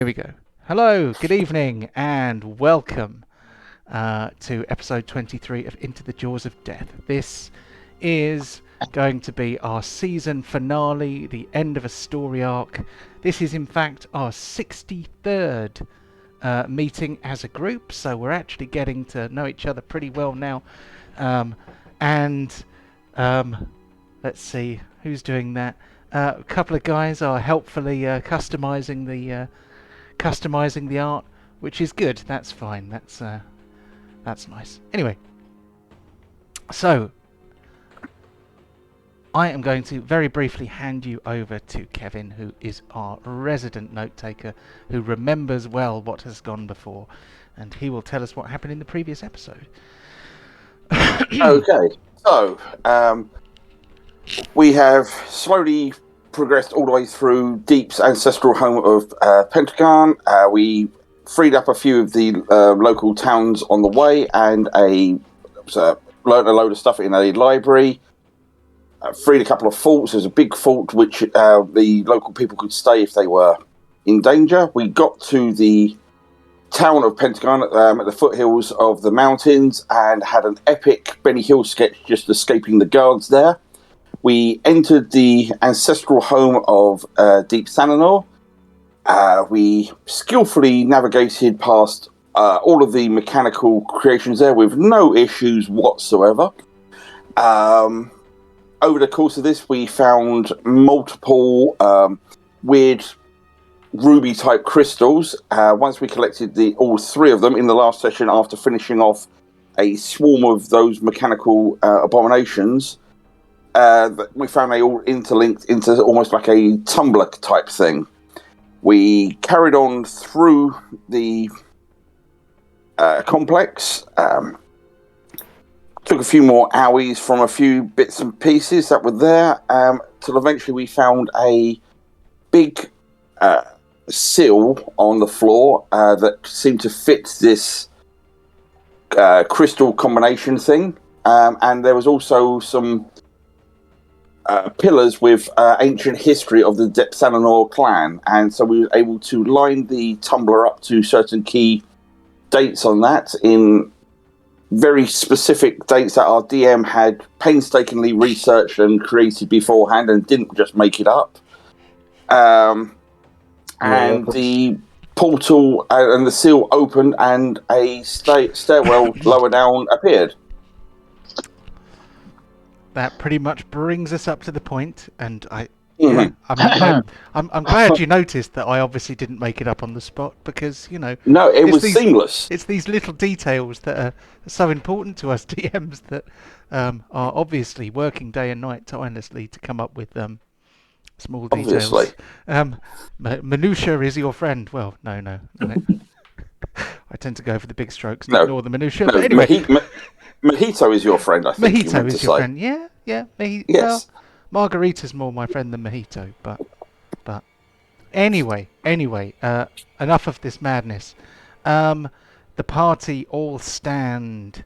Here we go. Hello, good evening, and welcome to episode 23 of Into the Jaws of Death. This is going to be our season finale, the end of a story arc. This is, in fact, our 63rd meeting as a group, so we're actually getting to know each other pretty well now. And let's see who's doing that. A couple of guys are helpfully customizing the art, which is good. That's fine. That's nice. Anyway, so I am going to very briefly hand you over to Kevin, who is our resident note taker, who remembers well what has gone before, and he will tell us what happened in the previous episode. Okay, so we have slowly progressed all the way through Deep's ancestral home of Pentagon. We freed up a few of the local towns on the way, and learned a load of stuff in a library. Freed a couple of forts. There's a big fort which the local people could stay if they were in danger. We got to the town of Pentagon at the foothills of the mountains and had an epic Benny Hill sketch just escaping the guards there. We entered the ancestral home of Deep Sananor. We skillfully navigated past all of the mechanical creations there with no issues whatsoever. Over the course of this, we found multiple weird ruby-type crystals. Once we collected all three of them in the last session after finishing off a swarm of those mechanical abominations, we found they all interlinked into almost like a Tumblr type thing. We carried on through the complex, took a few more owies from a few bits and pieces that were there, till eventually we found a big seal on the floor that seemed to fit this crystal combination thing, and there was also some pillars with ancient history of the Depsananor clan, and so we were able to line the tumbler up to certain key dates on that in very specific dates that our DM had painstakingly researched and created beforehand and didn't just make it up. And the portal and the seal opened and a stairwell lower down appeared. That pretty much brings us up to the point, and I'm glad you noticed that I obviously didn't make it up on the spot, because No, it was seamless. It's these little details that are so important to us DMs that are obviously working day and night tirelessly to come up with small details. Obviously. Minutia is your friend. Well, no. I tend to go for the big strokes and ignore the minutia. No, but anyway, Mojito is your friend, I think. Mojito is your friend. Yeah. Yes. Well, Margarita's more my friend than Mojito, but anyway. Enough of this madness. The party all stand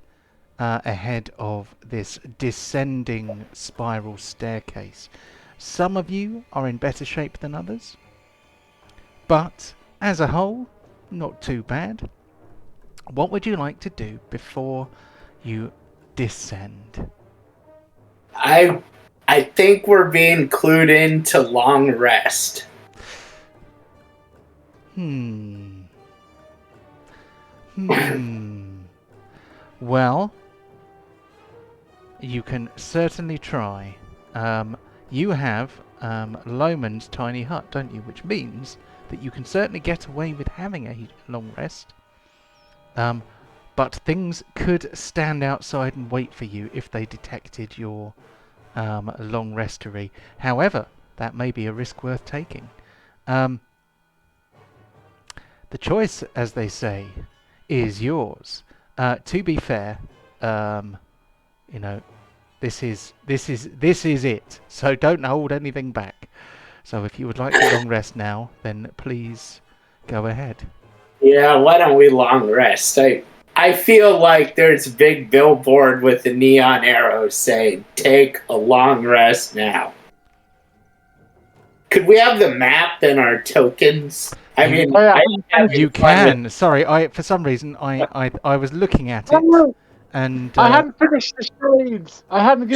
ahead of this descending spiral staircase. Some of you are in better shape than others, but as a whole, not too bad. What would you like to do before you descend? I think we're being clued into long rest. Well, you can certainly try. You have Loman's tiny hut, don't you? Which means that you can certainly get away with having a long rest. But things could stand outside and wait for you if they detected your long restery. However, that may be a risk worth taking. The choice, as they say, is yours. To be fair, this is it. So don't hold anything back. So if you would like to long rest now, then please go ahead. Yeah, why don't we long rest? I feel like there's a big billboard with a neon arrow saying, "Take a long rest now." Could we have the map and our tokens? I mean, you can. Sorry, for some reason I was looking at it, and I hadn't finished the shades. I hadn't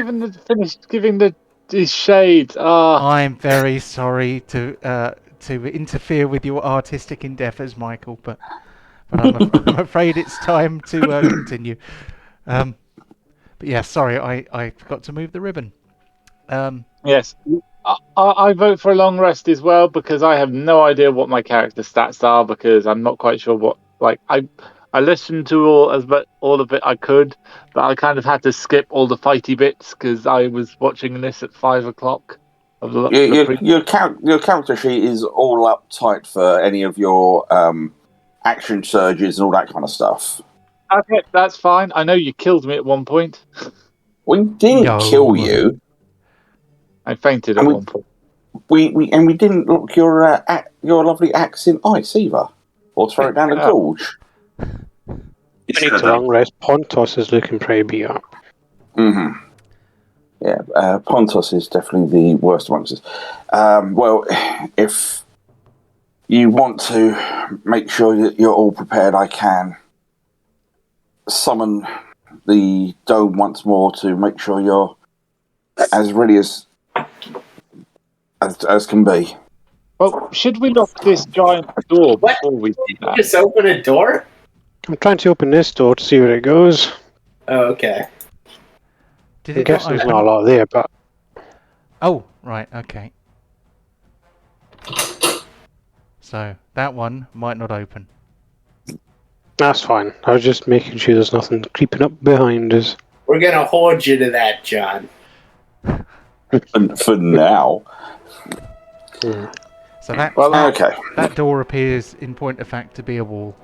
finished giving these shades. I'm very sorry to interfere with your artistic endeavours, Michael, but I'm afraid it's time to continue. But yeah, sorry, I forgot to move the ribbon. Yes, I vote for a long rest as well because I have no idea what my character stats are because I'm not quite sure what. Like I listened to all of it I could, but I kind of had to skip all the fighty bits because I was watching this at 5 o'clock. Your character sheet is all uptight for any of your action surges and all that kind of stuff. Okay, that's fine. I know you killed me at one point. We didn't kill you. I fainted at one point. We didn't lock your lovely axe in ice either, or throw it down the gorge. You need a long rest. Pontos is looking pretty beat up. Mm-hmm. Yeah, Pontos is definitely the worst amongst us. Well, if you want to make sure that you're all prepared, I can summon the dome once more to make sure you're as ready as can be. Well, should we lock this giant door before we do that? Just open a door? I'm trying to open this door to see where it goes. Oh, okay. I guess there's not a lot there, but... Oh, right, okay. So, that one might not open. That's fine. I was just making sure there's nothing creeping up behind us. We're going to hold you to that, John. For now. So that door appears, in point of fact, to be a wall.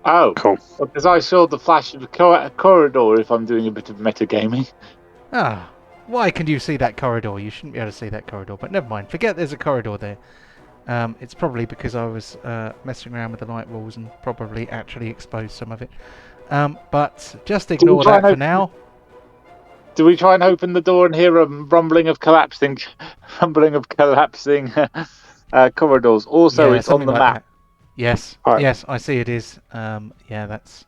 Oh, cool. Because I saw the flash of a corridor if I'm doing a bit of metagaming. Ah, why can you see that corridor? You shouldn't be able to see that corridor, but never mind. Forget there's a corridor there. It's probably because I was messing around with the light walls and probably actually exposed some of it. But just ignore that for now. Do we try and open the door and hear a rumbling of collapsing corridors? Also, it's on the map. That. Yes, yes, I see it is. Yeah, that's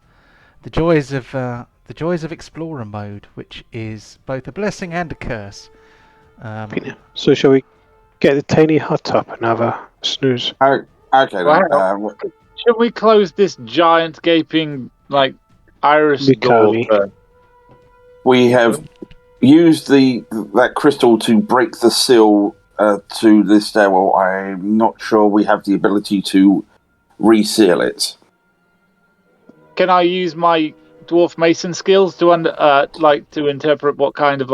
the joys of Explorer mode, which is both a blessing and a curse. So shall we get the tiny hut up and have a snooze? Okay, then. Should we close this giant gaping iris door? We have used that crystal to break the seal to this stairwell. I'm not sure we have the ability to reseal it. Can I use my dwarf mason skills to interpret what kind of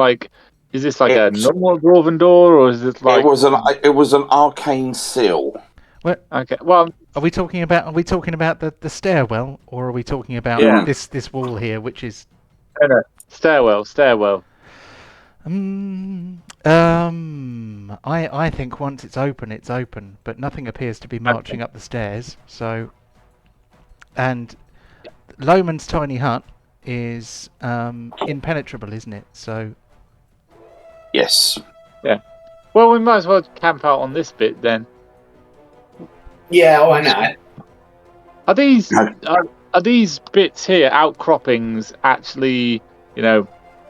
is this a normal dwarven door or is it like it was an arcane seal. Well, okay. Well, are we talking about the stairwell or are we talking about this wall here, which is no. Stairwell. I think once it's open, but nothing appears to be marching up the stairs. So, and Lohman's tiny hut is impenetrable, isn't it? So, yes. Yeah. Well, we might as well camp out on this bit then. Yeah, why not? Are these bits here outcroppings actually,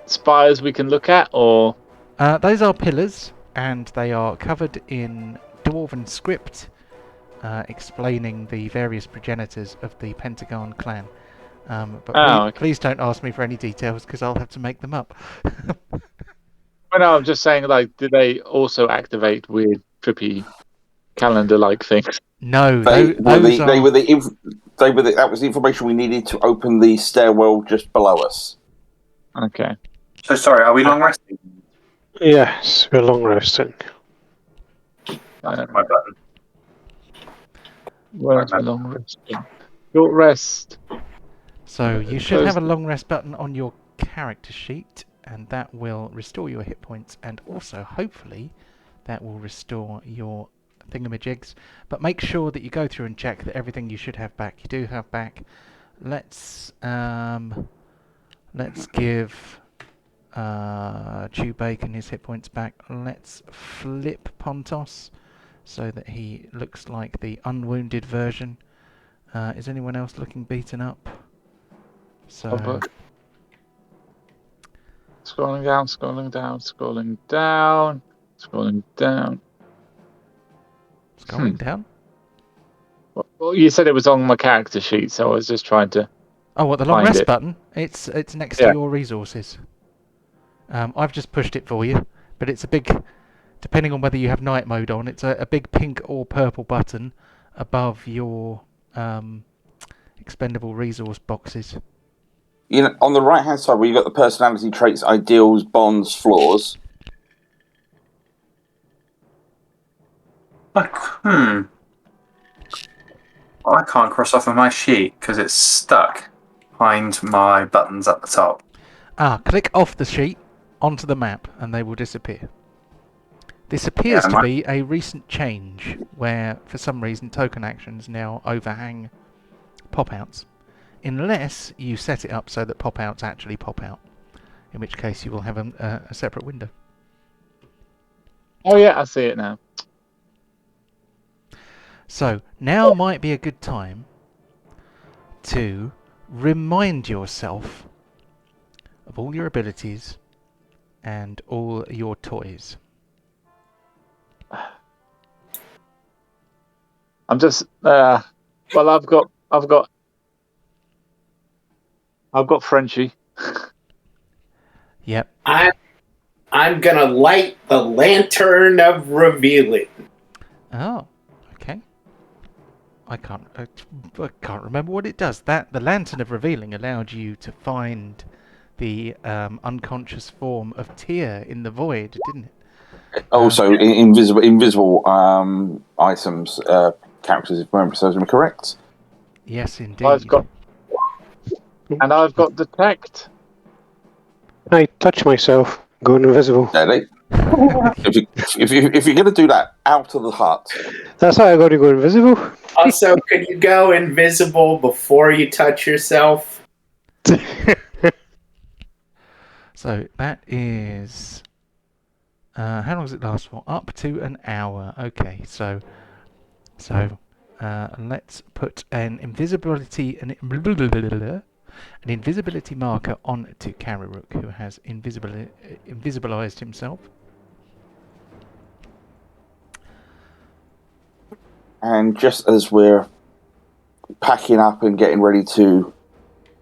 spires we can look at, or? Those are pillars, and they are covered in dwarven script, explaining the various progenitors of the Pentagon clan. But please don't ask me for any details, because I'll have to make them up. Well, no, I'm just saying, do they also activate weird, trippy, calendar-like things? No, that was the information we needed to open the stairwell just below us. Okay. So sorry, are we long resting? Yes, we're long resting. My button. Where's my long resting? Short rest. So you should have a long rest button on your character sheet, and that will restore your hit points, and also, hopefully, that will restore your thingamajigs. But make sure that you go through and check that everything you should have back, you do have back. Let's give Chew Bacon his hit points back. Let's flip Pontos so that he looks like the unwounded version. Is anyone else looking beaten up? So scrolling down, scrolling down, scrolling down, scrolling down. Scrolling down? Well, you said it was on my character sheet, so I was just trying to. Oh, what, the long find rest it. button? It's next to your resources. I've just pushed it for you, but it's a big, depending on whether you have night mode on, it's a big pink or purple button above your expendable resource boxes. You know, on the right-hand side where you've got the personality traits, ideals, bonds, flaws. I can't cross off of my sheet because it's stuck behind my buttons at the top. Click off the sheet onto the map and they will disappear. This appears to be a recent change where, for some reason, token actions now overhang pop-outs. Unless you set it up so that pop-outs actually pop out. In which case you will have a separate window. Oh yeah, I see it now. So, now might be a good time to remind yourself of all your abilities and all your toys. I'm just well, I've got Frenchie. Yep. I'm gonna light the lantern of revealing. Oh, okay. I can't remember what it does. The lantern of revealing allowed you to find the unconscious form of Tyr in the void, didn't it? Also, invisible items, characters, if memory serves me correct. Yes, indeed. I've got detect. I touch myself, go invisible. If you're going to do that, out of the hut. That's how I got to go invisible. Also, could you go invisible before you touch yourself? So that is how long does it last for? Up to an hour. Okay, so let's put an invisibility marker on to Kararook, who has invisibilized himself. And just as we're packing up and getting ready to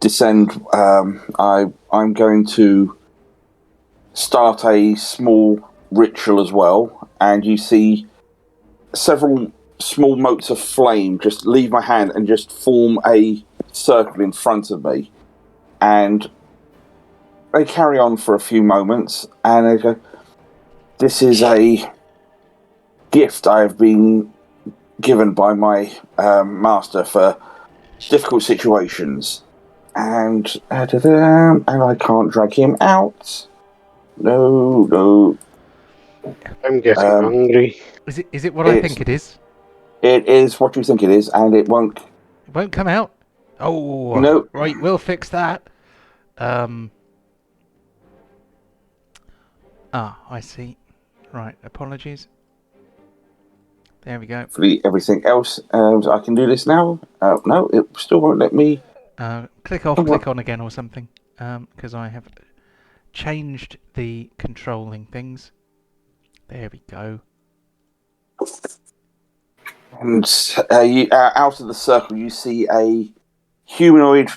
descend, I'm going to start a small ritual as well, and you see several small motes of flame just leave my hand and just form a circle in front of me, and they carry on for a few moments, and they go, "This is a gift I have been given by my master for difficult situations, and I can't drag him out. No. I'm getting hungry. Is it what I think it is? It is what you think it is, and it won't. It won't come out. Oh no. Right, we'll fix that. I see. Right, apologies. There we go. For everything else, I can do this now. No, it still won't let me. Click off, click on again or something, because I have changed the controlling things. There we go. And out of the circle, you see a humanoid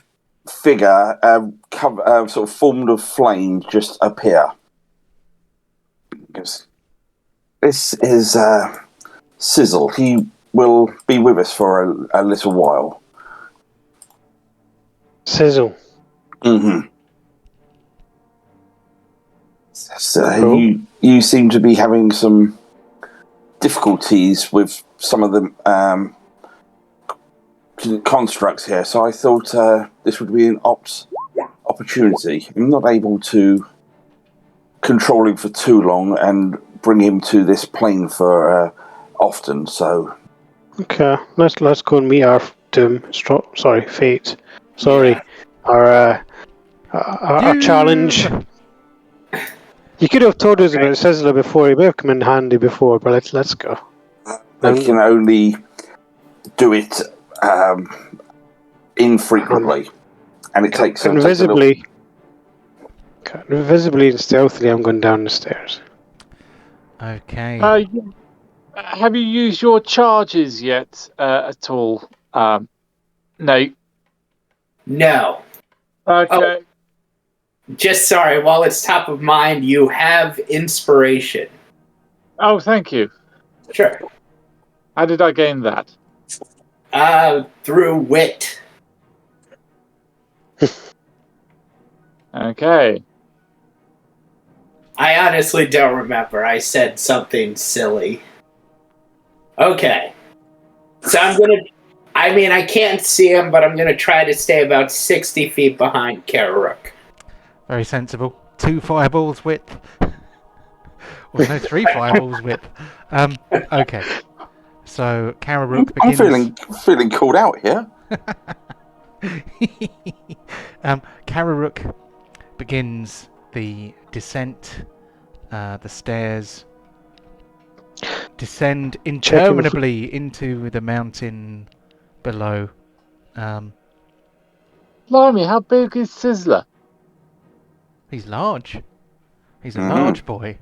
figure, sort of formed of flame, just appear. This is Sizzle. He will be with us for a little while. Sizzle. Mm-hmm. So Cool. you seem to be having some difficulties with some of the constructs here, so I thought this would be an opportunity. I'm not able to control him for too long and bring him to this plane for often, so... Okay, let's go and meet our fate. Sorry, Yeah. our challenge. You could have told us about Sizzler before. He may have come in handy before, but let's go. They can only do it infrequently, and it takes them invisibly and stealthily. I'm going down the stairs. Okay. Have you used your charges yet at all? No. No. Okay. Just sorry, while it's top of mind, you have inspiration. Oh, thank you. Sure. How did I gain that? Through wit. Okay. I honestly don't remember. I said something silly. Okay. So I can't see him, but I'm gonna try to stay about 60 feet behind Kararuk. Very sensible. 2 fireballs width. Or no, 3 fireballs width. Okay. So Kararuk begins. I'm feeling called out here. Kararuk begins the descent. The stairs descend interminably into the mountain below. Blimey, how big is Sizzler? He's large. He's a large boy.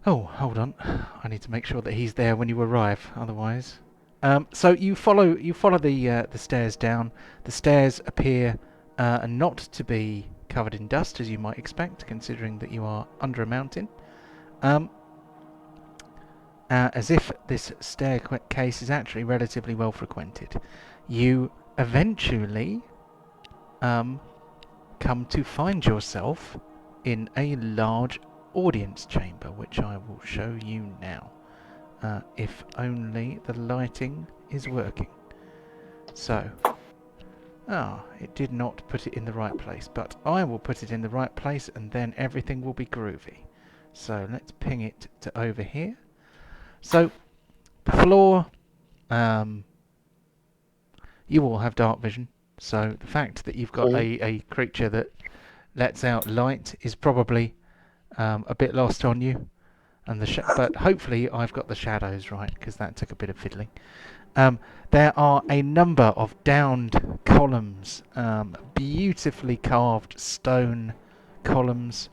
Oh, hold on. I need to make sure that he's there when you arrive. Otherwise, so you follow the stairs down. The stairs appear not to be covered in dust, as you might expect, considering that you are under a mountain. As if this staircase is actually relatively well frequented. You eventually come to find yourself in a large audience chamber, which I will show you now, if only the lighting is working. So, it did not put it in the right place, but I will put it in the right place and then everything will be groovy. So let's ping it to over here. So the floor, you all have dark vision, so the fact that you've got a creature that lets out light is probably a bit lost on you, and but hopefully I've got the shadows right, because that took a bit of fiddling. There are a number of downed columns, beautifully carved stone columns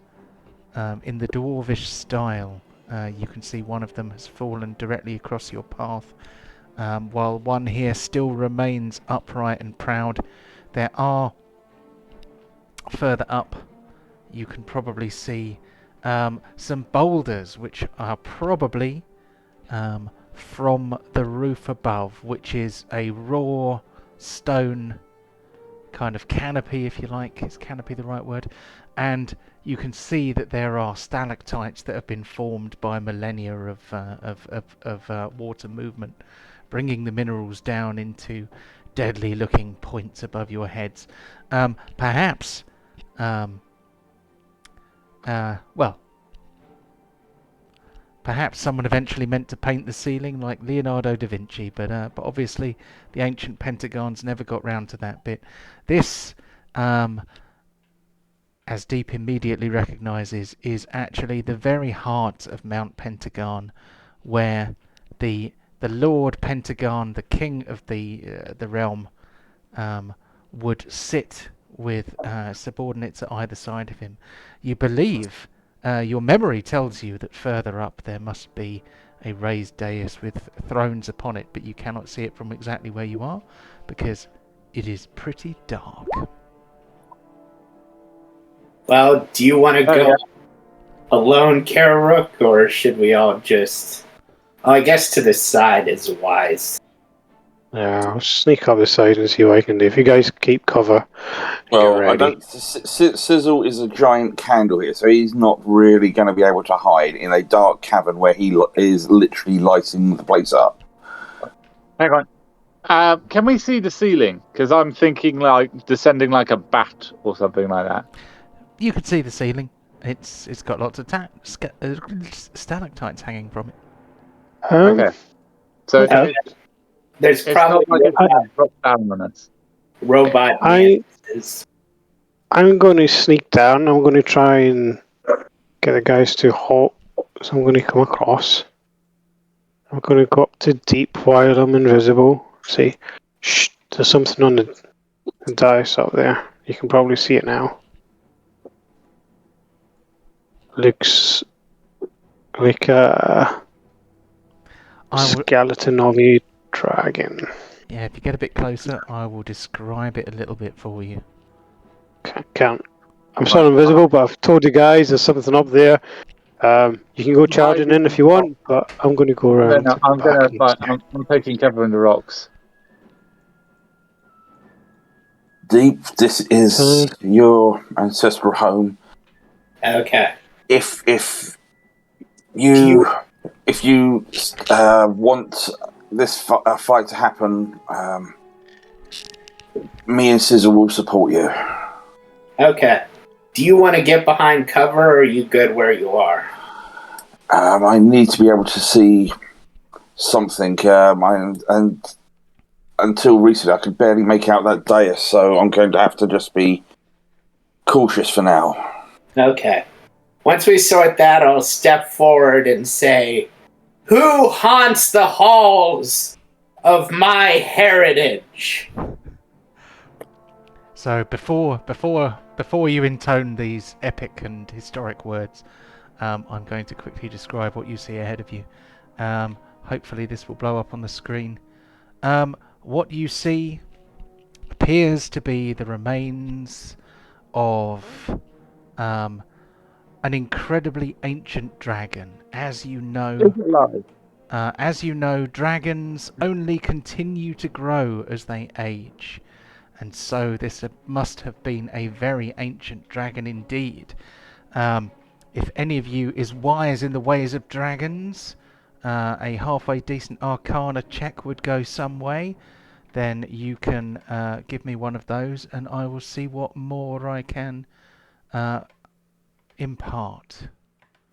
in the dwarvish style. You can see one of them has fallen directly across your path, while one here still remains upright and proud. There are, further up, you can probably see some boulders, which are probably from the roof above, which is a raw stone kind of canopy, if you like. Is canopy the right word? And you can see that there are stalactites that have been formed by millennia of water movement, bringing the minerals down into deadly looking points above your heads. Perhaps perhaps someone eventually meant to paint the ceiling like Leonardo da Vinci, but obviously the ancient pentagons never got round to that bit. This, as Deep immediately recognises, is actually the very heart of Mount Pentagon, where the Lord Pentagon, the king of the realm, would sit with subordinates at either side of him. You believe, your memory tells you that further up there must be a raised dais with thrones upon it, but you cannot see it from exactly where you are because it is pretty dark. Well, do you want to go alone, Kararuk, or should we all just... Oh, I guess to the side is wise. Yeah, I'll sneak up the side and see what I can do. If you guys keep cover, Well, get ready. Sizzle is a giant candle here, so he's not really going to be able to hide in a dark cavern where he is literally lighting the place up. Hang on. Can we see the ceiling? Because I'm thinking like descending like a bat or something like that. You could see the ceiling. It's got lots of stalactites hanging from it. Okay. So There's it's probably not like it's going to drop down on us. robot I- mantises. I'm going to sneak down. I'm going to try and get the guys to halt. So I'm going to come across. I'm going to go up to deep while I'm invisible. Say, shh, there's something on the dice up there. You can probably see it now. Looks like a skeleton of a dragon. Yeah, if you get a bit closer, I will describe it a little bit for you. Can't. I'm still invisible, but I've told you guys there's something up there. You can go charging in if you want, but I'm going to go around. I'm taking cover in the rocks. Deep, this is your ancestral home. Okay. If you want this fight to happen, me and Sizzle will support you. Okay. Do you want to get behind cover, or are you good where you are? I need to be able to see something, and until recently I could barely make out that dais, so I'm going to have to just be cautious for now. Okay. Once we sort that, I'll step forward and say, "Who haunts the halls of my heritage?" So before you intone these epic and historic words, I'm going to quickly describe what you see ahead of you. Hopefully this will blow up on the screen. What you see appears to be the remains of an incredibly ancient dragon. As you know, dragons only continue to grow as they age. And so this must have been a very ancient dragon indeed. If any of you is wise in the ways of dragons, a halfway decent Arcana check would go some way. Then you can give me one of those, and I will see what more I can impart.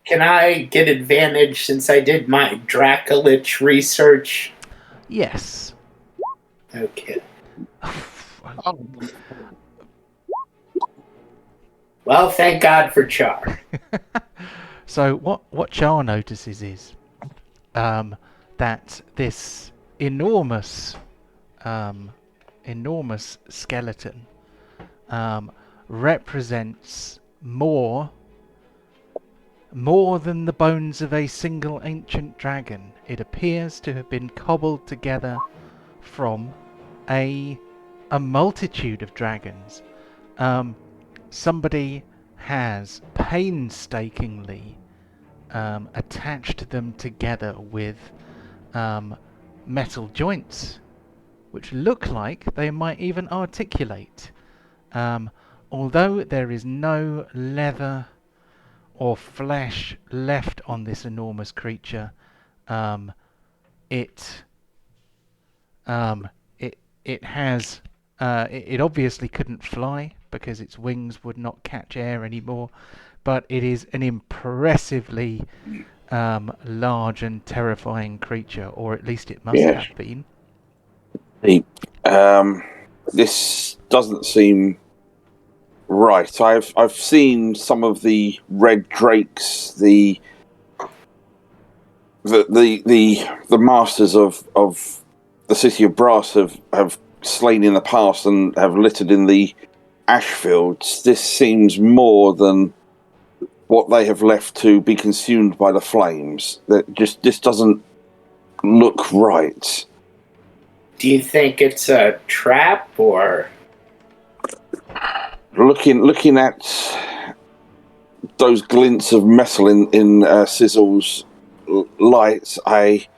Can I get advantage since I did my Dracolich research? Yes. Okay. Well, thank God for Char. So what Char notices is that this enormous skeleton represents more than the bones of a single ancient dragon. It appears to have been cobbled together from a multitude of dragons. Somebody has painstakingly attached them together with metal joints, which look like they might even articulate. Although there is no leather or flesh left on this enormous creature, it has it obviously couldn't fly because its wings would not catch air anymore, but it is an impressively large and terrifying creature, or at least it must have been. This doesn't seem right. I've seen some of the red drakes, the masters of the city of brass have slain in the past and have littered in the ash fields. This seems more than what they have left to be consumed by the flames. This doesn't look right. Do you think it's a trap, or looking at those glints of metal in Sizzle's light, I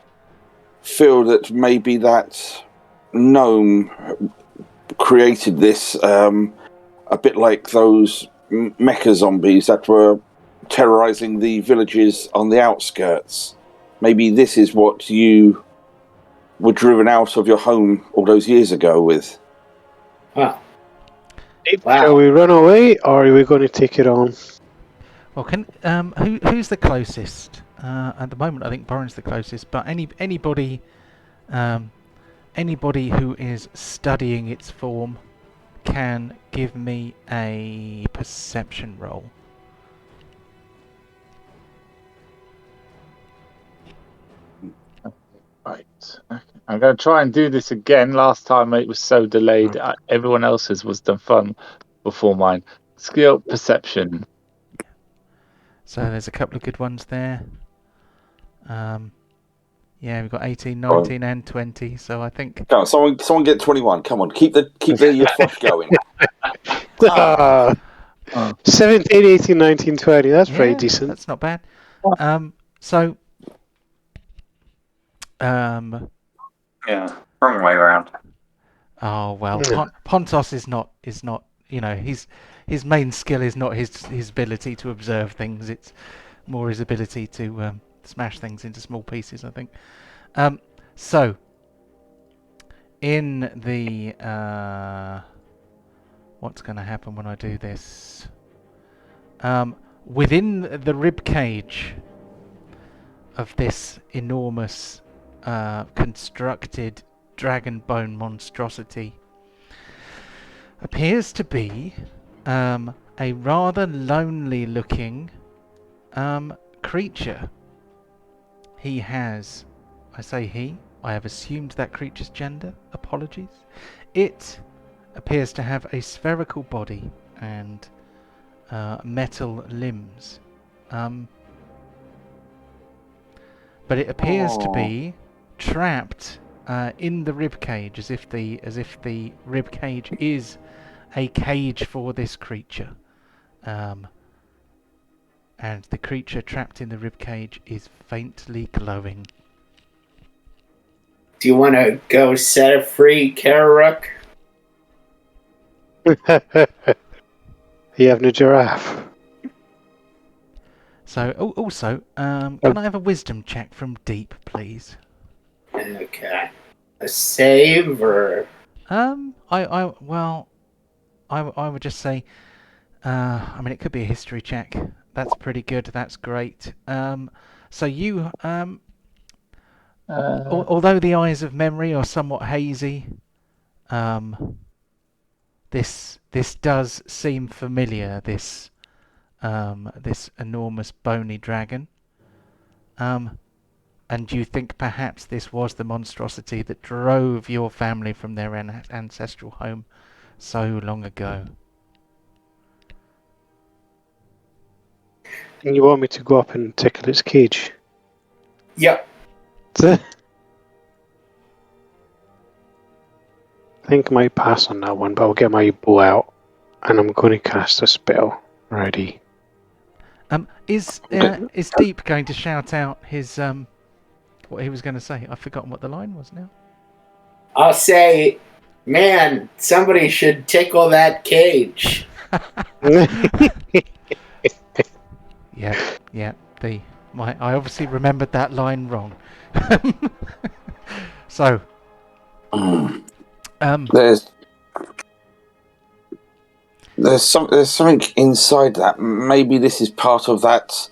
feel that maybe that gnome created this a bit like those mecha zombies that were terrorizing the villages on the outskirts. Maybe this is what you were driven out of your home all those years ago with. Wow. Shall we run away, or are we going to take it on? Well, who's the closest? At the moment, I think Boren's the closest. But anybody who is studying its form can give me a perception roll. Right. Okay. I'm going to try and do this again. Last time it was so delayed. Everyone else's was done fun before mine. Skill perception. So there's a couple of good ones there. Yeah, we've got 18, 19, and 20. So I think. Come on, someone get 21. Come on, keep the flush going. 17, 18, 19, 20. That's pretty decent. That's not bad. So. Yeah, wrong way around. Oh well, Pontos is not. You know, his main skill is not his ability to observe things. It's more his ability to smash things into small pieces, I think. So in the what's going to happen when I do this? Within the rib cage of this enormous constructed dragon bone monstrosity appears to be a rather lonely looking creature. He has, I say he, I have assumed that creature's gender, apologies. It appears to have a spherical body and metal limbs. But it appears to be trapped in the rib cage, as if the rib cage is a cage for this creature, and the creature trapped in the rib cage is faintly glowing. Do you want to go set it free, Kararuk? You having a giraffe? So, also, can I have a wisdom check from Deep, please? Okay. A save or? I would just say, I mean, it could be a history check. That's pretty good. That's great. So you, although the eyes of memory are somewhat hazy, this does seem familiar. This enormous bony dragon. And you think perhaps this was the monstrosity that drove your family from their ancestral home so long ago. And you want me to go up and tickle its cage? Yep. I think I might pass on that one, but I'll get my bow out and I'm going to cast a spell. Ready. Is Deep going to shout out his what he was going to say? I've forgotten what the line was now. I'll say, man, somebody should tickle that cage. Yeah. I obviously remembered that line wrong. So, there's something inside that. Maybe this is part of that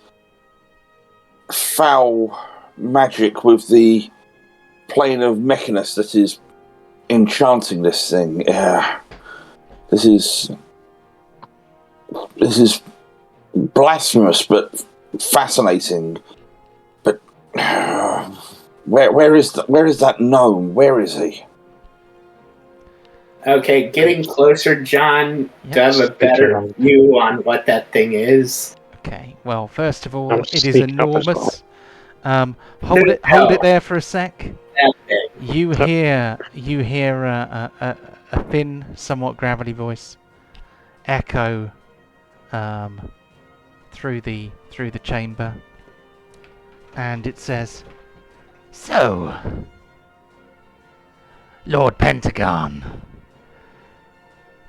foul magic with the plane of Mechanus that is enchanting this thing. Yeah, this is blasphemous, but fascinating. But where is that gnome? Where is he? Okay, getting closer, John, to have a better view on what that thing is. Okay, well, first of all, it is enormous. Hold it there for a sec. You hear a thin, somewhat gravelly voice echo through the chamber, and it says, "So, Lord Pentagon,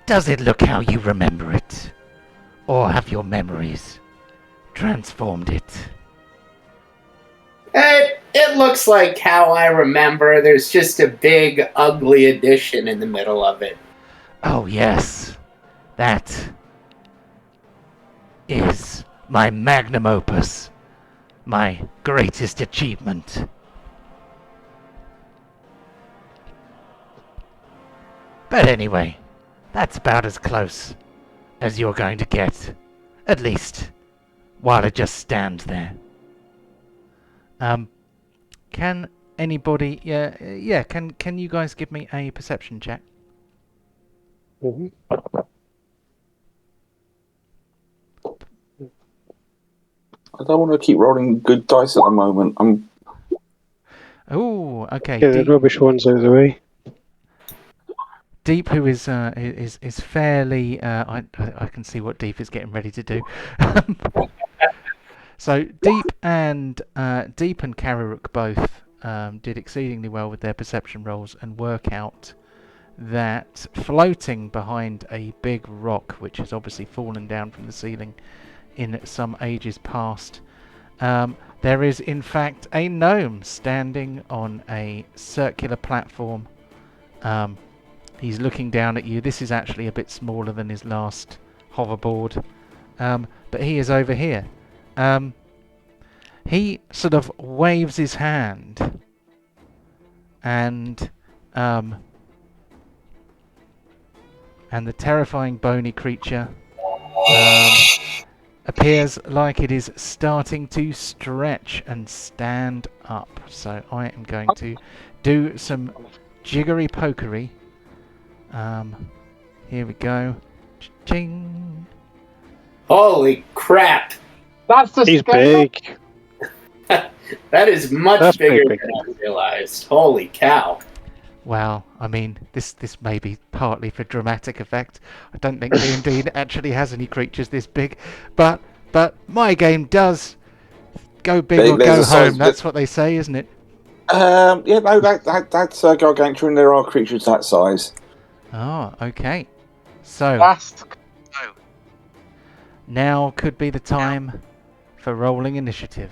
does it look how you remember it, or have your memories transformed it?" It looks like how I remember. There's just a big, ugly addition in the middle of it. Oh, yes. That is my Magnum Opus. My greatest achievement. But anyway, That's about as close as you're going to get. At least, while it just stands there. Can anybody... Yeah, can you guys give me a perception check? Mhm. I don't want to keep rolling good dice at the moment. Oh, okay. Get the rubbish ones out of the way. Deep, who is fairly... I can see what Deep is getting ready to do. So Deep and Kararuk both did exceedingly well with their perception rolls and work out that floating behind a big rock, which has obviously fallen down from the ceiling in some ages past, there is in fact a gnome standing on a circular platform. He's looking down at you. This is actually a bit smaller than his last hoverboard, but he is over here. He sort of waves his hand, and the terrifying bony creature appears like it is starting to stretch and stand up. So I am going to do some jiggery pokery. Here we go. Ching. Holy crap! That's the He's scale. big. That is much That's bigger pretty than I realized. Holy cow! Well, I mean, this may be partly for dramatic effect. I don't think D&D actually has any creatures this big, but my game does go big or go home. That's what they say, isn't it? Yeah, no, that's gargantuan. There are creatures that size. Oh, okay. So That's now could be the time for rolling initiative.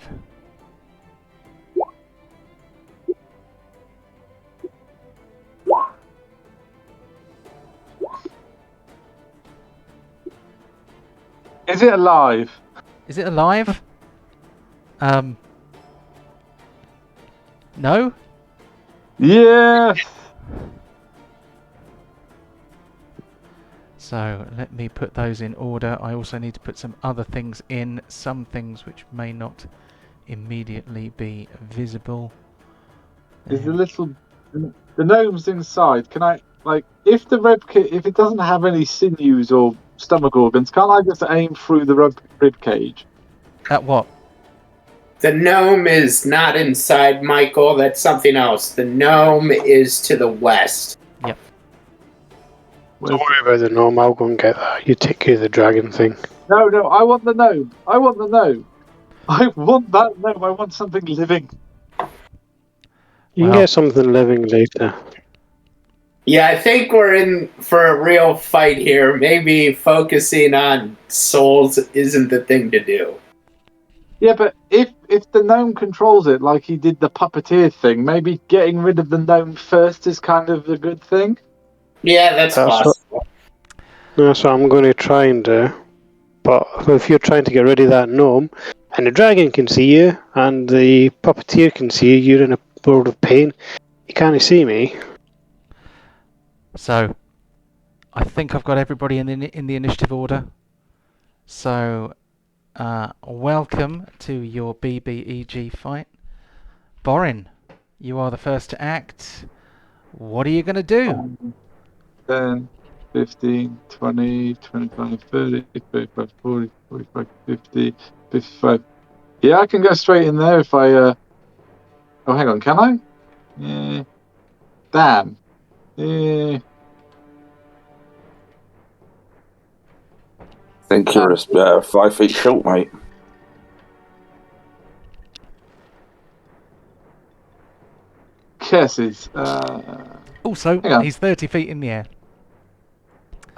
Is it alive? Is it alive? No? Yes. So let me put those in order. I also need to put some other things in, some things which may not immediately be visible. Is the gnome's inside? Can I if if it doesn't have any sinews or stomach organs, can't I just aim through the rib cage? At what? The gnome is not inside, Michael. That's something else. The gnome is to the west. Yep. Don't worry about the gnome, I'll go and get that. You take care of the dragon thing. No, I want the gnome. I want the gnome. I want that gnome. I want something living. You can get something living later. Yeah, I think we're in for a real fight here. Maybe focusing on souls isn't the thing to do. Yeah, but if the gnome controls it like he did the puppeteer thing, maybe getting rid of the gnome first is kind of a good thing. Yeah, that's possible. That's what I'm going to try and do. But if you're trying to get rid of that gnome, and the dragon can see you, and the puppeteer can see you, you're in a world of pain. You can't see me. So, I think I've got everybody in the initiative order. So, welcome to your BBEG fight. Borin, you are the first to act. What are you going to do? 10, 15, 20, 25, 30, 35, 40, 45, 50, 55. Yeah, I can go straight in there if I... Oh, hang on, can I? Yeah. Damn. Yeah. I think you're 5 feet short, mate. Curses. Also, he's 30 feet in the air.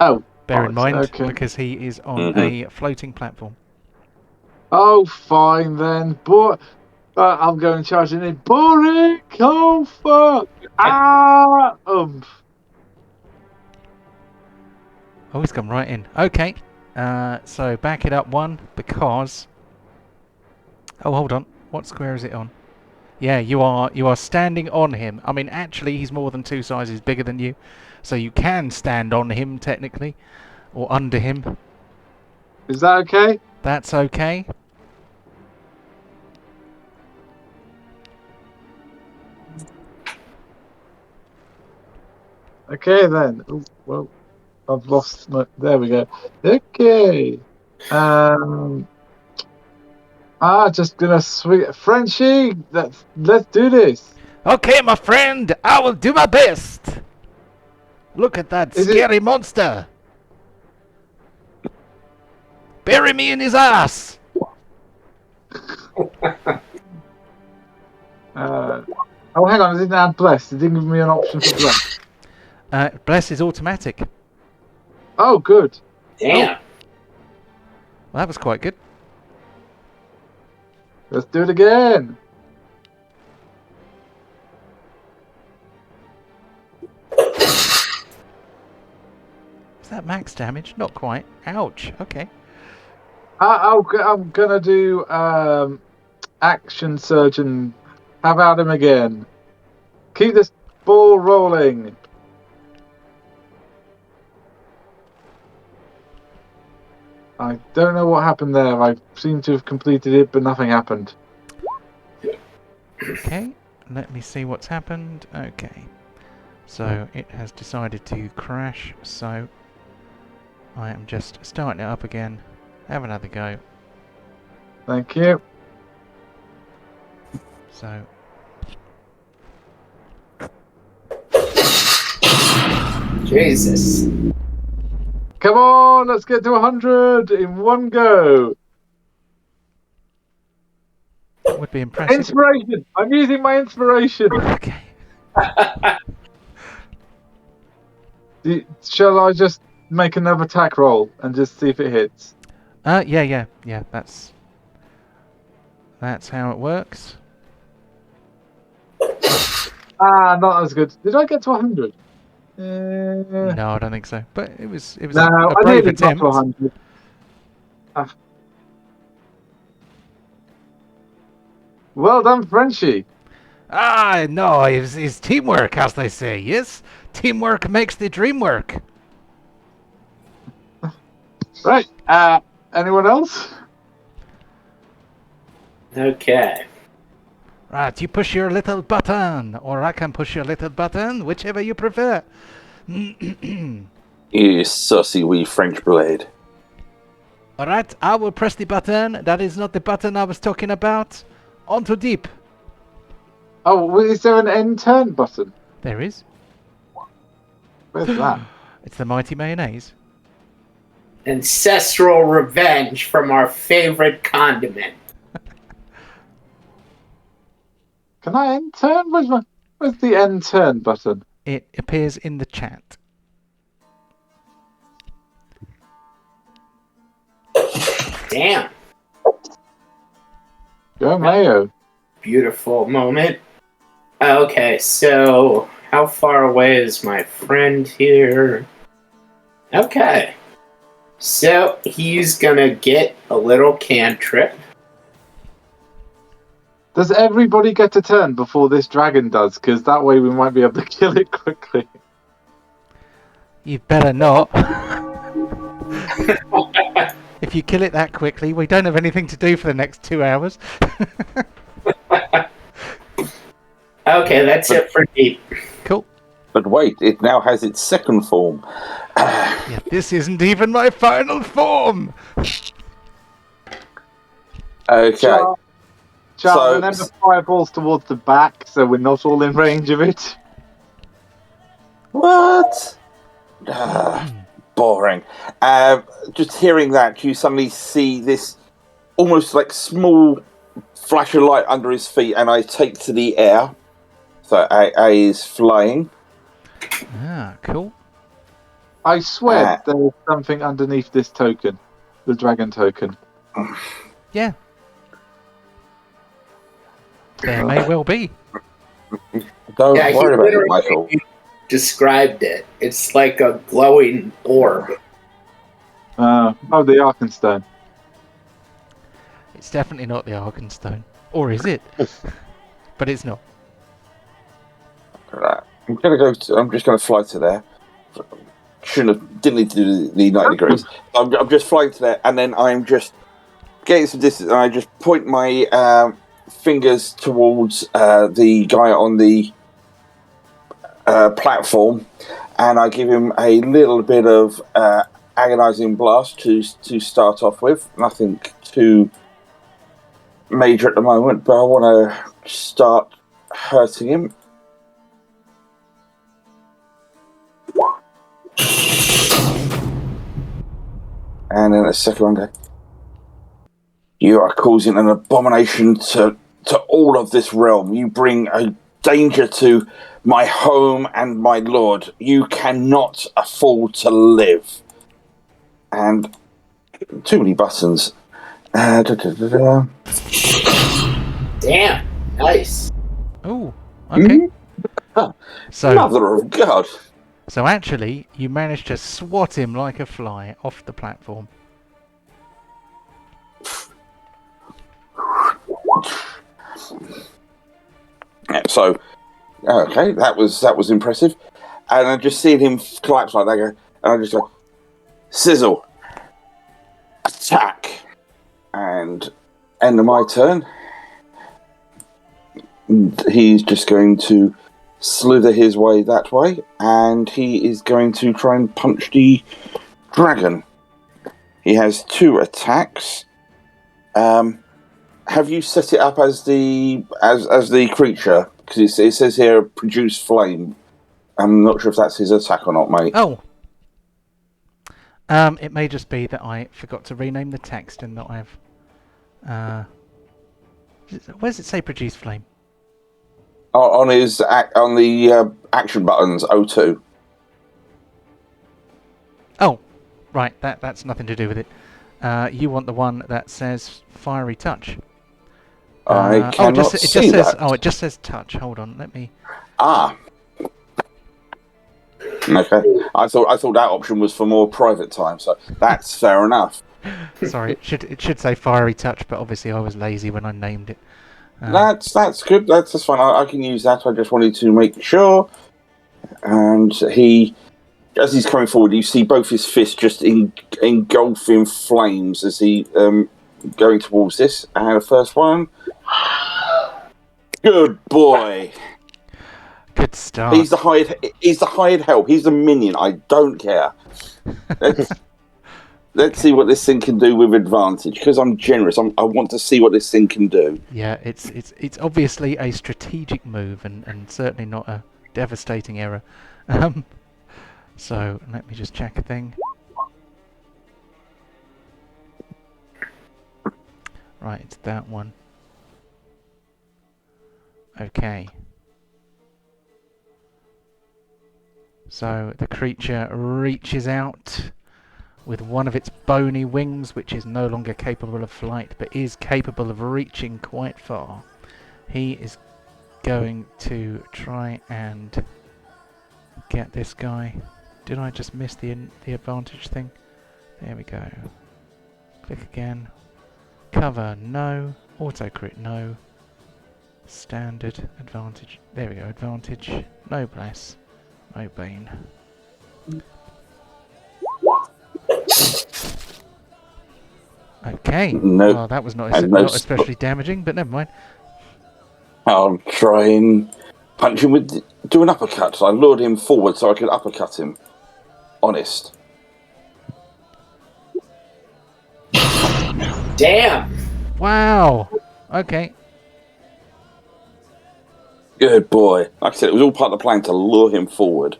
Oh. Bear in mind, okay. because he is on a floating platform. Oh, fine then. But I'm going charging in. Boring! Oh, fuck! Ah! Oh, he's gone right in. Okay. So back it up one, because... Oh, hold on. What square is it on? Yeah, you are standing on him. I mean, actually, he's more than 2 sizes bigger than you, so you can stand on him technically, or under him. Is that okay? That's okay. Okay then. Ooh, well, I've lost my. There we go. Okay. Just gonna swing. Frenchie, let's do this. Okay, my friend, I will do my best. Look at that Is it- scary monster. Bury me in his ass. Oh, hang on. I didn't add bless. It didn't give me an option for bless. Bless is automatic. Oh, good. Damn. Well, that was quite good. Let's do it again. Is that max damage? Not quite. Ouch. Okay. I'm gonna do action surgeon. Have at him again. Keep this ball rolling. I don't know what happened there. I seem to have completed it, but nothing happened. Okay. Let me see what's happened. Okay. So it has decided to crash. So I am just starting it up again. Have another go. Thank you. So Jesus. Come on, let's get to 100 in one go. would be impressive. Inspiration. I'm using my inspiration. Okay. Shall I just make another attack roll and just see if it hits? Yeah. That's how it works. Not as good. Did I get to 100? No, I don't think so. But it was No, a I brave nearly got attempt. to 100. Well done, Frenchie. No, it's teamwork, as they say. Yes, teamwork makes the dream work. Right. Anyone else? Okay. Right, you push your little button, or I can push your little button, whichever you prefer. You saucy wee French blade. Alright, I will press the button. That is not the button I was talking about. Onto deep. Oh, well, is there an end turn button? There is. Where's that? It's the mighty mayonnaise. Ancestral revenge from our favorite condiment. Can I end turn? Where's the end turn button? It appears in the chat. Damn. Go Mayo. Beautiful moment. Okay, so how far away is my friend here? Okay. So he's gonna get a little cantrip. Does everybody get a turn before this dragon does? Because that way we might be able to kill it quickly. You better not. If you kill it that quickly, we don't have anything to do for the next 2 hours. Okay, that's it for deep. Cool. But wait, it now has its second form. Yeah, this isn't even my final form. Okay. Charles, remember fireballs towards the back so we're not all in range of it? What? Boring. Just hearing that, you suddenly see this almost like small flash of light under his feet, and I take to the air. So A is flying. Cool. I swear there's something underneath this token. The dragon token. Yeah. There may well be. Don't Yeah, he worry about it, literally Michael. described it. It's like a glowing orb. The but it's not. Right. I'm just gonna fly to there. Didn't need to do the 90 degrees. I'm just flying to there, and then I'm just getting some distance, and I just point my fingers towards the guy on the platform, and I give him a little bit of agonizing blast to start off with. Nothing too major at the moment, but I want to start hurting him. And then a second one go, you are causing an abomination to all of this realm. You bring a danger to my home and my lord. You cannot afford to live. And too many buttons. Damn, nice. Oh, okay. So, Mother of God. So actually, you managed to swat him like a fly off the platform. Yeah, so, okay, that was impressive. And I just seeing him collapse like that, and I just go, sizzle, attack, and end of my turn. He's just going to slither his way that way, and he is going to try and punch the dragon. He has 2 attacks. Have you set it up as the creature? Because it says here produce flame. I'm not sure if that's his attack or not, mate. Oh. It may just be that I forgot to rename the text and that I've... where does it say produce flame? On the action buttons, O2. Oh, right. That's nothing to do with it. You want the one that says fiery touch. I cannot see that. Oh, it just says touch. Hold on, let me... Ah. Okay. I thought that option was for more private time, so that's fair enough. Sorry, it should say fiery touch, but obviously I was lazy when I named it. That's good. That's fine. I can use that. I just wanted to make sure. And as he's coming forward, you see both his fists just engulfing flames as he going towards this. And the first one, good boy. Good start. He's the hired help. He's the minion. I don't care. Let's see what this thing can do with advantage. Because I'm generous. I want to see what this thing can do. Yeah, it's obviously a strategic move and certainly not a devastating error. So let me just check a thing. Right, it's that one. Okay. So the creature reaches out with one of its bony wings, which is no longer capable of flight, but is capable of reaching quite far. He is going to try and get this guy. Did I just miss the advantage thing? There we go. Click again. Cover, no. Auto crit, no. Standard, advantage. There we go, advantage. Noblesse. No bane. Okay. Nope. Well, that was not especially damaging, but never mind. I'll try and punch him do an uppercut. I lured him forward so I could uppercut him. Honest. Damn. Wow. Okay. Good boy. Like I said, it was all part of the plan to lure him forward.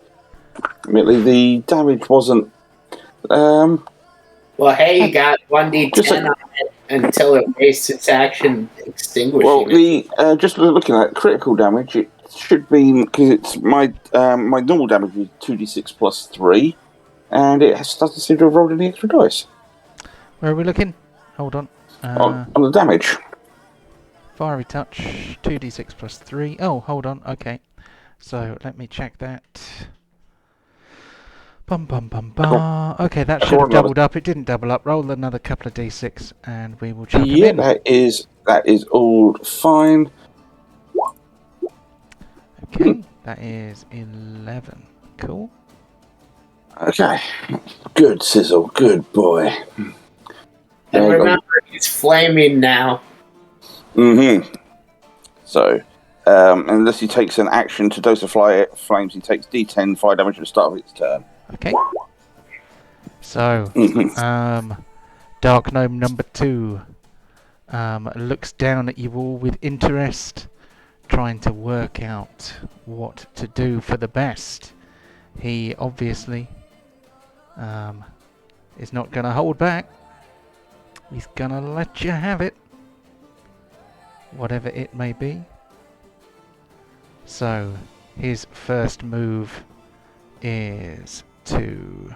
Admittedly, the damage wasn't... Well, hey, you got 1d10 on it until it wastes its action extinguishing it. Well, just looking at critical damage, it should be... Because it's my normal damage is 2d6 plus 3, and it doesn't seem to have rolled any extra dice. Where are we looking? Hold on. On the damage. Fiery touch, 2d6 plus 3. Oh, hold on. Okay. So, let me check that. Bum bum bum bum. Okay, that should have doubled up. It didn't double up. Roll another couple of d6 and we will chuck him in. That is all fine. Okay, that is 11. Cool. Okay. Good, Sizzle. Good boy. And There you go. remember, he's flaming now. Mm-hmm. So, unless he takes an action to dose of flames, he takes D10 fire damage at the start of its turn. Okay. So, Mhm. Dark Gnome number 2 looks down at you all with interest, trying to work out what to do for the best. He obviously is not going to hold back. He's going to let you have it, whatever it may be. So, his first move is to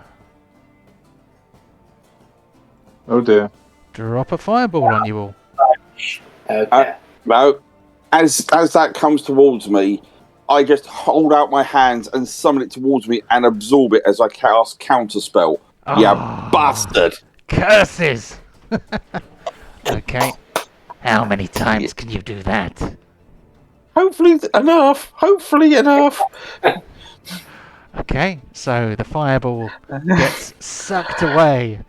Oh dear. drop a fireball on you all. Okay. No. As that comes towards me, I just hold out my hands and summon it towards me and absorb it as I cast Counterspell. You bastard! Curses! Okay. How many times can you do that? Hopefully enough. Hopefully enough. Okay, so the fireball gets sucked away,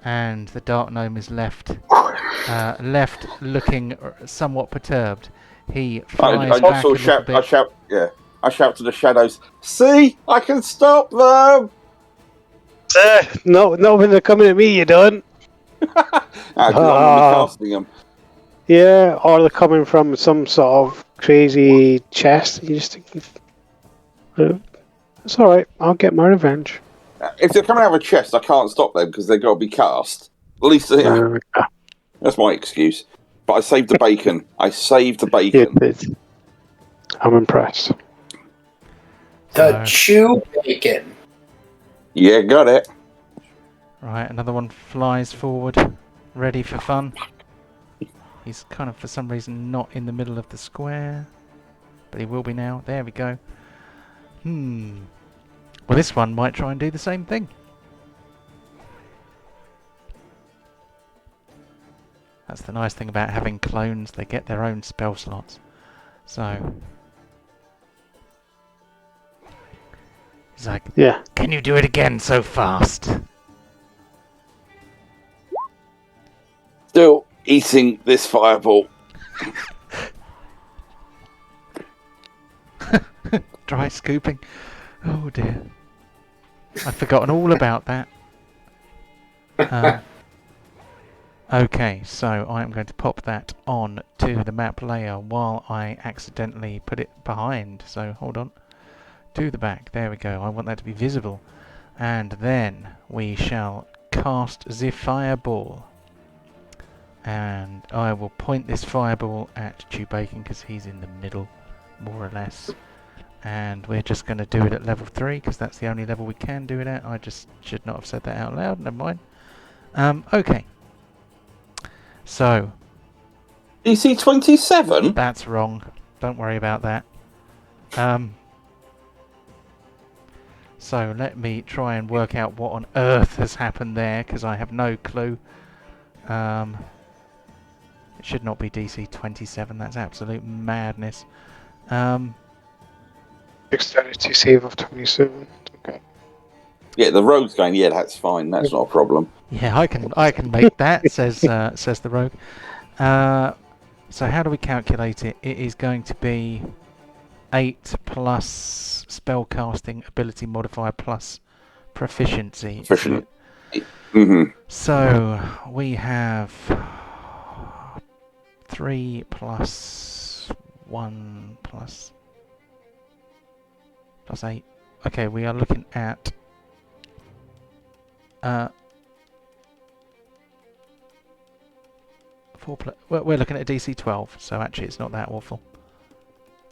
and the Dark Gnome is left looking somewhat perturbed. He flies back a little bit. I shout to the shadows, see, I can stop them! No, when they're coming at me, you don't. Because I'm only casting them. Yeah, or they're coming from some sort of crazy chest. You just think, it's alright, I'll get my revenge. If they're coming out of a chest, I can't stop them because they've got to be cast. At least, that's my excuse. But I saved the bacon. I'm impressed. The chew bacon. Yeah, got it. Right, another one flies forward, ready for fun. He's kind of, for some reason, not in the middle of the square. But he will be now. There we go. Well, this one might try and do the same thing. That's the nice thing about having clones. They get their own spell slots. So... he's like, yeah. Can you do it again so fast? Still eating this fireball. Dry scooping. Oh dear. I've forgotten all about that. Okay, so I'm going to pop that on to the map layer while I accidentally put it behind. So hold on. To the back. There we go. I want that to be visible. And then we shall cast the fireball. And I will point this fireball at Chew Bacon because he's in the middle, more or less. And we're just going to do it at level 3 because that's the only level we can do it at. I just should not have said that out loud. Never mind. Okay. So. DC 27? That's wrong. Don't worry about that. So let me try and work out what on earth has happened there because I have no clue. It should not be DC 27. That's absolute madness. Dexterity save of 27. Okay. Yeah, the rogue's going, yeah, that's fine. That's not a problem. Yeah, I can make that, says the rogue. So how do we calculate it? It is going to be 8 plus spellcasting ability modifier plus proficiency. Proficient. Mm-hmm. So we have 3 plus 1 plus 8. Okay, we are looking at 4 plus. Well, we're looking at DC 12, so actually it's not that awful.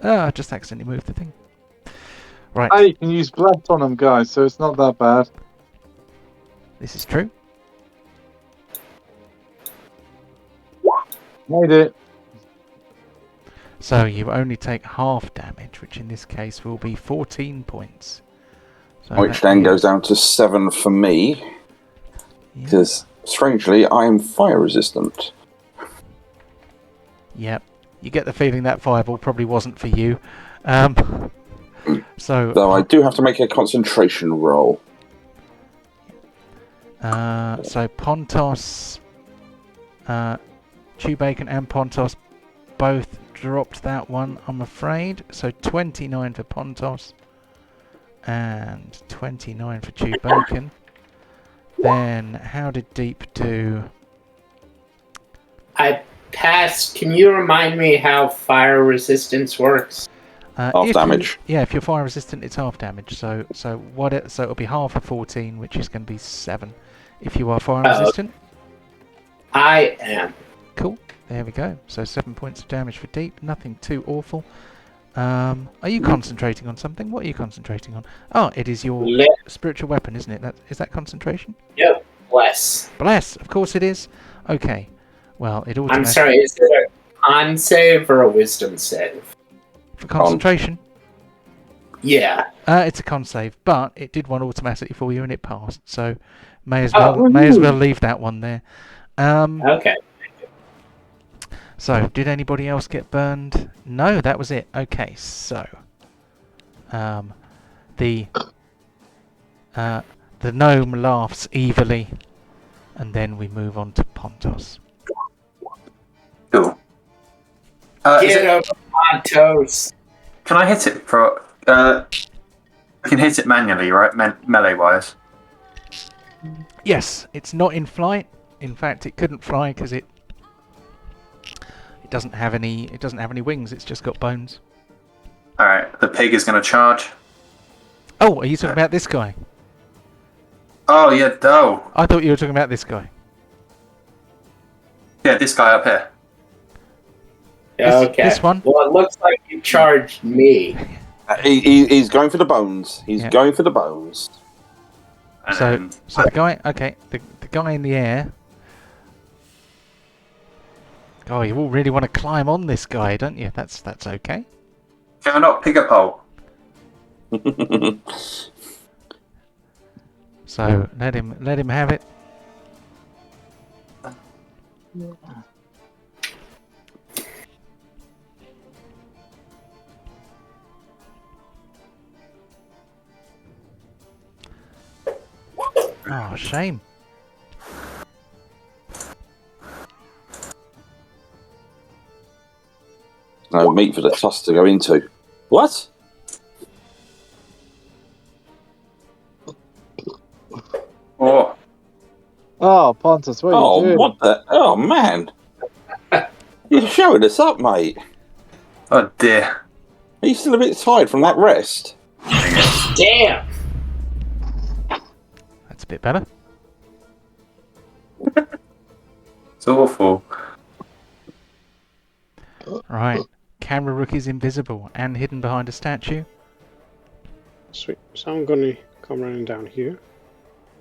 I just accidentally moved the thing. Right. You can use bless on them, guys, so it's not that bad. This is true. Made it. So you only take half damage, which in this case will be 14 points. So Which then goes down to 7 for me. Because, strangely, I am fire resistant. Yep. You get the feeling that fireball probably wasn't for you. So Though I do have to make a concentration roll. So Pontos, Chewbacon and Pontos both dropped that one, I'm afraid. So 29 for Pontos and 29 for Chewbacon. Then how did Deep do? I passed. Can you remind me how fire resistance works? Half damage. If you're fire resistant, it's half damage. So it'll be half of 14, which is going to be 7. If you are fire resistant. I am. Cool. There we go. So 7 points of damage for Deep. Nothing too awful. Are you concentrating on something? What are you concentrating on? Oh, it is your spiritual weapon, isn't it? Is that concentration? Yep. Bless. Bless. Of course it is. Okay. Well, it automatically... I'm sorry, is it a con save or a wisdom save? For concentration? Yeah. It's a con save, but it did one automatically for you and it passed. So may as well leave that one there. Okay. So, did anybody else get burned? No, that was it. Okay, so the gnome laughs evilly, and then we move on to Pontos. Cool. Get over Pontos. Can I hit it for? I can hit it manually, right? Melee wise. Yes, it's not in flight. In fact, it couldn't fly because it doesn't have any. It doesn't have any wings. It's just got bones. All right. The pig is going to charge. Oh, are you talking about this guy? Oh yeah. Oh. I thought you were talking about this guy. Yeah, this guy up here. Okay. This one. Well, it looks like you charged me. He's going for the bones. He's going for the bones. So the guy. Okay, the guy in the air. Oh, you all really want to climb on this guy, don't you? That's okay. Can I not pick a pole? So let him have it. Oh, shame. No meat for the tusk to go into. What? Oh. Oh, Pontus, what are you doing? What the? Oh, man. You're showing us up, mate. Oh dear. Are you still a bit tired from that rest? Damn. That's a bit better. It's awful. Right. Camera Rookie's invisible and hidden behind a statue. Sweet. So I'm going to come around down here.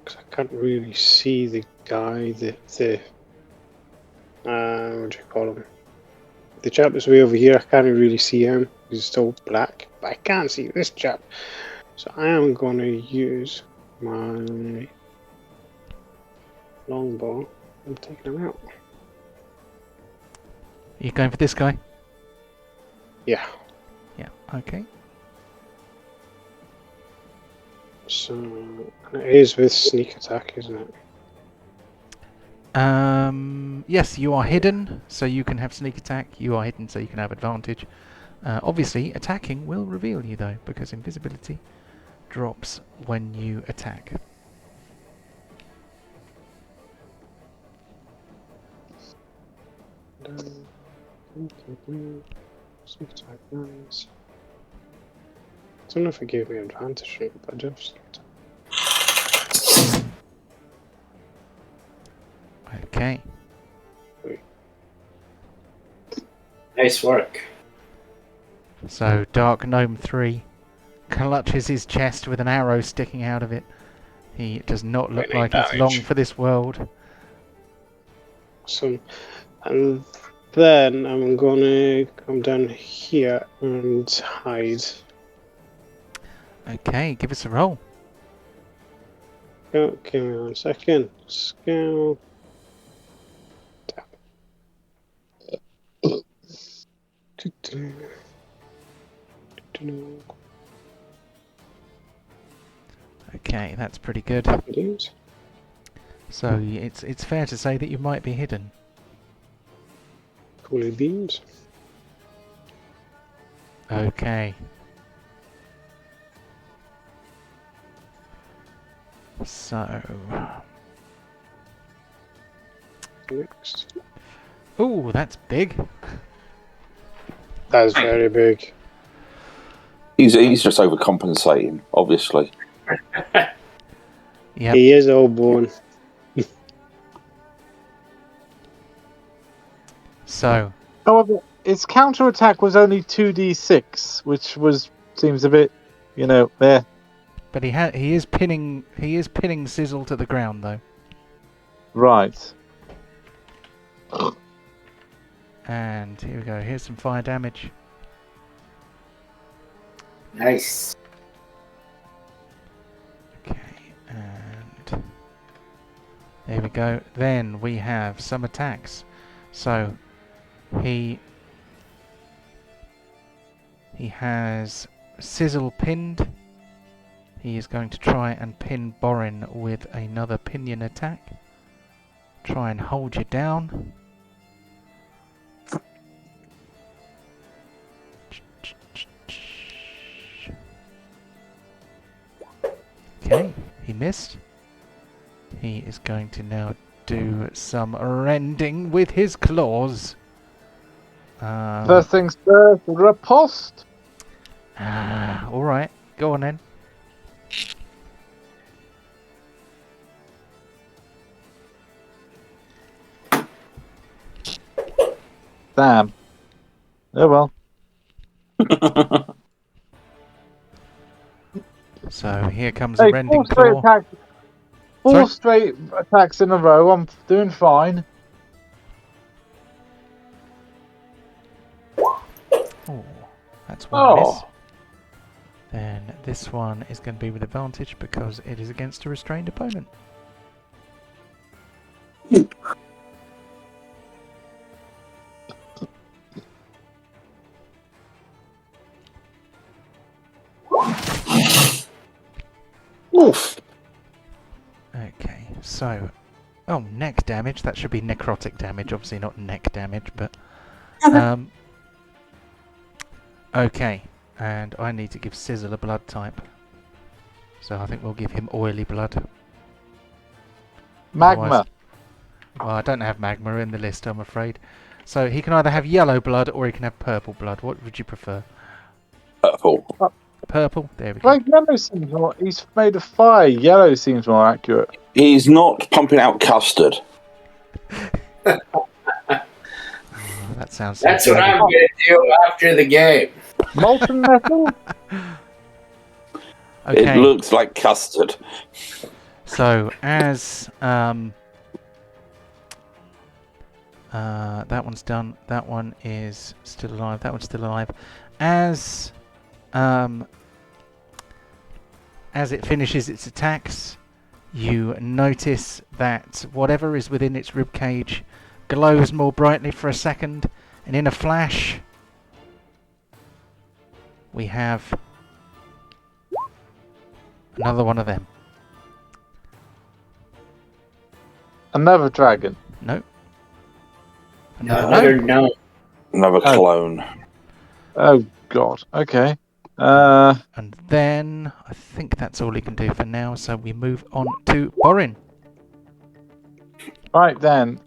Because I can't really see the guy, what do you call him? The chap that's way over here, I can't really see him. He's still black. But I can't see this chap. So I am going to use my longbow. I'm taking him out. Are you going for this guy? Yeah. Yeah, okay. So, and it is with sneak attack, isn't it? Yes, you are hidden, so you can have sneak attack. You are hidden, so you can have advantage. Obviously, attacking will reveal you, though, because invisibility drops when you attack. Sneak attack, nice. I don't know if it gave me advantage, but I do have sneak attack. Okay. Nice work. So, Dark Gnome 3 clutches his chest with an arrow sticking out of it. He does not look like he's long for this world. Awesome. And then I'm gonna come down here and hide. Okay, give us a roll. Oh, give me 1 second. Scale. No. Okay, that's pretty good. Happy days. So it's fair to say that you might be hidden. Coolie beans. Okay. So. Next. Ooh, that's big. That's very big. He's just overcompensating, obviously. Yep. He is all bone. So. However, its counter-attack was only 2d6, which seems a bit, there. But he is pinning Sizzle to the ground though. Right. And here we go. Here's some fire damage. Nice. Okay, and there we go. Then we have some attacks. So he has Sizzle pinned. He is going to try and pin Borin with another pinion attack. Try and hold you down. Okay, he missed. He is going to now do some rending with his claws. First things first, riposte. Alright, go on then. Damn. Oh well. So here comes a rending four claw. Four straight attacks in a row. I'm doing fine. Oh, that's one miss. Then this one is going to be with advantage because it is against a restrained opponent. Oof. Okay, so... Oh, neck damage. That should be necrotic damage. Obviously not neck damage, but... Okay, and I need to give Sizzle a blood type. So I think we'll give him oily blood. Magma. Otherwise- well, I don't have magma in the list, I'm afraid. So he can either have yellow blood or he can have purple blood. What would you prefer? Purple. Purple? There we go. Like yellow seems more. He's made of fire. Yellow seems more accurate. He's not pumping out custard. That sounds... That's what I'm going to do after the game. Molten metal. Okay. It looks like custard. So, as that one's done, that one is still alive, that one's still alive. As it finishes its attacks, you notice that whatever is within its ribcage glows more brightly for a second, and in a flash, we have another one of them. Another dragon. No. Another no. Another clone. Oh god. Okay. And then I think that's all he can do for now, so we move on to Borin. Right then.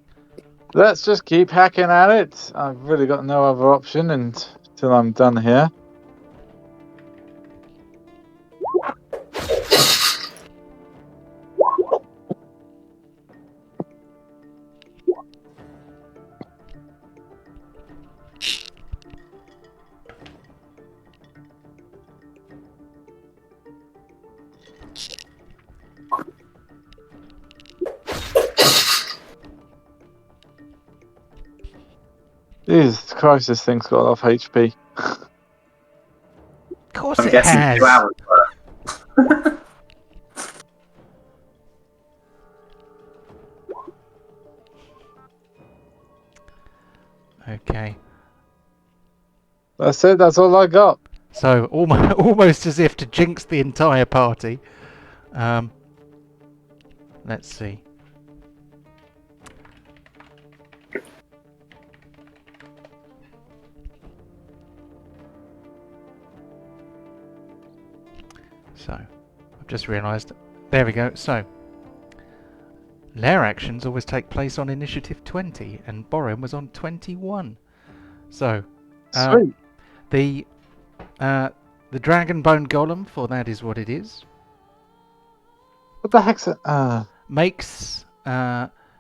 Let's just keep hacking at it. I've really got no other option until I'm done here. Jesus Christ, this thing's got a lot of HP. Of course I'm it guessing has. 2 hours worth. Okay. That's it, that's all I got. So almost as if to jinx the entire party. Let's see. So, I've just realised. There we go. So, their actions always take place on initiative 20, and Borin was on 21. So, Sweet. the dragon bone golem, for that is what it is, What the heck's it? makes,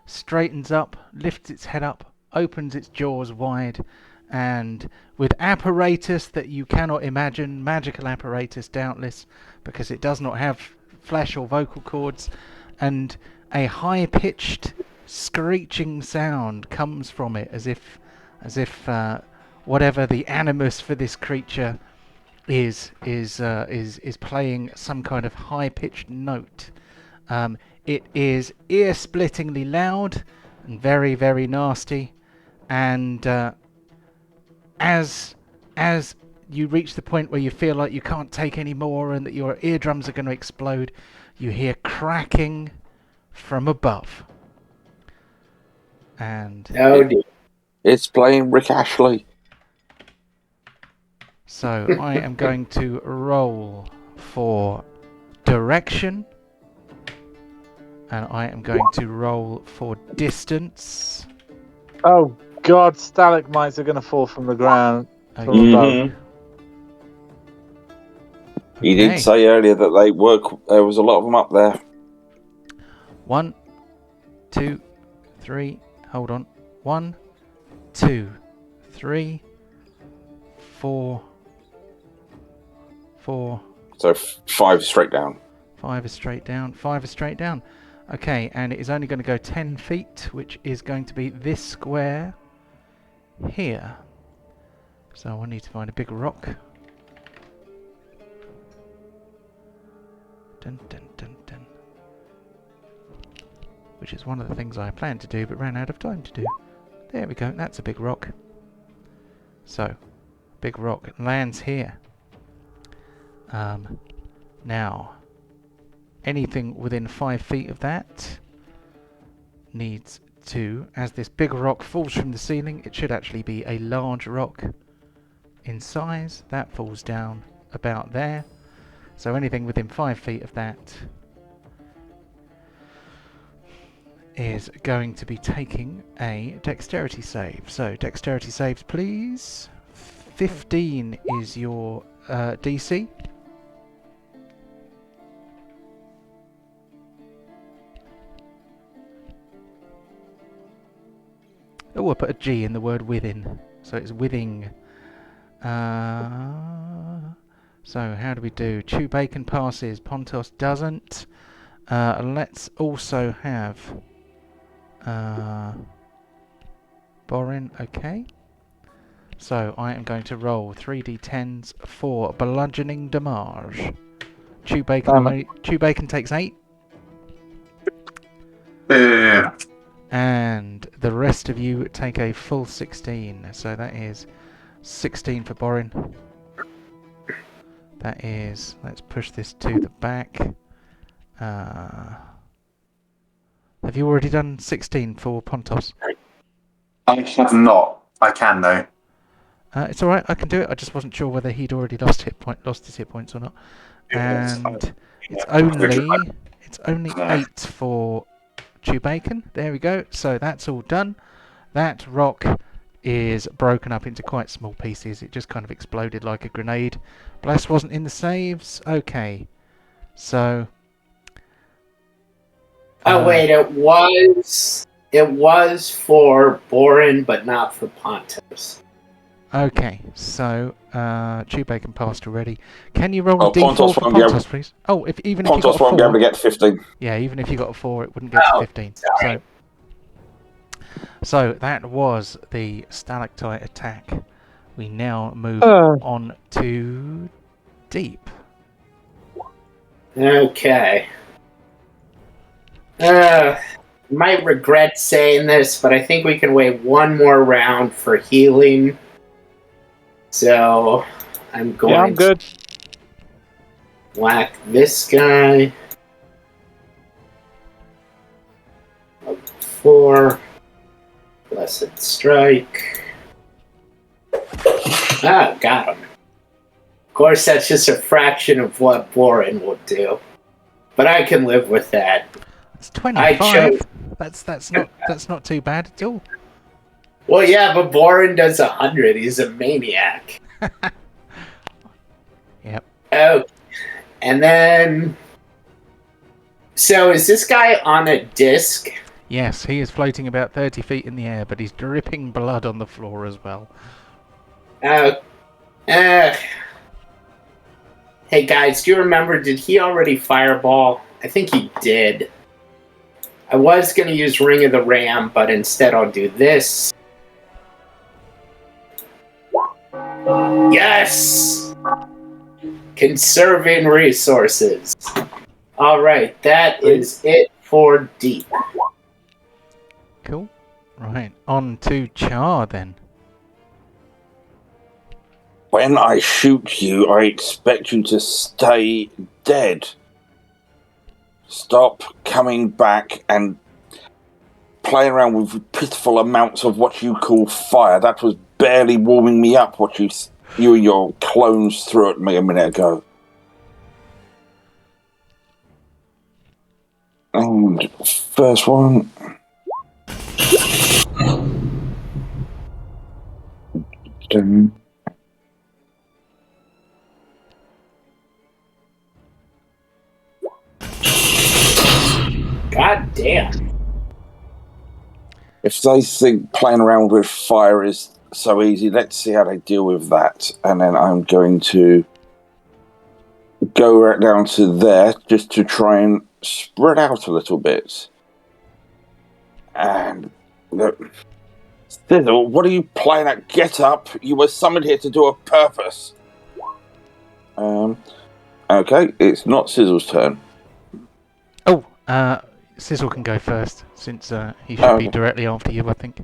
straightens up, lifts its head up, opens its jaws wide, and with apparatus that you cannot imagine, magical apparatus doubtless, because it does not have flesh or vocal cords, and a high-pitched screeching sound comes from it, as if whatever the animus for this creature is playing some kind of high-pitched note. It is ear-splittingly loud and very, very nasty, and as you reach the point where you feel like you can't take any more and that your eardrums are going to explode, you hear cracking from above. And Oh dear. It's playing Rick Ashley. so I am going to roll for direction, and I am going to roll for distance. Oh God! Stalagmites are going to fall from the ground. From Okay. above. He Okay. did say earlier that there was a lot of them up there. 1, 2, 3. Hold on. 1, 2, 3, 4. So 5 straight down. 5 is straight down. 5 is straight down. Okay, and it is only going to go 10 feet, which is going to be this square here. So I need to find a big rock. Dun, dun, dun, dun. Which is one of the things I planned to do but ran out of time to do. There we go, that's a big rock. So, big rock lands here. Now, anything within 5 feet of that needs to, as this big rock falls from the ceiling, it should actually be a large rock in size. That falls down about there. So anything within 5 feet of that is going to be taking a dexterity save. So dexterity saves, please. 15 is your DC. Oh, I put a G in the word within, so it's withing. So how do we do? Chew Bacon passes, Pontos doesn't. Let's also have Borin, okay. So I am going to roll 3d10s for bludgeoning damage. Chew Bacon takes 8. And the rest of you take a full 16. So that is 16 for Borin. That is, let's push this to the back. Have you already done 16 for Pontos? I have not. I can though. It's alright, I can do it. I just wasn't sure whether he'd already lost his hit points or not. And it's only 8 for Chew Bacon. There we go. So that's all done. That rock is broken up into quite small pieces. It just kind of exploded like a grenade. Bless wasn't in the saves. Okay. So Wait, it was for Borin, but not for Pontos. okay, so Chew Bacon passed already. Can you roll a D4 Pontos for won't be Pontos, please? Oh, even if you got Pontos a 4, won't be able to get 15. yeah, even if you got a 4, it wouldn't get to 15. sorry. So that was the stalactite attack. We now move on to deep. Okay. Might regret saying this, but I think we can wait one more round for healing. So, I'm going I'm good. to whack this guy. 4. Blessed Strike. Ah, got him. Of course, that's just a fraction of what Borin would do. But I can live with that. It's 25. That's not too bad at all. Well, yeah, but Borin does 100. He's a maniac. Yep. Oh, and then... So is this guy on a disc? Yes, he is floating about 30 feet in the air, but he's dripping blood on the floor as well. Hey guys, do you remember, did he already fireball? I think he did. I was going to use Ring of the Ram, but instead I'll do this. Yes! Conserving resources. Alright, that is it for deep. Cool. Right, on to Char then. When I shoot you, I expect you to stay dead. Stop coming back and playing around with pitiful amounts of what you call fire. That was barely warming me up, what you and your clones threw at me a minute ago. And first one. God damn. If they think playing around with fire is so easy, let's see how they deal with that. And then I'm going to go right down to there just to try and spread out a little bit. And Sizzle, what are you playing at? Get up! You were summoned here to do a purpose. Okay, it's not Sizzle's turn. Oh, Sizzle can go first, since he should be directly after you, I think.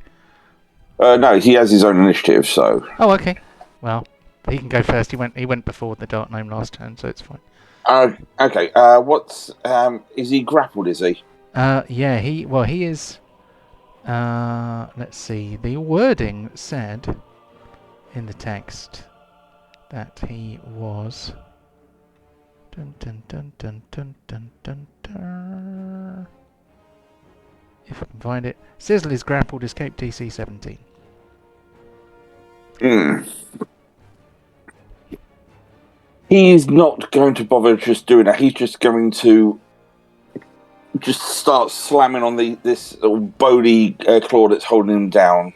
No, he has his own initiative, so... Oh, okay. Well, he can go first. He went before the Dark Gnome last turn, so it's fine. Okay, is he grappled, is he? Yeah, he is... let's see. The wording said in the text that he was... Dun, dun, dun, dun, dun, dun, dun, dun. If I can find it. Sizzle is grappled, escape DC 17. He's not going to bother just doing that. He's just going to just start slamming on this bony claw that's holding him down.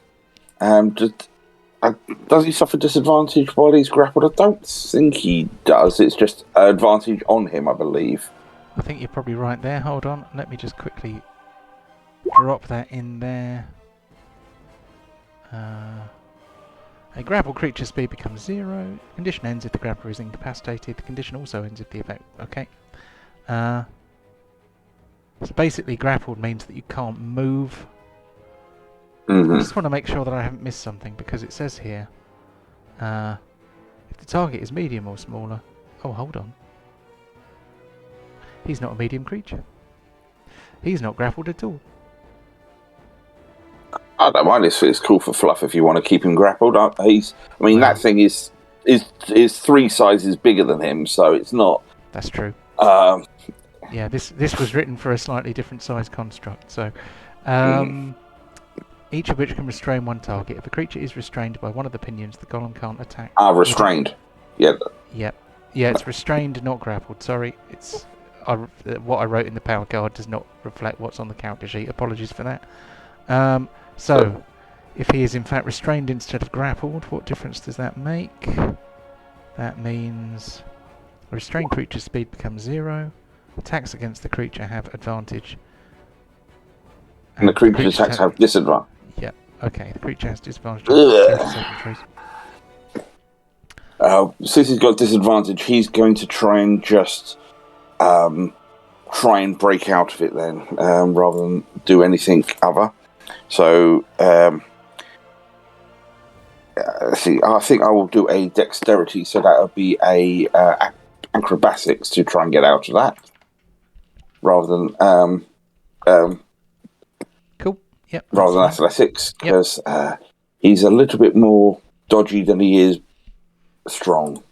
Does he suffer disadvantage while he's grappled? I don't think he does. It's just an advantage on him, I believe. I think you're probably right there. Hold on. Let me just quickly drop that in there. A grappled creature's speed becomes 0. Condition ends if the grappler is incapacitated. The condition also ends if the effect... Okay. So basically grappled means that you can't move. Mm-hmm. I just want to make sure that I haven't missed something, because it says here if the target is medium or smaller... Oh, hold on. He's not a medium creature. He's not grappled at all. I don't mind. It's cool for fluff if you want to keep him grappled. That thing is 3 sizes bigger than him, so it's not... That's true. Yeah, this was written for a slightly different size construct, so... Each of which can restrain one target. If a creature is restrained by one of the pinions, the golem can't attack. Restrained. Yeah. Yep. Yeah, it's restrained, not grappled. Sorry, it's... what I wrote in the power card does not reflect what's on the character sheet. Apologies for that. So, if he is in fact restrained instead of grappled, what difference does that make? That means a restrained creature's speed becomes 0. Attacks against the creature have advantage. And the creature's attacks have disadvantage. Yeah, okay. The creature has disadvantage on saving throws. Since he's got disadvantage, he's going to try and just try and break out of it then, rather than do anything other. So see, I think I will do a dexterity, so that would be a acrobatics to try and get out of that, rather than Cool. Yep. rather than that's fine. athletics, because he's a little bit more dodgy than he is strong.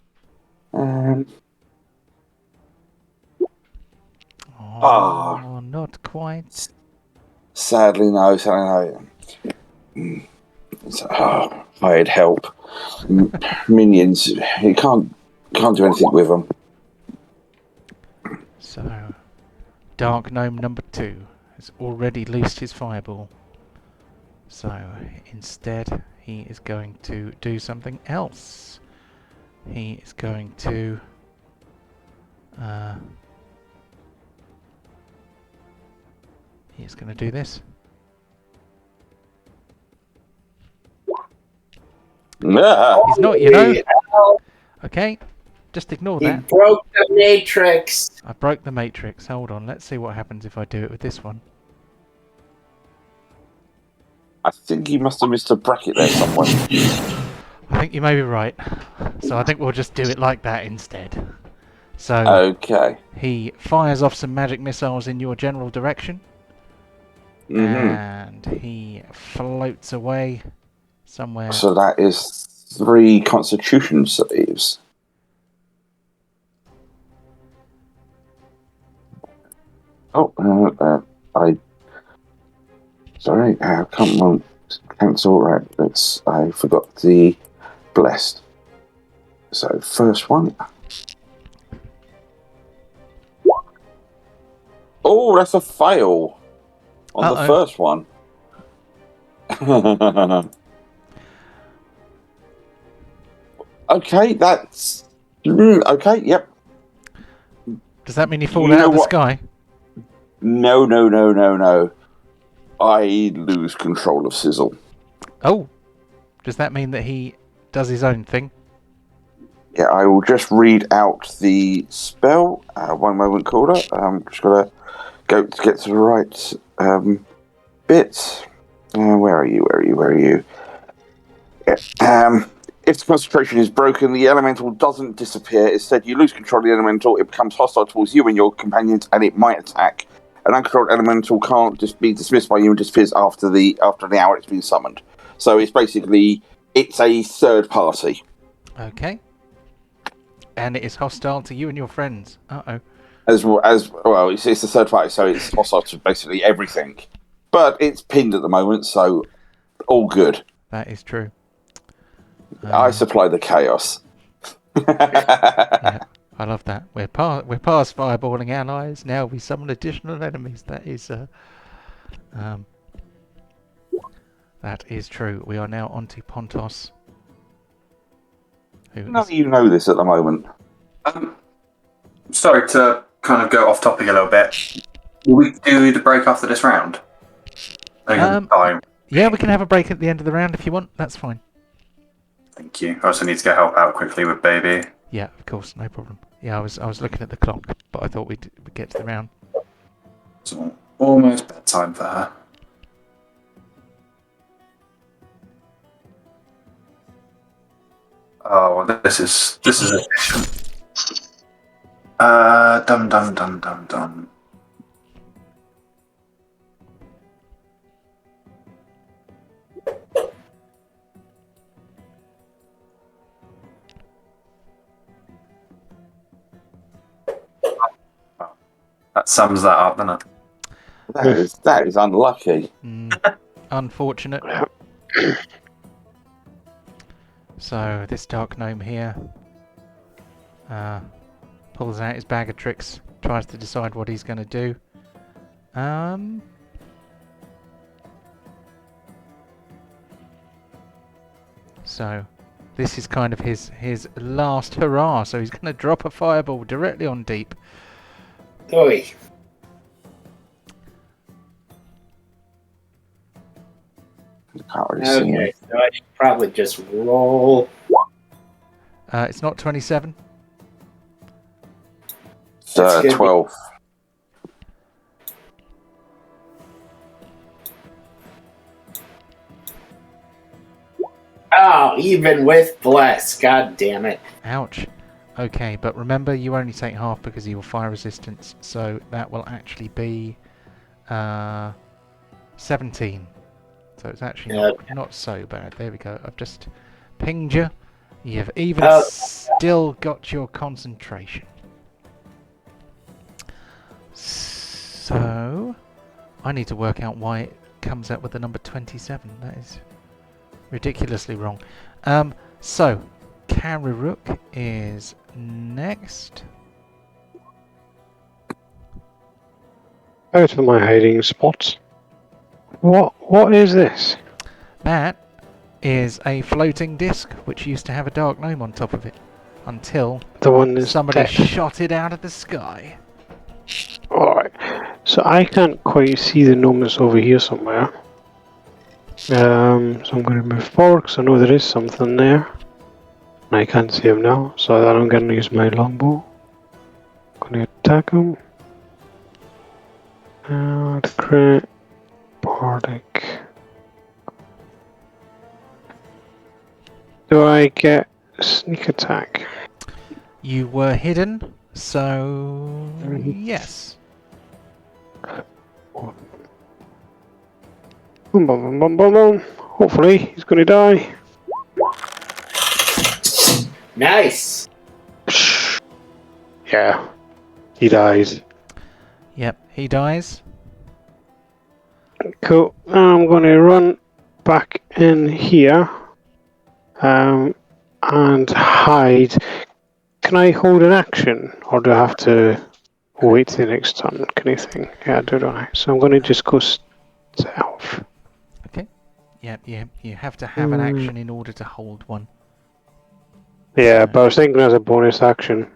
Oh, not quite. Sadly, no. Hired help. Minions. You can't do anything with them. So, Dark Gnome number 2 has already loosed his fireball. So, instead, he is going to do something else. He is going to... he's going to do this. He's not, you know. Okay, just ignore He that. broke the matrix. I broke the matrix. Hold on, let's see what happens if I do it with this one. I think you must have missed a bracket there somewhere. I think you may be right. So I think we'll just do it like that instead. So Okay. he fires off some magic missiles in your general direction. And he floats away somewhere. So that is 3 Constitution saves. Sorry, come on, cancel. Right, I forgot the blessed. So first one. Oh, that's a fail on the first one. Okay, that's okay. Yep. Does that mean you fall out of the sky? No. I lose control of Sizzle. Oh, does that mean that he does his own thing? Yeah, I will just read out the spell. One moment, caller. I'm just gonna go to get to the right bit. Where are you? If the concentration is broken, the elemental doesn't disappear. Instead, you lose control of the elemental. It becomes hostile towards you and your companions, and it might attack. An uncontrolled elemental can't just be dismissed by you and disappears after the hour it's been summoned. So it's a third party. Okay. And it is hostile to you and your friends. Uh-oh. As well, it's a third party, so it's hostile to basically everything. But it's pinned at the moment, so all good. That is true. I supply the chaos. Yeah, I love that. We're past fireballing allies. Now we summon additional enemies. That is true. We are now onto Pontos. You know this at the moment. Sorry to kind of go off topic a little bit. Will we do the break after this round? Yeah, we can have a break at the end of the round if you want. That's fine. Thank you. I also need to go help out quickly with baby. Yeah, of course, no problem. Yeah, I was looking at the clock, but I thought we'd get to the round. It's almost bedtime for her. Oh, well, this is efficient. Dum. That sums that up, doesn't it? That is unlucky. Unfortunate. So this dark gnome here pulls out his bag of tricks, tries to decide what he's going to do. So this is kind of his last hurrah. So he's going to drop a fireball directly on Deep. Oi. Can't really see him. Okay, so I should probably just roll. It's not 27. It's 12. Oh, even with bless. God damn it. Ouch. Okay, but remember you only take half because of your fire resistance, so that will actually be 17. So it's actually not so bad. There we go. I've just pinged you. You've even still got your concentration. So I need to work out why it comes out with the number 27. That is ridiculously wrong. So Kararuk is next. Out of my hiding spots. What is this? That is a floating disc which used to have a dark gnome on top of it until The one that's somebody dead. shot it out of the sky. Alright. So I can't quite see the gnome that's over here somewhere. So I'm going to move forward because I know there is something there. And I can't see him now, so then I'm going to use my longbow. Going to attack him. The crit. Bardic. Do I get sneak attack? You were hidden, so yes. Boom, boom, boom, boom, boom, boom. Hopefully he's going to die. Nice. Yeah, he dies. Yep, he dies. Cool. I'm going to run back in here and hide. Can I hold an action, or do I have to wait till the next turn? Can you think? Yeah, I do, don't I? So I'm going to just go south. Okay. Yep, you have to have an action in order to hold one. Yeah, but I was thinking as a bonus action.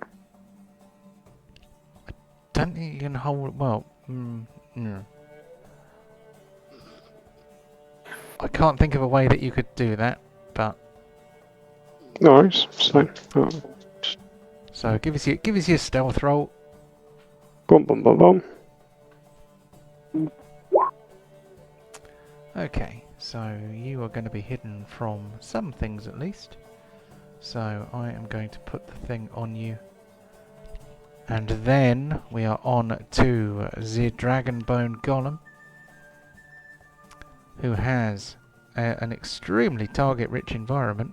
Don't think you can hold. Well, no. I can't think of a way that you could do that, but No, it's fine. Oh. so give us your stealth roll. Boom, boom, boom, boom. Okay, so you are going to be hidden from some things at least. So I am going to put the thing on you. And then we are on to the Dragonbone Golem, who has an extremely target-rich environment.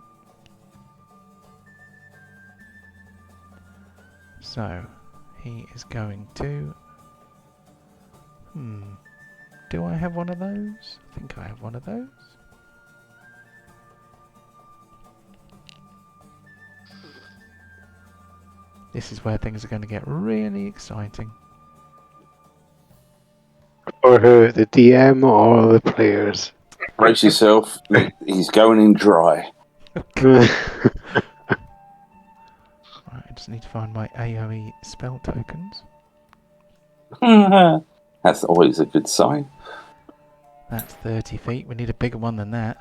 So he is going to... Do I have one of those? I think I have one of those. This is where things are going to get really exciting. For who? The DM or the players? Brace yourself. He's going in dry. Right, I just need to find my AoE spell tokens. That's always a good sign. That's 30 feet. We need a bigger one than that.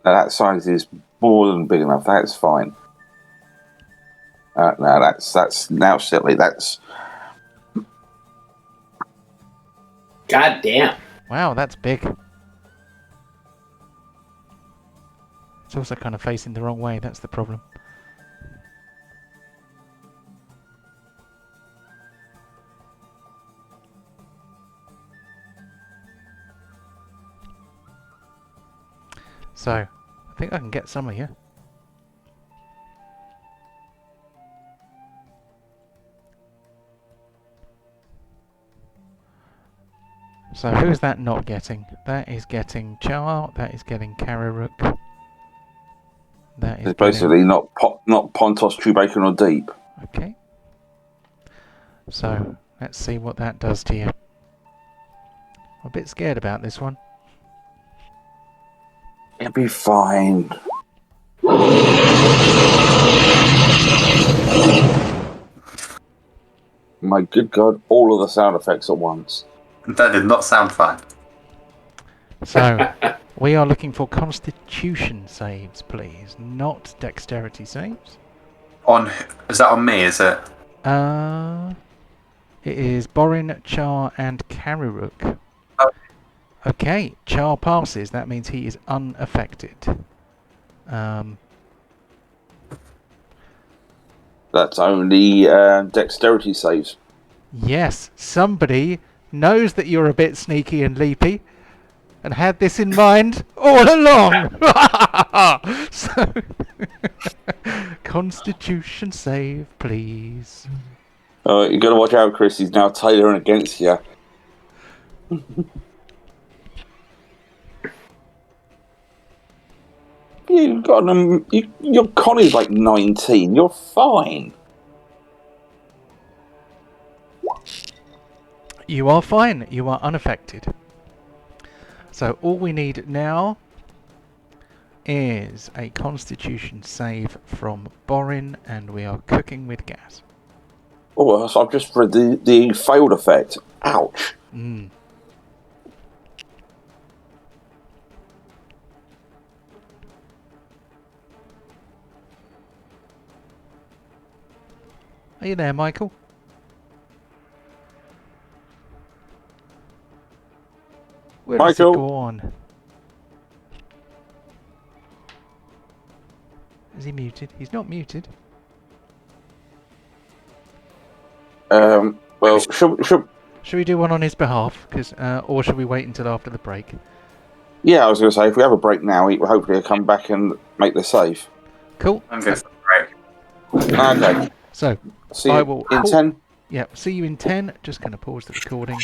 Now, that size is more than big enough. That's fine. No, that's now silly. That's God damn. Wow, that's big. It's also kind of facing the wrong way. That's the problem. So, I think I can get some of you. So who's that not getting? That is getting Char, that is getting Kararuk. That is it's basically not Pontos, Trubacon, or Deep. Okay. So, let's see what that does to you. I'm a bit scared about this one. It'll be fine. My good God, all of the sound effects at once. That did not sound fine. So, we are looking for Constitution saves, please, not Dexterity saves. Is that on me, is it? It is Borin, Char, and Karuruk. Oh. Okay, Char passes. That means he is unaffected. That's only dexterity saves. Yes, somebody knows that you're a bit sneaky and leapy and had this in mind all along. So, Constitution save, please. Oh, you got to watch out, Chris. He's now tailoring against you. You've got your Connie's like 19. You're fine. You are fine. You are unaffected. So all we need now is a Constitution save from Borin, and we are cooking with gas. Oh, so I've just read the failed effect. Ouch. Mm. Are you there, Michael? Where does it Michael? go on? Is he muted? He's not muted. Well, should Should we do one on his behalf? Or should we wait until after the break? yeah, I was going to say, if we have a break now, hopefully he'll come back and make the save. Cool. I'm good for the break. Okay. So, See I you will in 10. Yeah, see you in 10. Just going to pause the recording.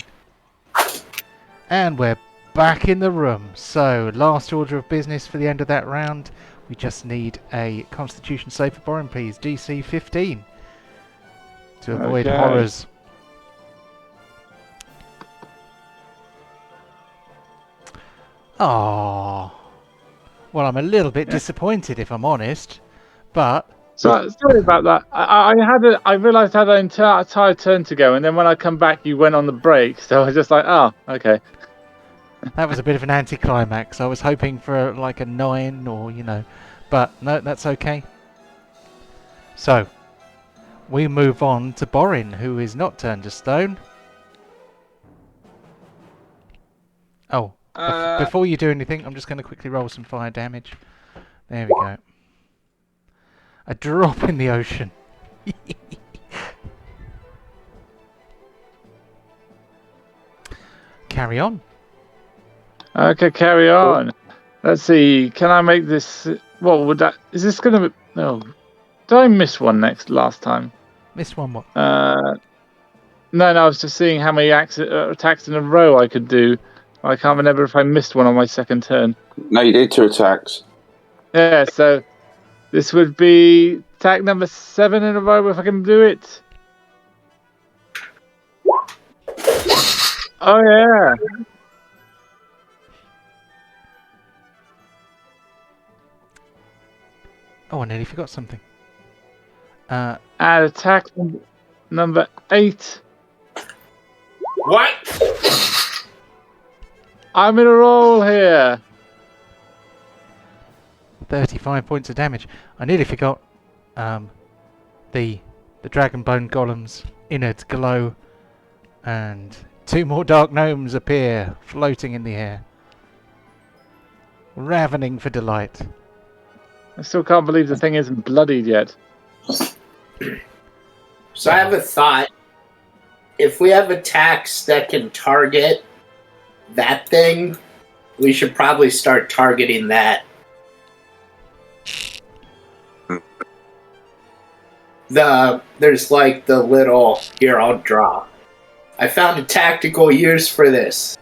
And we're back in the room. So, last order of business for the end of that round. We just need a Constitution save for Borin, please. DC 15. To avoid Okay. horrors. Oh. Well, I'm a little bit disappointed, if I'm honest. But So, sorry about that. I realised I had an entire turn to go, and then when I come back, you went on the break. So I was just like, oh, okay. that was a bit of an anticlimax. I was hoping for like a 9 or, but no, that's okay. So, we move on to Borin, who is not turned to stone. Oh, before you do anything, I'm just going to quickly roll some fire damage. There we go. A drop in the ocean. Carry on. Okay, carry on. Let's see. Can I make this? What would that? Is this going to be? No. Did I miss one last time? Missed one what? No, I was just seeing how many attacks in a row I could do. I can't remember if I missed one on my second turn. No, you did 2 attacks. Yeah, so this would be attack number 7 in a row if I can do it. Oh, yeah. Oh, I nearly forgot something. And attack number 8. What? I'm in a roll here. 35 points of damage. I nearly forgot the Dragonbone Golem's innards glow, and 2 more dark gnomes appear, floating in the air, ravening for delight. I still can't believe the thing isn't bloodied yet. So I have a thought. If we have attacks that can target that thing, we should probably start targeting that. There's like the little, here, I'll draw. I found a tactical use for this.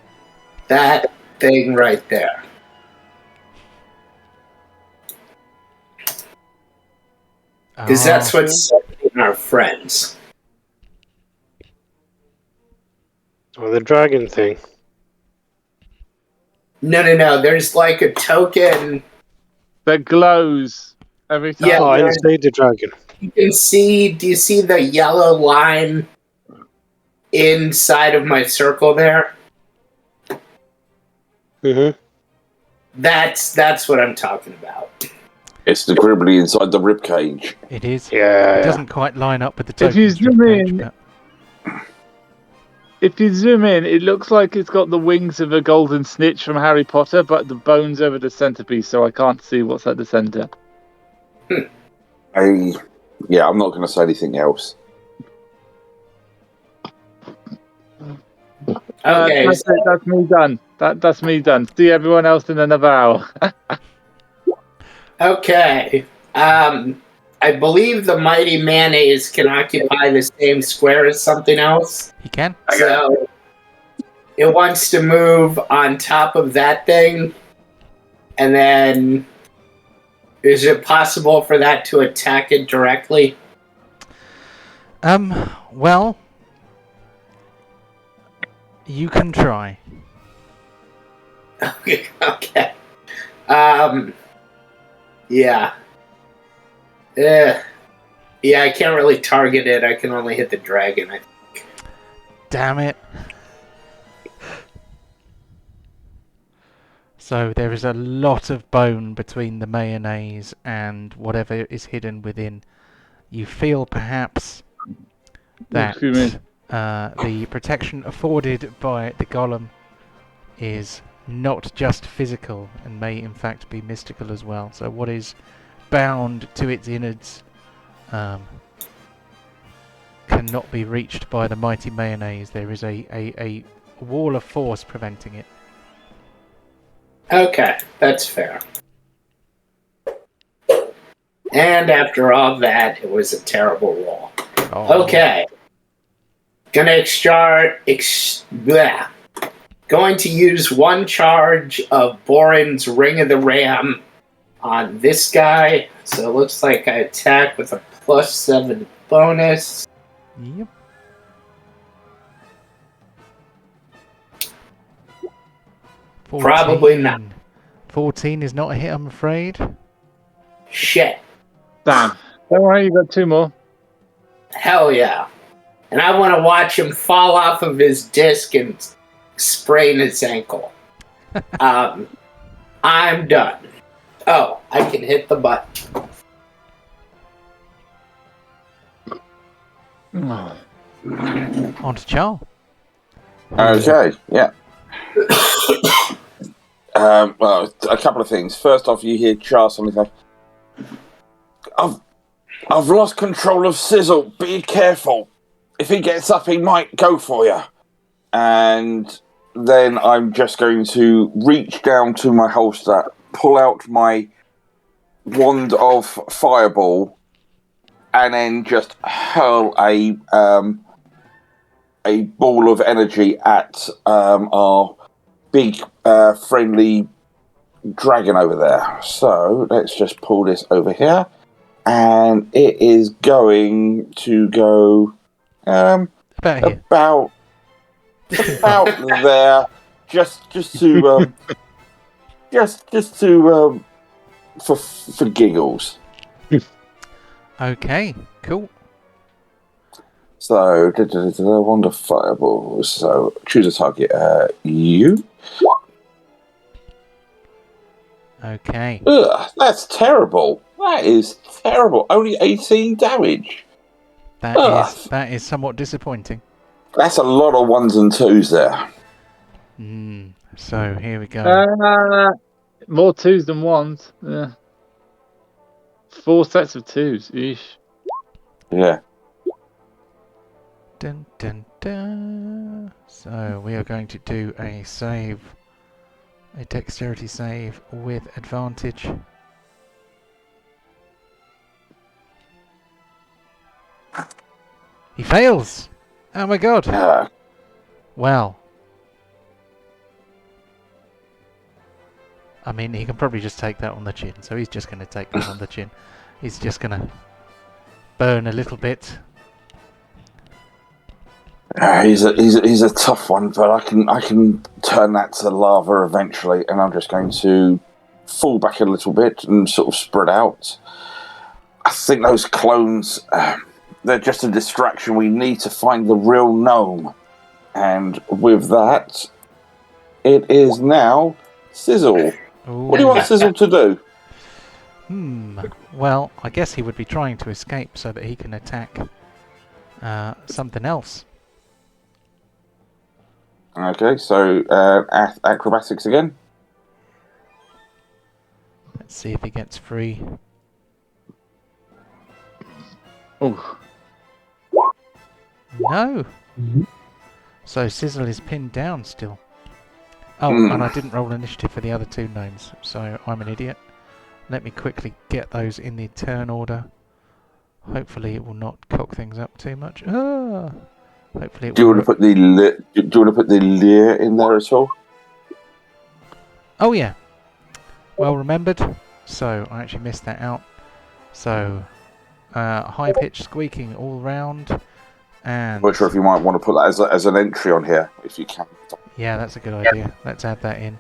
That thing right there. Because that's what's in our friends. Or the dragon thing. No. There's like a token. That glows every time. Yeah, Oh, inside the dragon. You can see, do you see the yellow line inside of my circle there? Mm-hmm. That's what I'm talking about. It's the gribbly inside the ribcage. It is. Yeah. It doesn't quite line up with the token. If you zoom in, If you zoom in, it looks like it's got the wings of a golden snitch from Harry Potter, but the bone's over the centerpiece, so I can't see what's at the center. I'm not going to say anything else. Okay, That's it. That's me done. That's me done. See everyone else in another hour. okay. I believe the mighty mayonnaise can occupy the same square as something else. He can. So it wants to move on top of that thing, and then is it possible for that to attack it directly? Well, you can try. Okay. Yeah. Yeah, I can't really target it. I can only hit the dragon, I think. Damn it. So there is a lot of bone between the mayonnaise and whatever is hidden within. You feel perhaps that the protection afforded by the golem is not just physical and may in fact be mystical as well. So what is bound to its innards cannot be reached by the mighty mayonnaise. There is a wall of force preventing it. Okay, that's fair. And after all that, it was a terrible roll. Oh. Okay. Going to use one charge of Borin's Ring of the Ram on this guy. So it looks like I attack with a +7 bonus. Yep. Probably not. 14 is not a hit, I'm afraid. Shit. Damn. Don't worry, you got 2 more. Hell yeah. And I want to watch him fall off of his disc and sprain his ankle. I'm done. Oh, I can hit the button. On to Charles. Okay, yeah. Well, a couple of things. First off, you hear Charles something like, I've lost control of Sizzle. Be careful. If he gets up, he might go for you. And then I'm just going to reach down to my holster, pull out my wand of fireball, and then just hurl a ball of energy at our big friendly dragon over there. So let's just pull this over here, and it is going to go About here. about there, just to for giggles. Okay, cool. So, wand of fireballs. So, choose a target. You. Okay. Ugh, that's terrible. That is terrible. Only 18 damage. That is somewhat disappointing. That's a lot of 1s and 2s there. So here we go. More 2s than 1s. Yeah. 4 sets of 2s. Eesh. Yeah. Dun, dun, dun. So we are going to do a save, a dexterity save with advantage. He fails! Oh my god! Well. I mean, he can probably just take that on the chin, so he's just going to take that on the chin. He's just going to burn a little bit. He's a tough one, but I can turn that to lava eventually, and I'm just going to fall back a little bit and sort of spread out. I think those clones, they're just a distraction. We need to find the real gnome, and with that, it is now Sizzle. Ooh. What do you want Sizzle to do? Well, I guess he would be trying to escape so that he can attack something else. Okay, so acrobatics again. Let's see if he gets free. Oh, No. So Sizzle is pinned down still. Oh, Mm. and I didn't roll initiative for the other two gnomes, so I'm an idiot. Let me quickly get those in the turn order. Hopefully it will not cock things up too much. Ah! Hopefully it Do you will. want to put the leer in there at all? Oh yeah. Well remembered. So I actually missed that out. So high pitched squeaking all round, and Not sure if you might want to put that as an entry on here, if you can. yeah, that's a good idea. Let's add that in.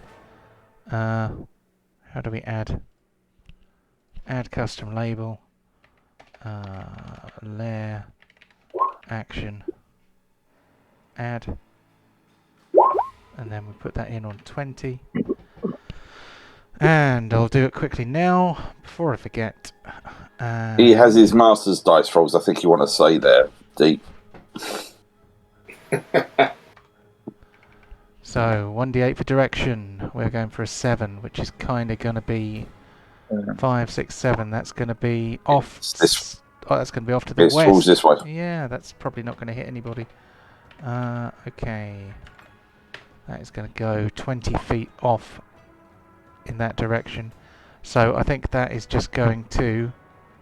How do we add? Add custom label. Layer. Action. Add. And then we put that in on 20. And I'll do it quickly now, before I forget. He has his master's dice rolls, I think you want to say there, Deep. So, 1d8 for direction. We're going for a 7, which is kind of going to be 5, 6, 7. That's going to be off. That's going to be off to the It west. falls this way. Yeah, that's probably not going to hit anybody. Okay. That is going to go 20 feet off in that direction. So I think that is just going to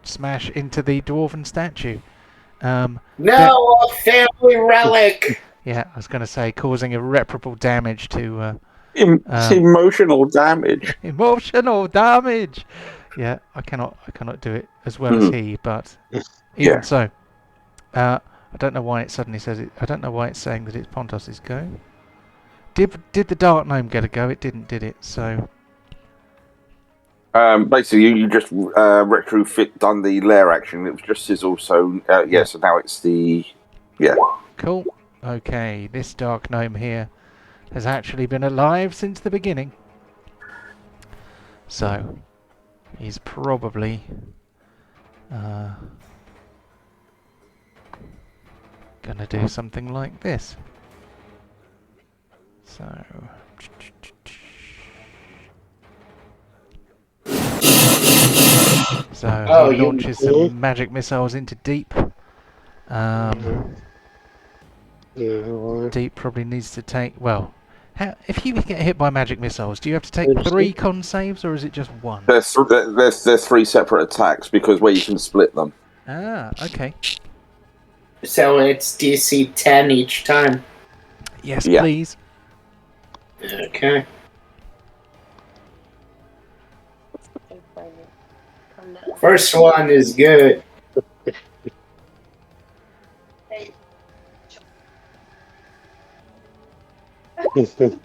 smash into the dwarven statue. No, a family relic! Yeah, I was going to say causing irreparable damage to... Emotional damage. Emotional damage! Yeah, I cannot do it as well as he, but even so. I don't know why it suddenly says it. I don't know why it's saying that it's Pontos' go. Did the Dark Gnome get a go? It didn't, did it? So... Basically, you just done the lair action. It was just Sizzle, so so now it's the... Yeah. Cool. Okay, this Dark Gnome here has actually been alive since the beginning. So, he's probably... gonna do something like this. So... So he launches some magic missiles into Deep. Deep probably needs to take... Well, if you get hit by magic missiles, do you have to take 3 con saves, or is it just 1? There's 3 separate attacks, because where you can split them. Ah, okay. So it's DC 10 each time. Yes, please. Okay. First one is good.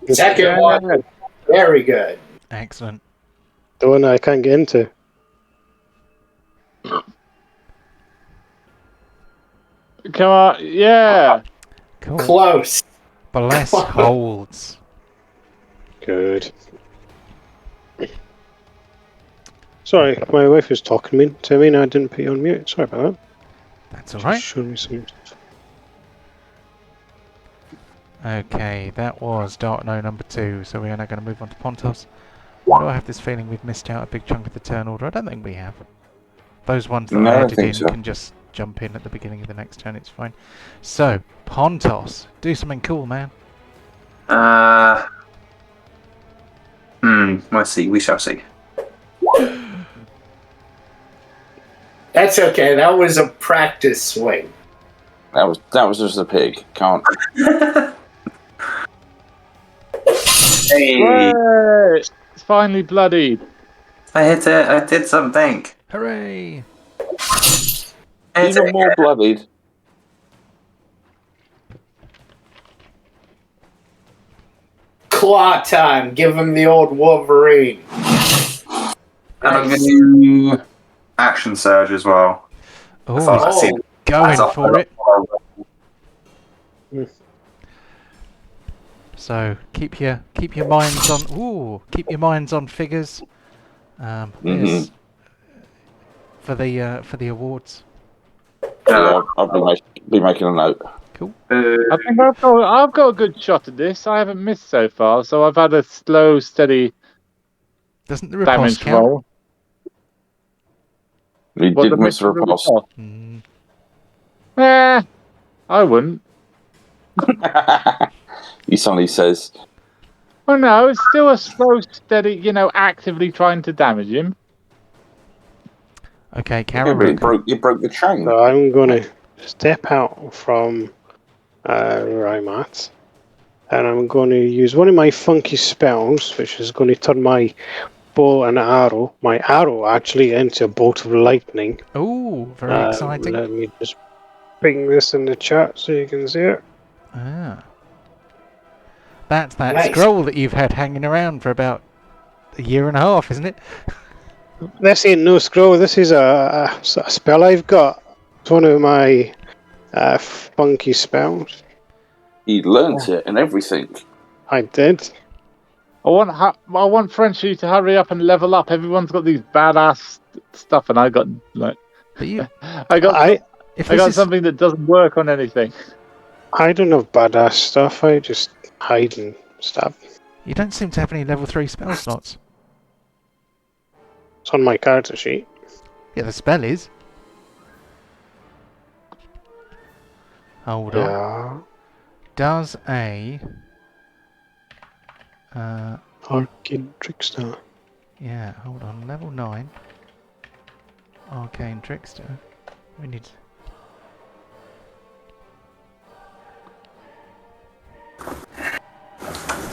Second one, very good. Excellent. The one I can't get into. come on, yeah. Cool. Close. Bless holds. Good. Sorry, my wife was talking to me and I didn't put you on mute. Sorry about that. That's alright. Show me some stuff. Okay, that was Dark Gnome number 2, so we are now going to move on to Pontos. Why do I have this feeling we've missed out a big chunk of the turn order? I don't think we have. Those ones that I added in can just jump in at the beginning of the next turn, it's fine. So, Pontos, do something cool, man. Let's see, we shall see. That's okay, that was a practice swing. That was just a pig. Can't... Hey! Hooray! It's finally bloodied. I hit it, I did something. Hooray! Even more bloodied. Claw time, give him the old Wolverine. And I'm going to do Action Surge as well. Oh, going for it. So keep your minds on keep your minds on figures. Yes, for the awards. Yeah, I'll be making a note. Cool. I think I've got a good shot at this. I haven't missed so far, so I've had a slow, steady Doesn't the riposte damage count? roll. You What, did the miss the mixture of the riposte. top? Mm. I wouldn't. He suddenly says, Oh no, it's still a slow, steady, actively trying to damage him. Okay, yeah, but Karen. you broke the chain. So I'm going to step out from where I'm at, and I'm going to use one of my funky spells, which is going to turn my bow and my arrow actually, into a bolt of lightning. Oh, very exciting. Let me just ping this in the chat so you can see it. Ah. That's that Nice. scroll that you've had hanging around for about a year and a half, isn't it? This ain't no scroll, this is a spell I've got. It's one of my funky spells. He learnt it and everything. I did. I want Frenchie to hurry up and level up. Everyone's got these badass stuff, and I got But you, I got if something that doesn't work on anything. I don't have badass stuff, I just hide and stab. you don't seem to have any level 3 spell slots. It's on my character sheet. Yeah, the spell is. Hold on. Yeah. Does a Arcane Trickster. yeah, hold on, level 9 Arcane Trickster. We need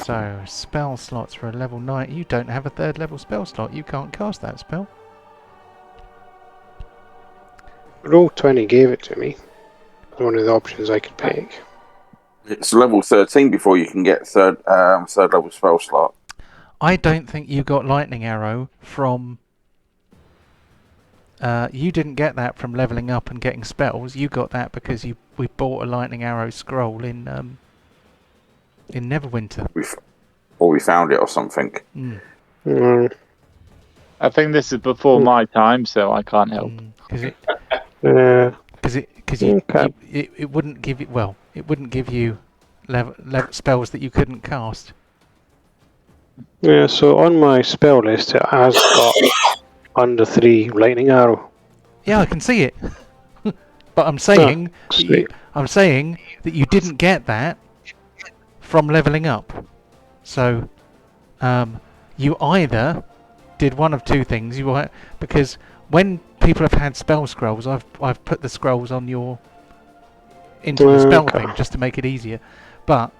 so spell slots for a level 9. You don't have a 3rd level spell slot. You can't cast that spell. Roll20 gave it to me. One of the options I could pick. It's level 13 before you can get third level spell slot. I don't think you got lightning arrow from you didn't get that from leveling up and getting spells. You got that because we bought a lightning arrow scroll in Neverwinter. We found it or something. Mm. I think this is before my time, so I can't help. Because it wouldn't give you it wouldn't give you level spells that you couldn't cast. Yeah, so on my spell list it has got under 3 lightning arrow. Yeah, I can see it. But I'm saying that you didn't get that from leveling up. So you either did one of two things. Because when people have had spell scrolls, I've put the scrolls on into the spell thing just to make it easier. But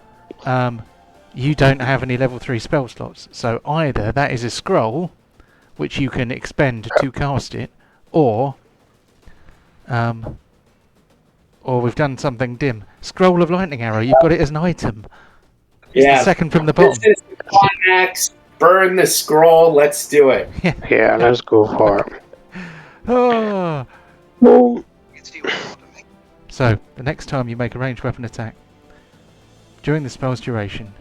you don't have any level 3 spell slots. So either that is a scroll which you can expend to cast it, or we've done something dim. Scroll of Lightning Arrow, you've got it as an item. It's the second from the bottom. This is the climax. Burn the scroll. Let's do it. Yeah, let's go for it. Oh. Well, So, the next time you make a ranged weapon attack, during the spell's duration,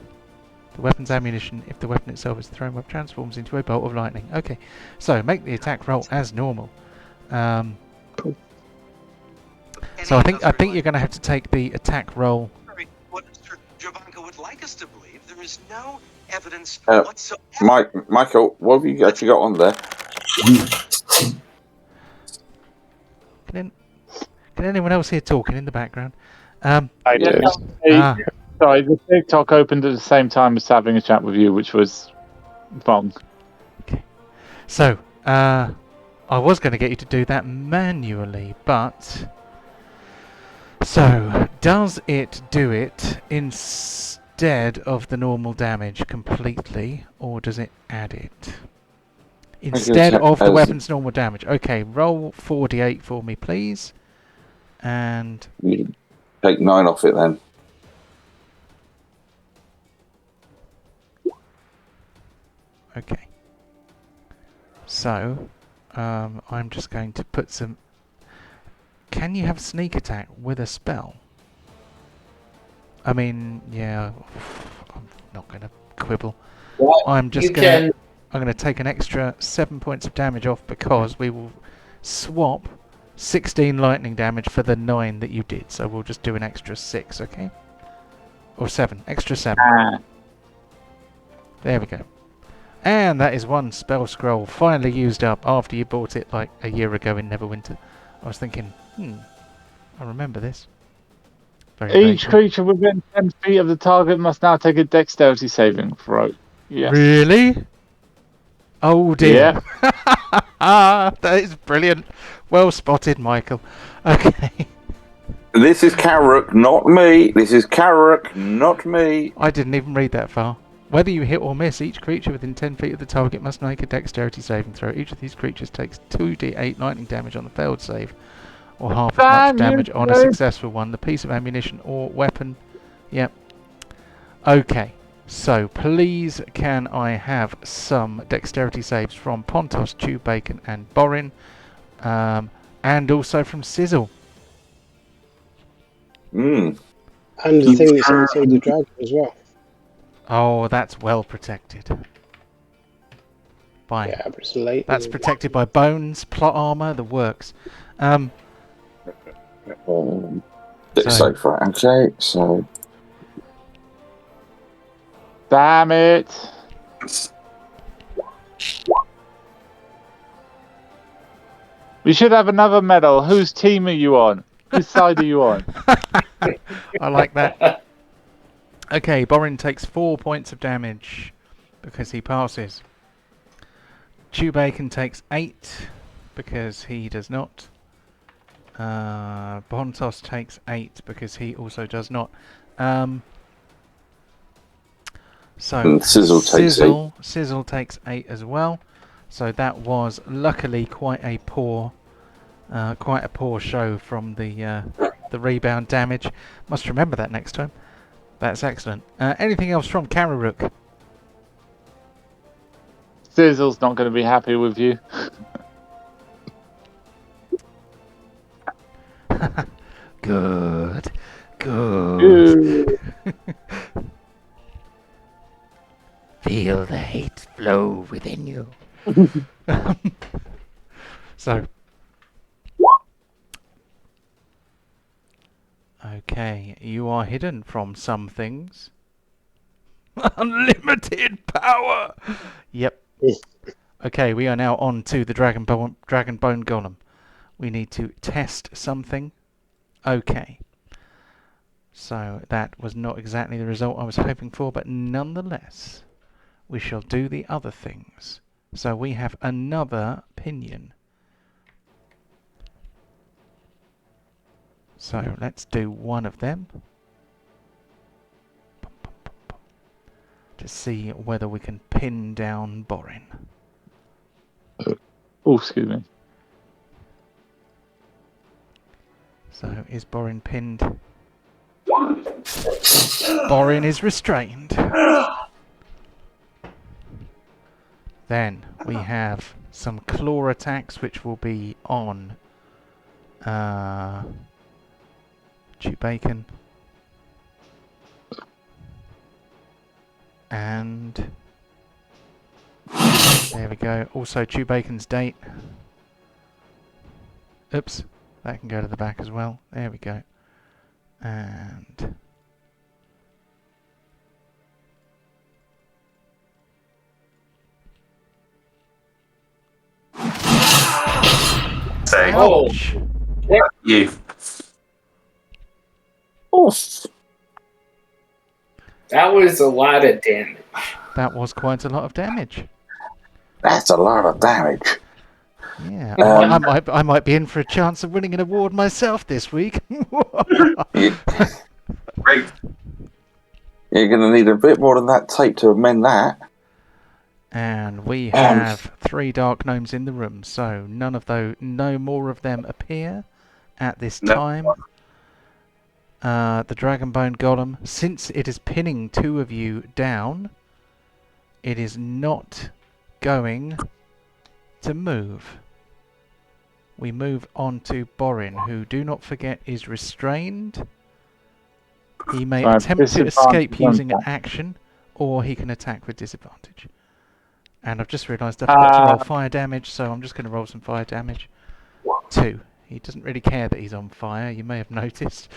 the weapon's ammunition, if the weapon itself is thrown up, transforms into a bolt of lightning. Okay, so make the attack roll as normal. So I think you're going to have to take the attack roll. What Mr. Jovanka would like us to believe, there is no evidence whatsoever. Michael, what have you actually got on there? Can anyone else hear talking in the background? I did. Sorry, the TikTok opened at the same time as having a chat with you, which was wrong. Okay. So, I was going to get you to do that manually, but... So, does it do it instead of the normal damage completely, or does it add it? Instead of the weapon's normal damage. Okay, roll 4d8 for me, please. And... You take 9 off it then. Okay. So, I'm just going to put some... Can you have sneak attack with a spell? I mean, yeah, I'm not going to quibble. Well, I'm going to take an extra 7 points of damage off because we will swap 16 lightning damage for the 9 that you did. So we'll just do an extra 6, okay? Or 7. Extra 7. There we go. And that is one spell scroll finally used up after you bought it like a year ago in Neverwinter. I was thinking, I remember this. Each creature within 10 feet of the target must now take a dexterity saving throw. Yes. Really? Oh dear. Yeah. That is brilliant. Well spotted, Michael. Okay. This is Karuk, not me. This is Karuk, not me. I didn't even read that far. Whether you hit or miss, each creature within 10 feet of the target must make a dexterity saving throw. Each of these creatures takes 2d8 lightning damage on the failed save, or half as much damage on a successful one. The piece of ammunition or weapon. Yep. Okay. So, please can I have some dexterity saves from Pontos, Chewbacon and Borin, and also from Sizzle. And the thing that's inside the dragon as well. Oh, that's well protected. Yeah, but it's late. That's protected by bones, plot armor, the works. Safe, right? Okay, so... Damn it. We should have another medal. Whose team are you on? Whose side are you on? I like that. Okay, Borin takes 4 points of damage because he passes. Chewbacon takes 8 because he does not. Pontos takes 8 because he also does not. So Sizzle takes 8 as well. So that was luckily quite a poor show from the rebound damage. Must remember that next time. That's excellent. Anything else from Karuk? Sizzle's not going to be happy with you. Good. Feel the hate flow within you. So. Okay, you are hidden from some things. Unlimited power! Yep. Okay, we are now on to the Dragonbone Golem. We need to test something. Okay. So that was not exactly the result I was hoping for, but nonetheless, we shall do the other things. So we have another pinion. So let's do one of them to see whether we can pin down Borin. Oh, excuse me. So is Borin pinned? Borin is restrained. Then we have some claw attacks which will be on Chewbacon and there we go. Also Chewbacon's date. Oops, that can go to the back as well. There we go. And Say, ouch. you. Oof. That was a lot of damage. That was quite a lot of damage. That's a lot of damage. Yeah, I might be in for a chance of winning an award myself this week. Great. You're going to need a bit more than that tape to amend that. And we have 3 dark gnomes in the room, so no more of them appear at this time. The Dragonbone Golem, since it is pinning 2 of you down, it is not going to move. We move on to Borin, who, do not forget, is restrained. He may attempt to escape using an action, or he can attack with disadvantage. And I've just realised I forgot to roll fire damage, so I'm just going to roll some fire damage. 2. He doesn't really care that he's on fire. You may have noticed.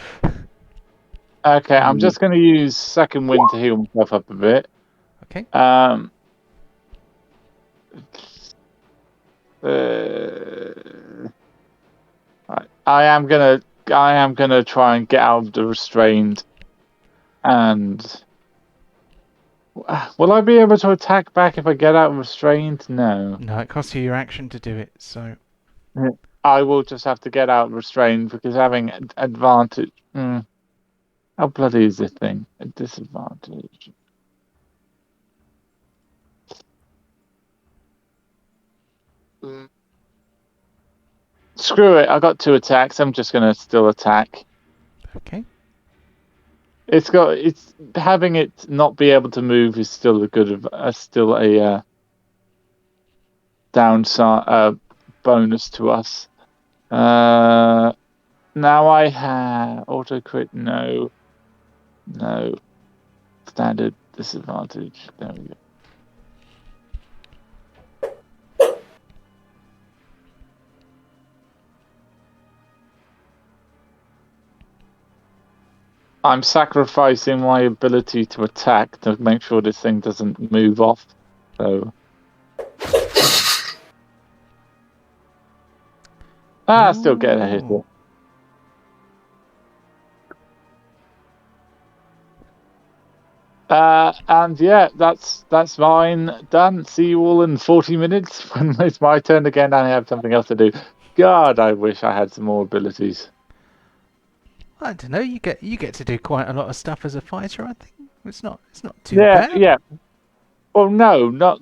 Okay, I'm just going to use second wind to heal myself up a bit. Okay. Right. I am gonna try and get out of the restrained. And will I be able to attack back if I get out of restrained? No. No, it costs you your action to do it. So I will just have to get out of restrained because having advantage. How bloody is this thing? A disadvantage. Screw it! I got 2 attacks. I'm just gonna still attack. okay. It's having it not be able to move is still a downside bonus to us. Now I have auto crit. No, standard disadvantage. There we go. I'm sacrificing my ability to attack to make sure this thing doesn't move off. So, still get a hit. And yeah, that's mine done. See you all in 40 minutes when it's my turn again. And I have something else to do. God, I wish I had some more abilities. I don't know. You get to do quite a lot of stuff as a fighter. I think it's not too bad. Yeah. Well, no, not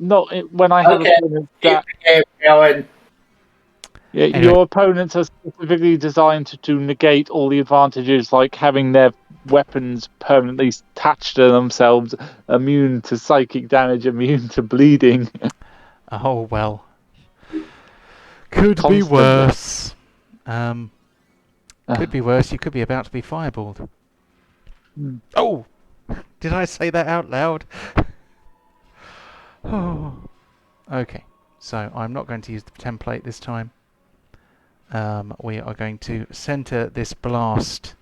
when I have opponents that. Going. Yeah, Anyway. Your opponents are specifically designed to negate all the advantages, like having their weapons permanently attached to themselves, immune to psychic damage, immune to bleeding. Oh well. Could Constantly. be worse. Could be worse. You could be about to be fireballed. Oh! Did I say that out loud? Oh. Okay. So I'm not going to use the template this time. We are going to center this blast.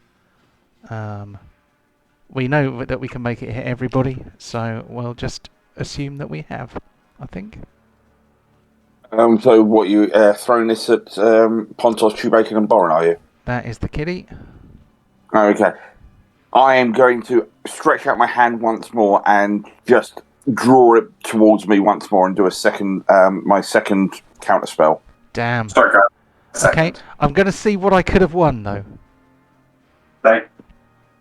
We know that we can make it hit everybody, so we'll just assume that we have, I think. So what, you throwing this at Pontos, Chewbacca and Borin, are you? That is the kitty. Okay. I am going to stretch out my hand once more and just draw it towards me once more and do my second counter spell. Damn. Sorry, Grant. Okay, I'm going to see what I could have won, though. No.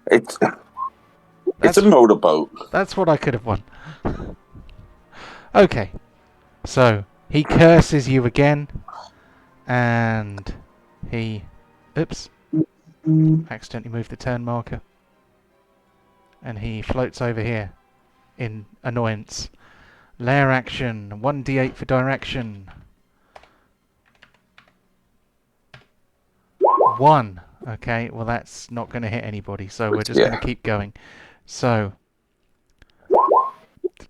It's a motorboat. That's what I could have won. Okay, so he curses you again, and he... Oops. Accidentally moved the turn marker. And he floats over here in annoyance. Lair action, 1d8 for direction. 1. Okay, well that's not going to hit anybody, so we're just going to keep going. So,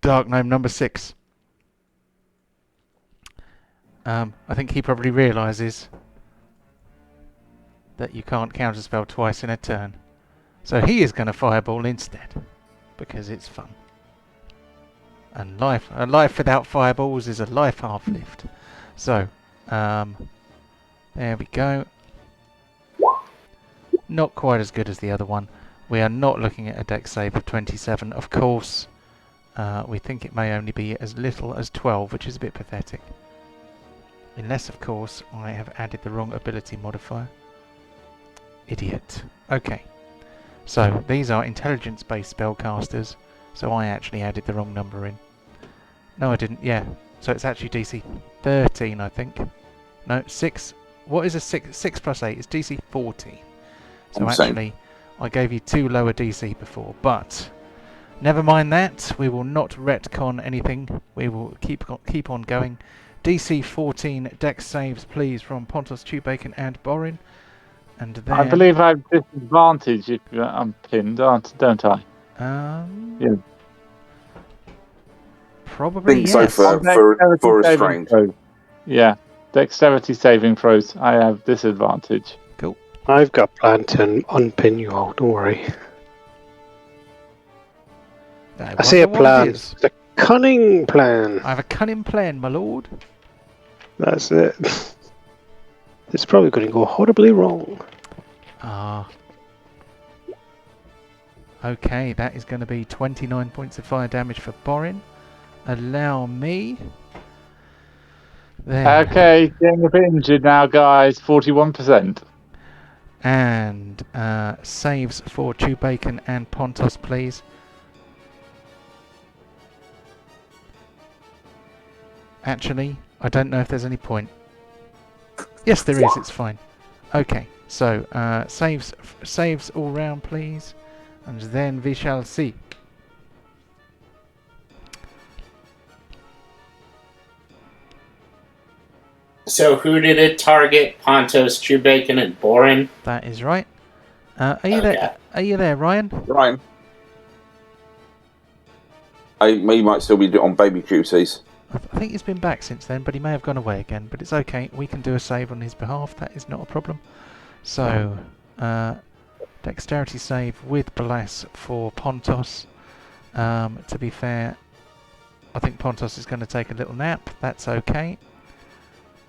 Dark Gnome number 6. I think he probably realises that you can't counterspell twice in a turn. So he is going to fireball instead, because it's fun. And a life without fireballs is a life half-lived. So, there we go. Not quite as good as the other one. We are not looking at a dex save of 27, of course. We think it may only be as little as 12, which is a bit pathetic. Unless, of course, I have added the wrong ability modifier. Idiot. Okay. So, these are intelligence-based spellcasters, so I actually added the wrong number in. No, I didn't. Yeah. So it's actually DC 13, I think. No, 6. What is a 6? 6 plus 8 is DC 14. So actually, I gave you 2 lower DC before, but never mind that. We will not retcon anything. We will keep on going. DC 14 dex saves, please, from Pontos, Chewbacca, and Borin. And then I believe I have disadvantage if I'm pinned, don't I? Yeah. Probably yes. So for restraint. Yeah. Dexterity saving throws. I have disadvantage. Cool. I've got a plan to unpin you all, don't worry. I say a plan. It's a cunning plan. I have a cunning plan, my lord. That's it. It's probably going to go horribly wrong. Okay, that is going to be 29 points of fire damage for Borin. Allow me. Then. Okay, getting a bit injured now, guys. 41%. And saves for Chewbacon and Pontos, please. Actually, I don't know if there's any point. Yes, there is. It's fine. Okay, so saves all round, please, and then we shall see. So who did it target? Pontos, Chewbacon, and Borin? That is right. Are you there? Are you there, Ryan? Ryan. He might still be on baby duties. I think he's been back since then, but he may have gone away again. But it's okay. We can do a save on his behalf. That is not a problem. So, dexterity save with bless for Pontos. To be fair, I think Pontos is going to take a little nap. That's okay.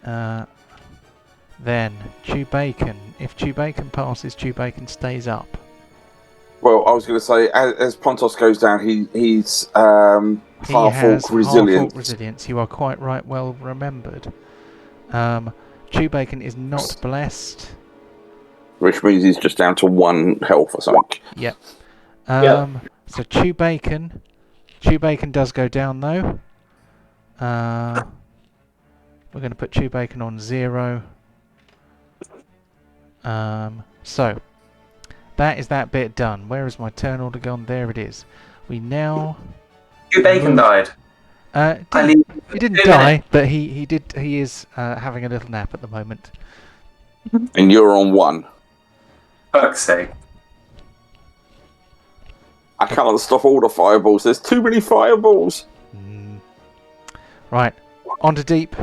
Then Chewbacon. If Chewbacon passes, Chewbacon stays up. Well, I was going to say, as Pontos goes down, he's half-orc resilience. You are quite right. Well remembered. Chewbacon is not blessed, which means he's just down to 1 health or something. Yep. So Chewbacon does go down though. We're going to put Chewbacon on 0. So that is that bit done. Where is my turn order gone? There it is. We now. Chewbacon died. He didn't die, but he did. He is having a little nap at the moment. And you're on 1. Fuck's sake. I can't stop all the fireballs. There's too many fireballs. Right. On to deep.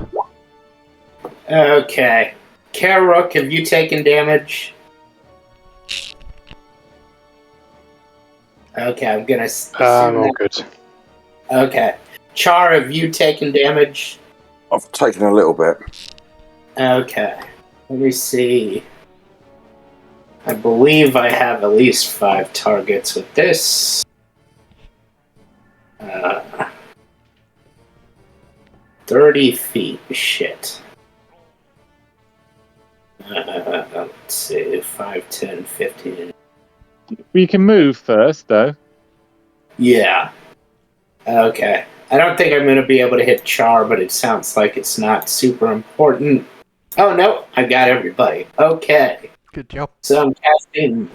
Okay. Karok, have you taken damage? Okay, I'm gonna. I'm all good. Okay. Char, have you taken damage? I've taken a little bit. Okay. Let me see. I believe I have at least 5 targets with this. 30 feet. Shit. Let's see. 5, 10, 15. We can move first, though. Yeah. Okay. I don't think I'm going to be able to hit Char, but it sounds like it's not super important. Oh, no. I got everybody. Okay. Good job. So I'm casting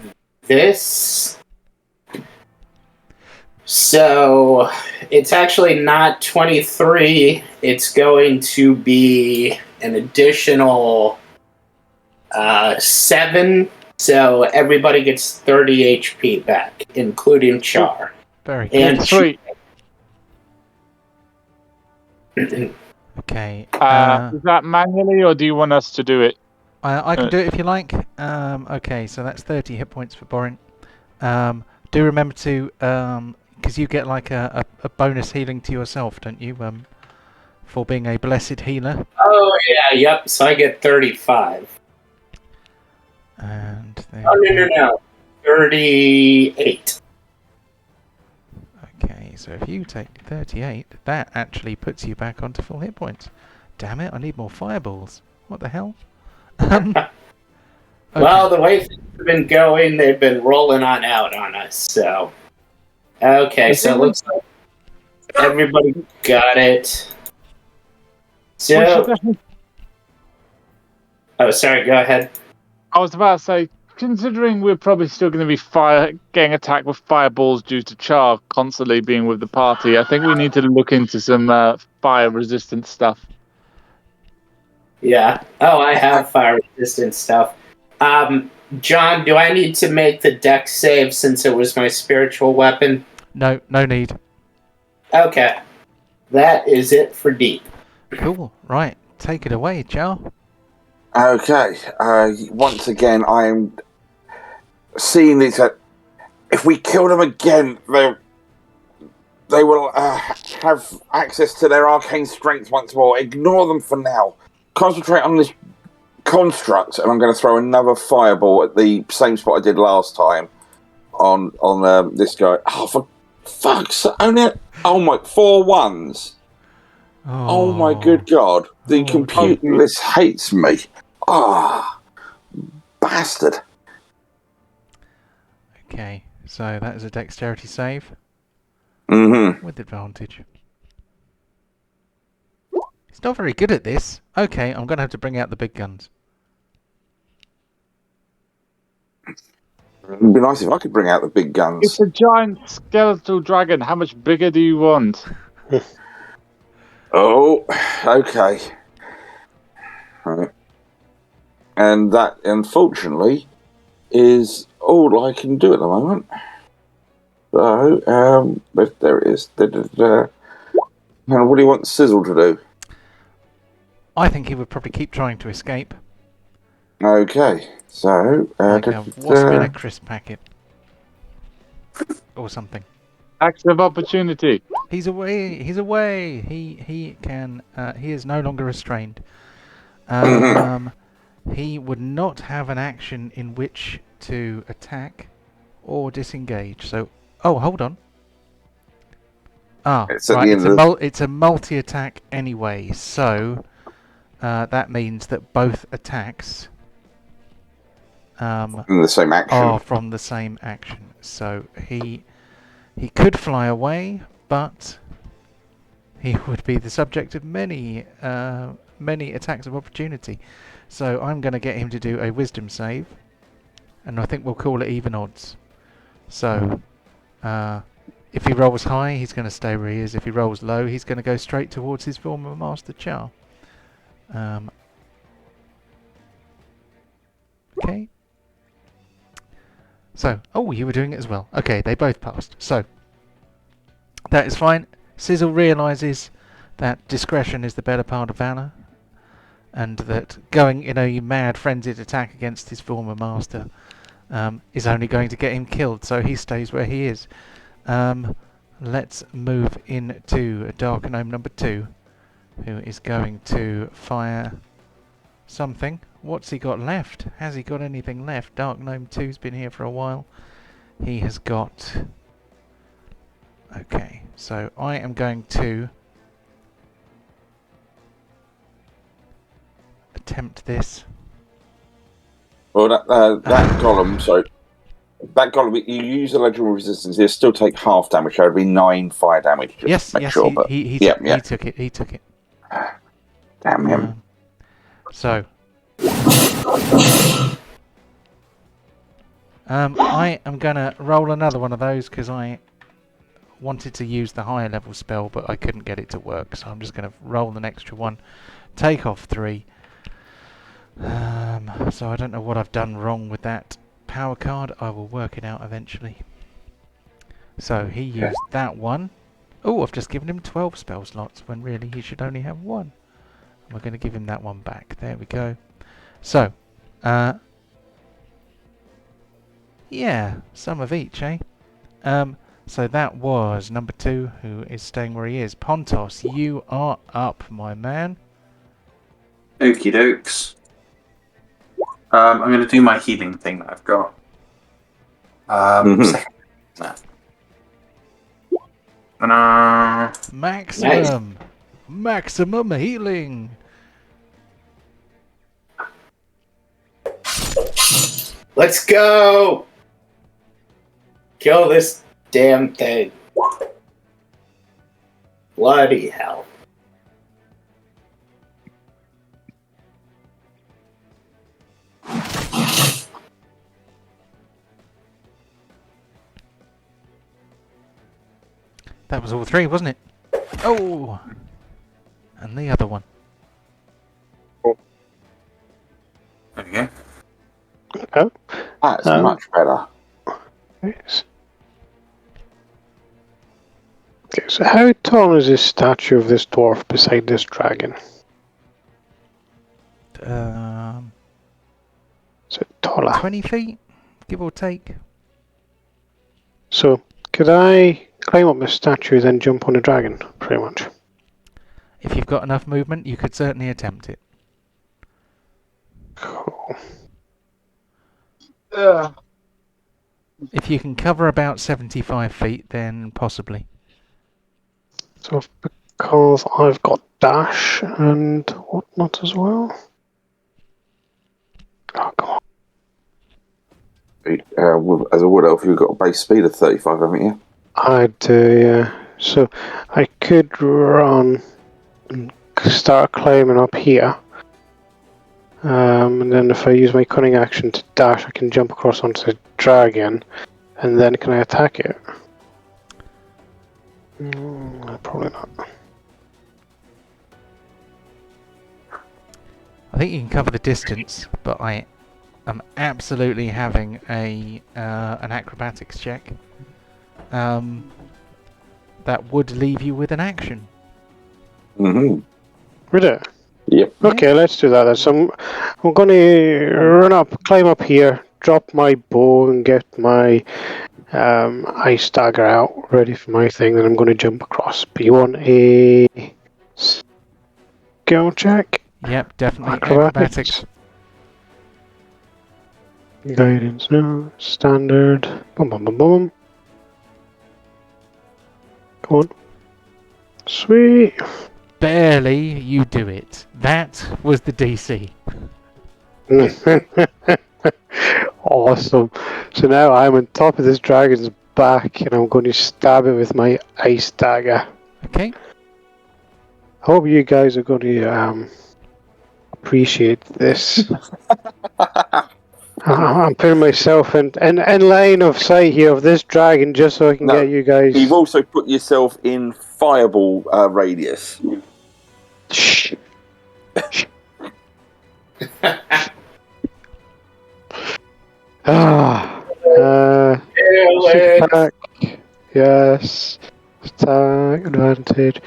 this. So it's actually not 23. It's going to be an additional 7. So everybody gets 30 HP back, including Char. Very good. And Sweet. Okay. Is that manually, or do you want us to do it? I can do it if you like. Okay, so that's 30 hit points for Borin. Do remember to, because you get like a bonus healing to yourself, don't you? For being a blessed healer. Oh yeah, yep. So I get 35. And no. 38. Okay, so if you take 38, that actually puts you back onto full hit points. Damn it! I need more fireballs. What the hell? Okay. Well, the way things have been going, they've been rolling on out on us, so... Okay, so it looks like everybody got it. So... Oh, sorry, go ahead. I was about to say, considering we're probably still going to be getting attacked with fireballs due to Char constantly being with the party, I think we need to look into some fire-resistant stuff. Yeah. Oh, I have fire-resistant stuff. John, do I need to make the dex save since it was my spiritual weapon? No need. Okay. That is it for deep. Cool. Right. take it away, Joe. Okay. Once again, I am seeing these. If we kill them again, they will have access to their arcane strength once more. Ignore them for now. Concentrate on this construct, and I'm going to throw another fireball at the same spot I did last time on this guy. Oh, for fuck's sake! Oh my, 4 1s. Oh my good God. The computer list hates me. Ah, bastard. Okay, so that is a dexterity save. Mm-hmm. With advantage. He's not very good at this. Okay, I'm going to have to bring out the big guns. It'd be nice if I could bring out the big guns. It's a giant skeletal dragon. How much bigger do you want? Oh, okay. Right. And that, unfortunately, is all I can do at the moment. So, there it is. Now, what do you want Sizzle to do? I think he would probably keep trying to escape. Okay, so... like a wasp in a crisp packet. Or something. Act of opportunity. He's away. He's away. He can. He is no longer restrained. He would not have an action in which to attack or disengage. So, oh, hold on. Ah, It's right. It's a multi-attack anyway. So that means that both attacks in the same action. are from the same action. So he could fly away, but he would be the subject of many attacks of opportunity. So I'm going to get him to do a wisdom save, and I think we'll call it even odds. So if he rolls high, he's going to stay where he is. If he rolls low, he's going to go straight towards his former master Char. Okay. So, oh, you were doing it as well. Okay, they both passed. So, that is fine. Sizzle realises that discretion is the better part of valour, and that going in a mad, frenzied attack against his former master is only going to get him killed, so he stays where he is. Let's move into Dark Gnome number 2, who is going to fire something. What's he got left? Has he got anything left? Dark Gnome 2's been here for a while. He has got... Okay, so I am going to attempt this. Well, that golem, so that golem, you use the legendary resistance, he'll still take half damage, so it'll be 9 fire damage. Just Yes, sure, he took it. He took it. Damn him. So I am gonna roll another one of those because I wanted to use the higher level spell, but I couldn't get it to work. So I'm just gonna roll an extra one, take off 3. So I don't know what I've done wrong with that power card. I will work it out eventually. So he used that one. Oh, I've just given him 12 spell slots when really he should only have 1. We're going to give him that one back. There we go. So, yeah, some of each, eh? So that was number 2, who is staying where he is. Pontos, you are up, my man. Okie dokes. I'm going to do my healing thing that I've got. Maximum! Nice. Maximum healing! Let's go! Kill this damn thing. Bloody hell. That was all 3, wasn't it? Oh! And the other one. There we go. Oh. That's much better. Yes. Okay, so how tall is this statue of this dwarf beside this dragon? So taller. 20 feet, give or take. So, could I climb up the statue, then jump on a dragon, pretty much? If you've got enough movement, you could certainly attempt it. Cool. If you can cover about 75 feet, then possibly. So, because I've got dash and whatnot as well. Oh, come on. As a wood elf, you've got a base speed of 35, haven't you? I do, yeah. So, I could run and start climbing up here. And then if I use my cunning action to dash, I can jump across onto the dragon. And then can I attack it? Probably not. I think you can cover the distance, but I am absolutely having an acrobatics check. That would leave you with an action. Mm-hmm. Would it? Yep. Okay, let's do that then. So I'm going to run up, climb up here, drop my bow and get my ice dagger out, ready for my thing, then I'm going to jump across. But you want a skill check? Yep, definitely Acrobatics. Guidance, no. Standard. Boom, boom, boom, boom. Come on. Sweet. Barely you do it. That was the DC. Awesome. So now I'm on top of this dragon's back and I'm going to stab it with my ice dagger. Okay. Hope you guys are going to appreciate this. I'm putting myself in line of sight here of this dragon just so I can get you guys. You've also put yourself in fireball radius. Shh. Attack. Yes. Attack. Advantage.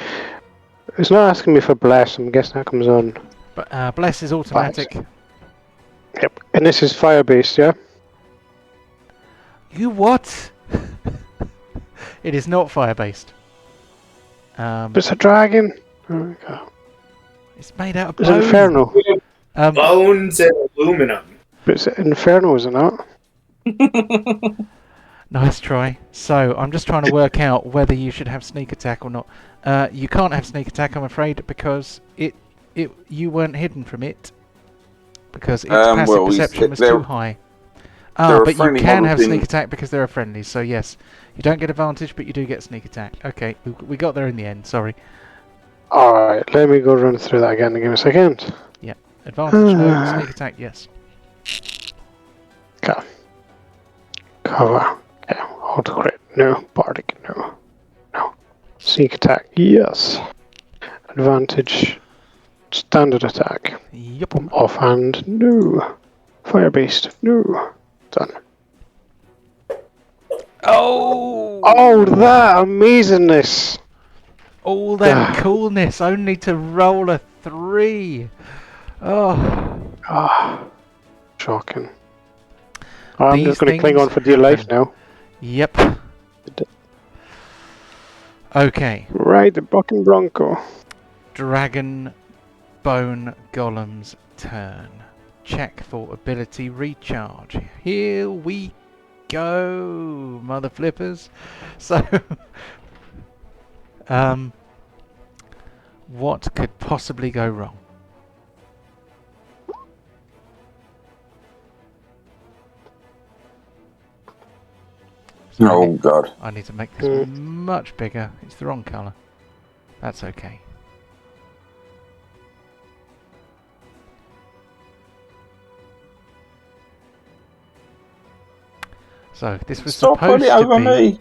It's not asking me for bless. I'm guessing that comes on. But bless is automatic. Yep. And this is fire based, yeah? You what? It is not fire based. But it's a dragon. Oh, God. It's made out of It's bone. infernal. Bones and aluminum. But it's infernal, is it not? Nice try. So I'm just trying to work out whether you should have sneak attack or not. You can't have sneak attack, I'm afraid, because you weren't hidden from it. Because its passive perception was too high. But you can have sneak attack because there are friendlies. So yes, you don't get advantage, but you do get sneak attack. Okay, we got there in the end. Sorry. Alright, let me go run through that again. Give me a second. Yeah, advantage no, sneak attack yes. Okay. Cover. Yeah. Auto crit. No. Bardic. No. No. Sneak attack. Yes. Advantage. Standard attack. Yep. Offhand. No. Fire based. No. Done. Oh! Oh, that amazingness! All that coolness, only to roll a 3. Oh. Ah. Shocking. I'm just going to cling on for dear life now. Yep. Okay. Right, the Bucking Bronco. Dragon Bone Golem's turn. Check for ability recharge. Here we go, mother flippers. So, what could possibly go wrong? Oh God! I need to make this much bigger. It's the wrong colour. That's okay. So this was Stop supposed putting it over to be. me.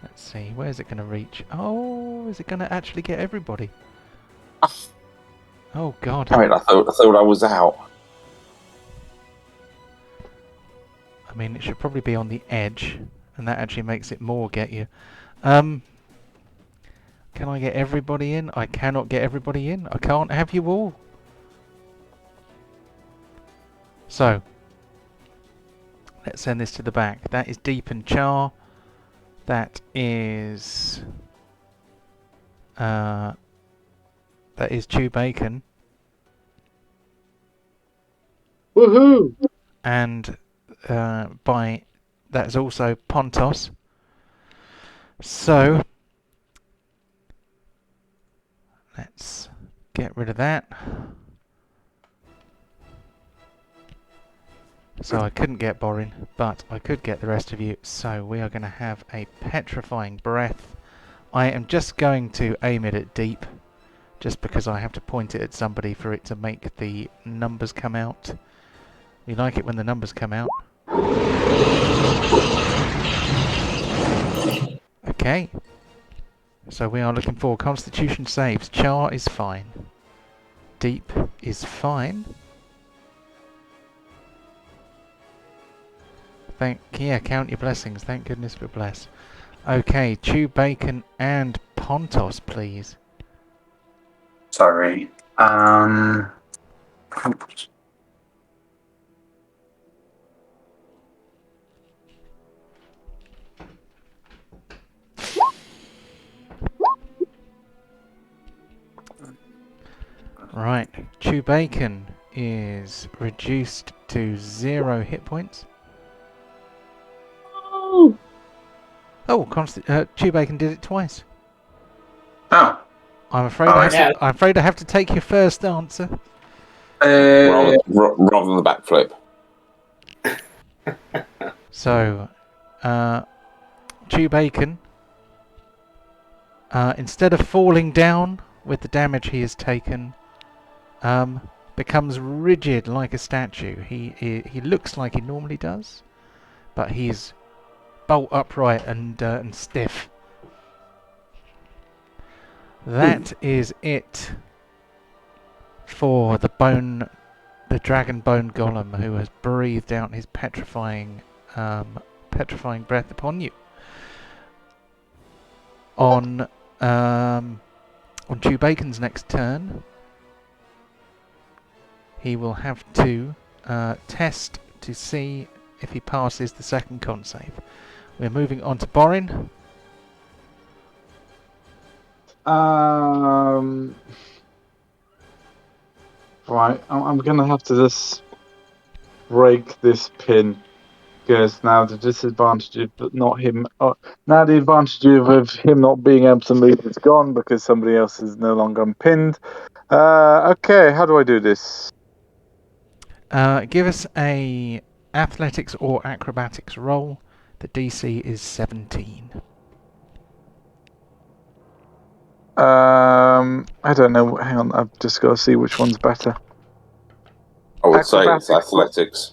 Let's see, where's it going to reach? Oh, is it going to actually get everybody? Oh God! I mean, I thought I was out. I mean, it should probably be on the edge, and that actually makes it more get you. Can I get everybody in? I cannot get everybody in. I can't have you all. So, let's send this to the back. That is Deep and Char. That is Chew Bacon. Woohoo! And that is also Pontos. So let's get rid of that. So I couldn't get Borin, but I could get the rest of you. So we are going to have a petrifying breath. I am just going to aim it at Deep, just because I have to point it at somebody for it to make the numbers come out. We like it when the numbers come out. Okay. So we are looking for Constitution saves. Char is fine. Deep is fine. Count your blessings. Thank goodness we're blessed. Okay, Chew Bacon and Pontos, please. Sorry. Right, Chew Bacon is reduced to 0 hit points. Oh, Chew Bacon did it twice. Oh. I'm afraid I have to take your first answer. Rather than the backflip. So, Chew Bacon, instead of falling down with the damage he has taken, becomes rigid like a statue. He looks like he normally does, but he's bolt upright and stiff. That is it for the dragon bone golem, who has breathed out his petrifying breath upon you. On Chew Bacon's next turn, he will have to test to see if he passes the second con save. We're moving on to Borin. Right, I'm gonna have to just break this pin, because now the disadvantage of not him. Now the advantage of him not being able to move is gone because somebody else is no longer pinned. Okay, how do I do this? Give us a athletics or acrobatics roll. The DC is 17. I don't know. Hang on, I've just got to see which one's better. I would say it's athletics.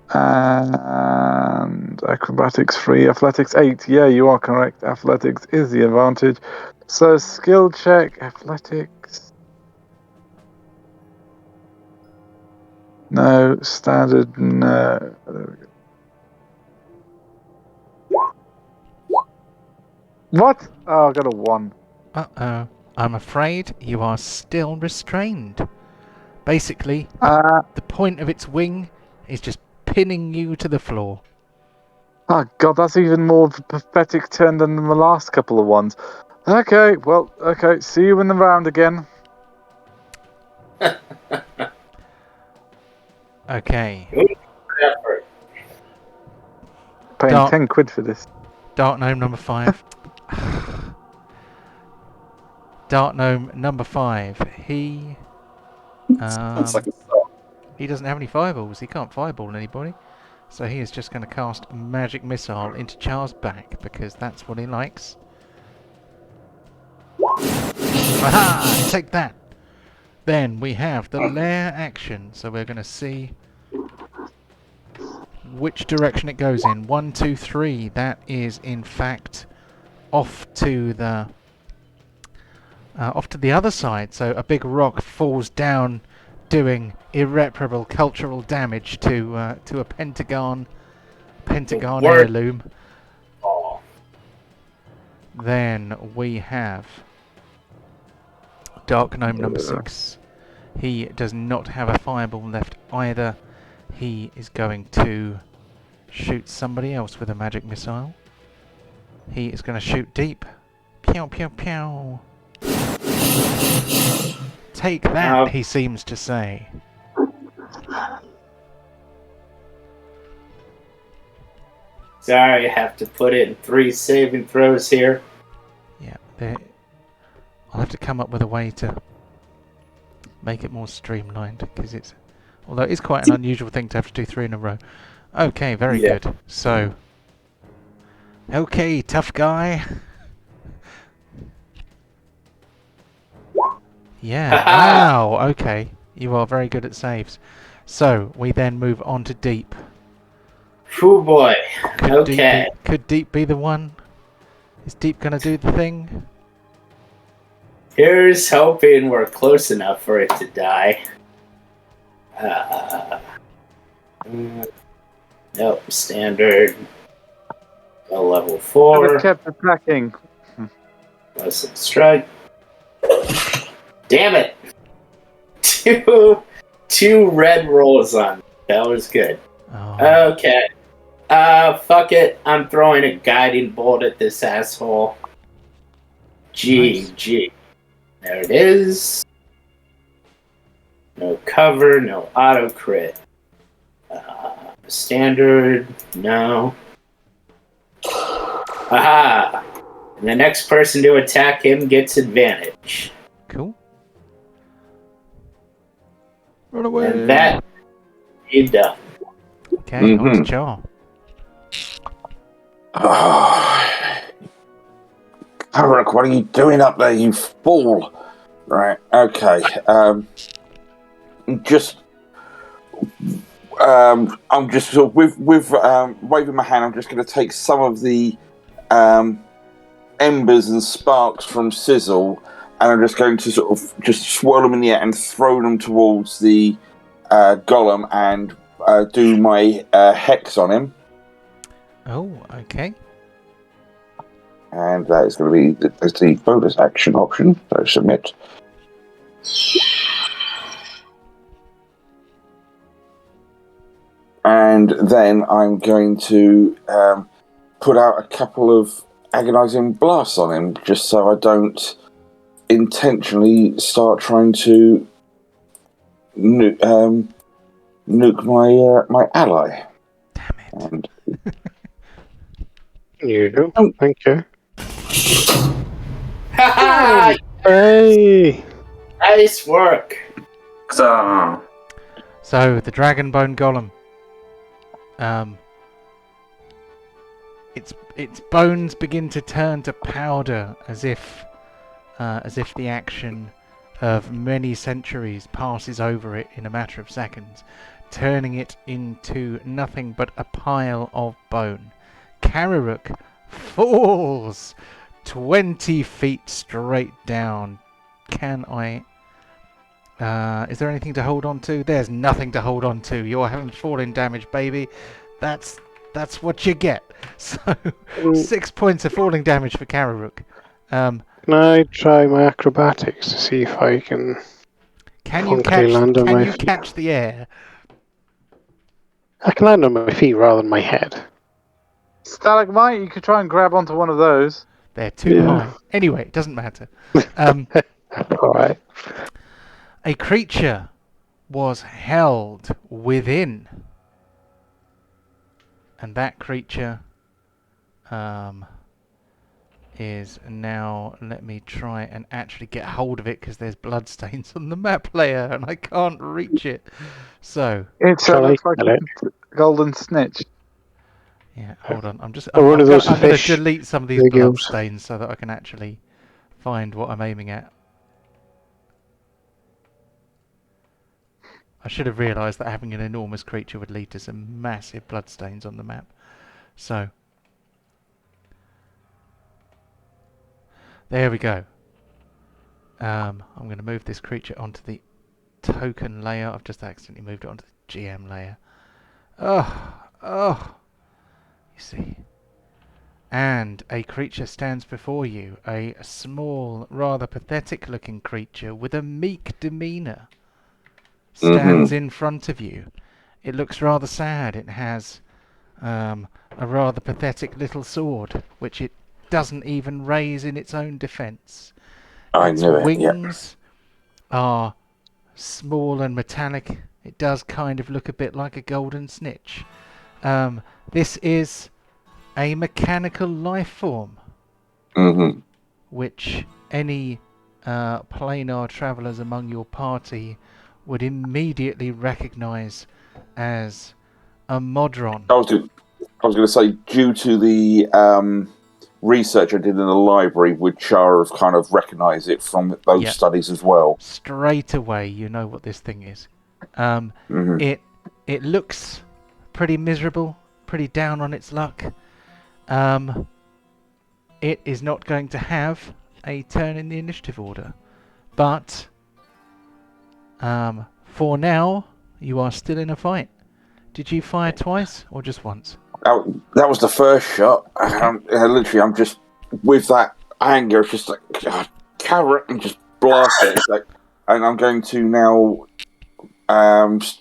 And acrobatics 3, athletics 8. Yeah, you are correct. Athletics is the advantage. So skill check, athletics. No, standard, no. There we go. What? Oh, I got a 1. Uh-oh. I'm afraid you are still restrained. Basically, the point of its wing is just pinning you to the floor. Oh god, that's even more of a pathetic turn than the last couple of ones. Okay, well, okay, see you in the round again. Okay. Paying 10 quid for this. Dark Gnome number 5. Dark Gnome number 5. He he doesn't have any fireballs. He can't fireball anybody. So he is just going to cast a magic missile into Char's back, because that's what he likes. Aha! Take that! Then we have the lair action. So we're going to see which direction it goes in. 1, 2, 3. That is, in fact, off to the other side. So a big rock falls down, doing irreparable cultural damage to a pentagon Pentagon Word. heirloom. Oh. Then we have Dark Gnome number 6. He does not have a fireball left either. He is going to shoot somebody else with a magic missile. He is going to shoot deep. Pew, pew, pew. Take that, he seems to say. Sorry, I have to put in 3 saving throws here. Yeah, I'll have to come up with a way to make it more streamlined, because although it's quite an unusual thing to have to do 3 in a row. Okay, very good. So, okay, tough guy. Yeah, wow, okay. You are very good at saves. So, we then move on to deep. Oh boy. Okay. Could deep be the one? Is deep gonna do the thing? Here's hoping we're close enough for it to die. Nope, standard. Go level 4. Kept attacking. Lesson strike. Damn it! Two red rolls on. That was good. Oh. Okay. Fuck it. I'm throwing a guiding bolt at this asshole. GG. There it is. No cover, no auto crit. Standard, no. Aha! And the next person to attack him gets advantage. Cool. Run away. And that is done. Okay, on to Jar. Harook, what are you doing up there, you fool? Right, okay. I'm just sort of with waving my hand. I'm just going to take some of the embers and sparks from Sizzle, and I'm just going to sort of just swirl them in the air and throw them towards the golem and do my hex on him. Oh, okay. And that is going to be the bonus action option. So submit. And then I'm going to put out a couple of agonizing blasts on him, just so I don't intentionally start trying to nuke my ally. Damn it. And You do. Thank you. Ha Hey! Nice work. So, So the dragon bone golem. Its bones begin to turn to powder, as if the action of many centuries passes over it in a matter of seconds, turning it into nothing but a pile of bone. Kararuk falls 20 feet straight down. Can I? Is there anything to hold on to? There's nothing to hold on to. You're having falling damage, baby. That's what you get. So 6 points of falling damage for Kararuk. Can I try my acrobatics to see if I can land on my feet? Catch the air? I can land on my feet rather than my head. Stalagmite, you could try and grab onto one of those. They're too high. Anyway, it doesn't matter. Alright. A creature was held within. And that creature is now... Let me try and actually get hold of it, because there's bloodstains on the map layer and I can't reach it. So... It looks like a golden snitch. Yeah, hold on. I'm one of those going to fish delete some of these videos. bloodstains so that I can actually find what I'm aiming at. I should have realised that having an enormous creature would lead to some massive bloodstains on the map. So, there we go. I'm going to move this creature onto the token layer. I've just accidentally moved it onto the GM layer. Oh. You see. And a creature stands before you, a small, rather pathetic-looking creature with a meek demeanour. Stands in front of you. It looks rather sad. It has a rather pathetic little sword, which it doesn't even raise in its own defence. Its wings are small and metallic. It does kind of look a bit like a golden snitch. This is a mechanical life form, which any planar travellers among your party would immediately recognise as a Modron. I was going to say, due to the research I did in the library, would Char have kind of recognised it from those studies as well? Straight away, you know what this thing is. It looks pretty miserable, pretty down on its luck. It is not going to have a turn in the initiative order, but for now, you are still in a fight. Did you fire twice or just once? That was the first shot. Literally, I'm just with that anger, it's just like carrot and just blast it. It's like, and I'm going to now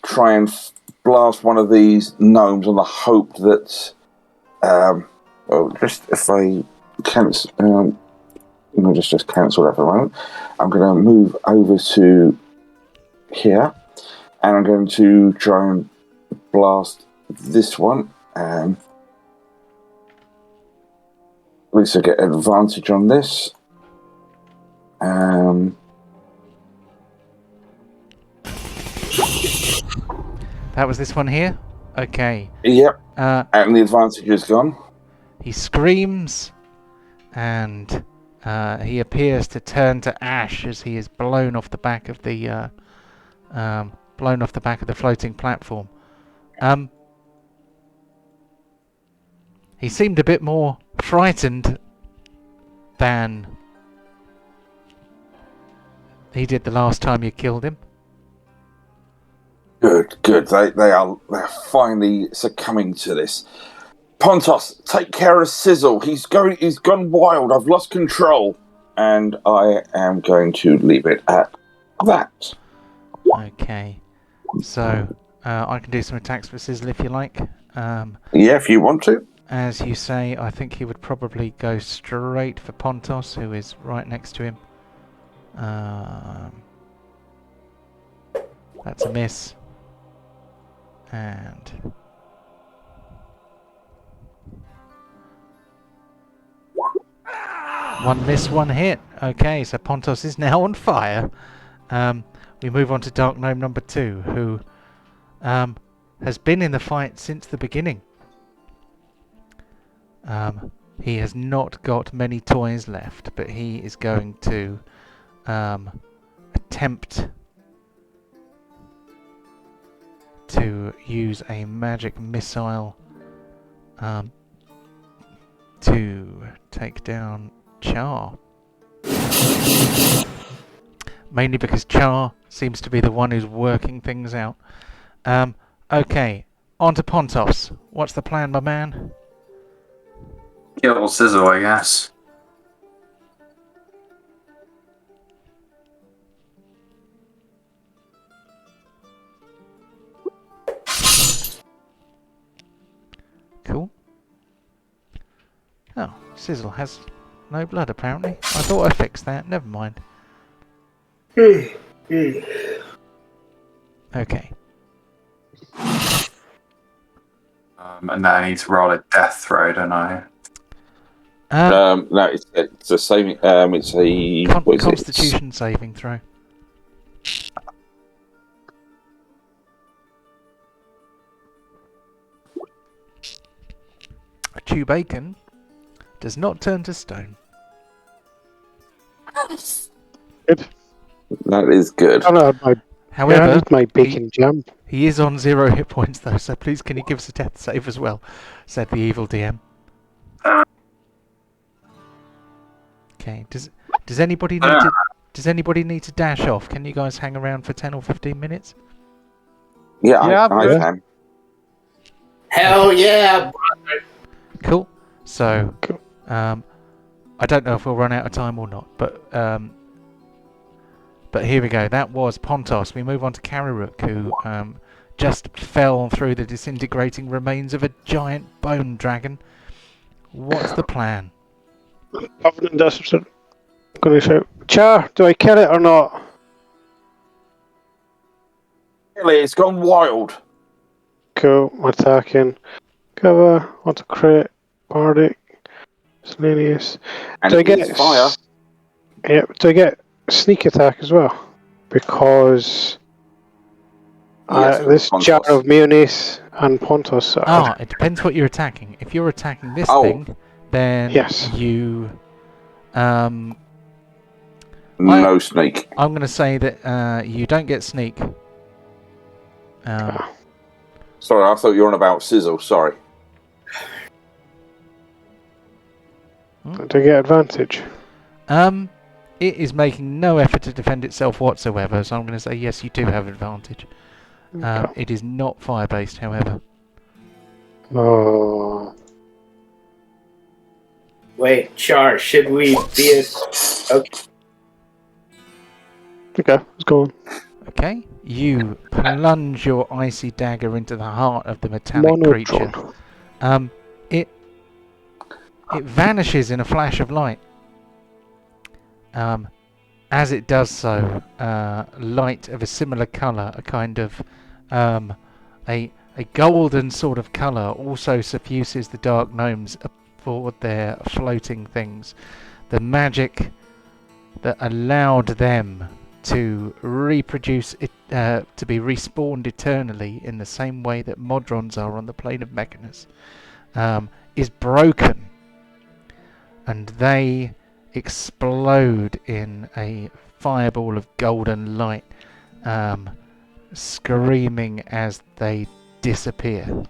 try and blast one of these gnomes on the hope that. Just if I cancel, just cancel that for a moment. I'm going to move over to here, and I'm going to try and blast this one. At least I get advantage on this. That was this one here? Okay. Yep. And the advantage is gone. He screams, and he appears to turn to ash as he is blown off the back of the floating platform. He seemed a bit more frightened than he did the last time you killed him. Good. They're finally succumbing to this. Pontos, take care of Sizzle. He's gone wild. I've lost control, and I am going to leave it at that. Okay. So I can do some attacks for Sizzle if you like. Yeah, if you want to. As you say, I think he would probably go straight for Pontos, who is right next to him. That's a miss. And one miss, one hit. Okay, so Pontos is now on fire. We move on to Dark Gnome number 2, who has been in the fight since the beginning. He has not got many toys left, but he is going to attempt to use a magic missile to take down Char. Mainly because Char seems to be the one who's working things out. Okay, on to Pontos. What's the plan, my man? Kill Sizzle, I guess. Cool. Oh, Sizzle has no blood apparently. I thought I fixed that. Never mind. Okay. And then I need to roll a death throw, don't I? No, it's a saving. It's a Constitution saving throw. A chew bacon does not turn to stone. Good. That is good. However, my bacon jam. He is on 0 hit points though, so please can you give us a death save as well? Said the evil DM. Okay. Does anybody need to dash off? Can you guys hang around for 10 or 15 minutes? Yeah, I can. Hell yeah, brother. Cool. So, Cool. I don't know if we'll run out of time or not, but here we go. That was Pontos. We move on to Kariruk, who just fell through the disintegrating remains of a giant bone dragon. What's the plan? Covenant does. I'm going to shout, Char, do I kill it or not? Really, it's gone wild. Cool, I'm attacking. Cover, what's a crit? Bardic, Selenius. And Do I it get is fire. Yeah, do I get sneak attack as well? Because Yes, this Pontos. jar of mayonnaise and Pontos are... It depends what you're attacking. If you're attacking this Oh. thing, then Yes. you... No sneak. I'm going to say that you don't get sneak. Sorry, I thought you were on about sizzle. Sorry. Do I get advantage? It is making no effort to defend itself whatsoever, so I'm going to say yes, you do have advantage. Okay. It is not fire-based, however. Oh. Wait, Char, should we be okay? Okay, let's go on. Okay, you plunge your icy dagger into the heart of the metallic creature. It vanishes in a flash of light. As it does so, light of a similar colour, a kind of a golden sort of colour, also suffuses the dark gnomes aboard their floating things. The magic that allowed them to reproduce it, to be respawned eternally in the same way that Modrons are on the plane of Mechanus, is broken, and they explode in a fireball of golden light, screaming as they disappear.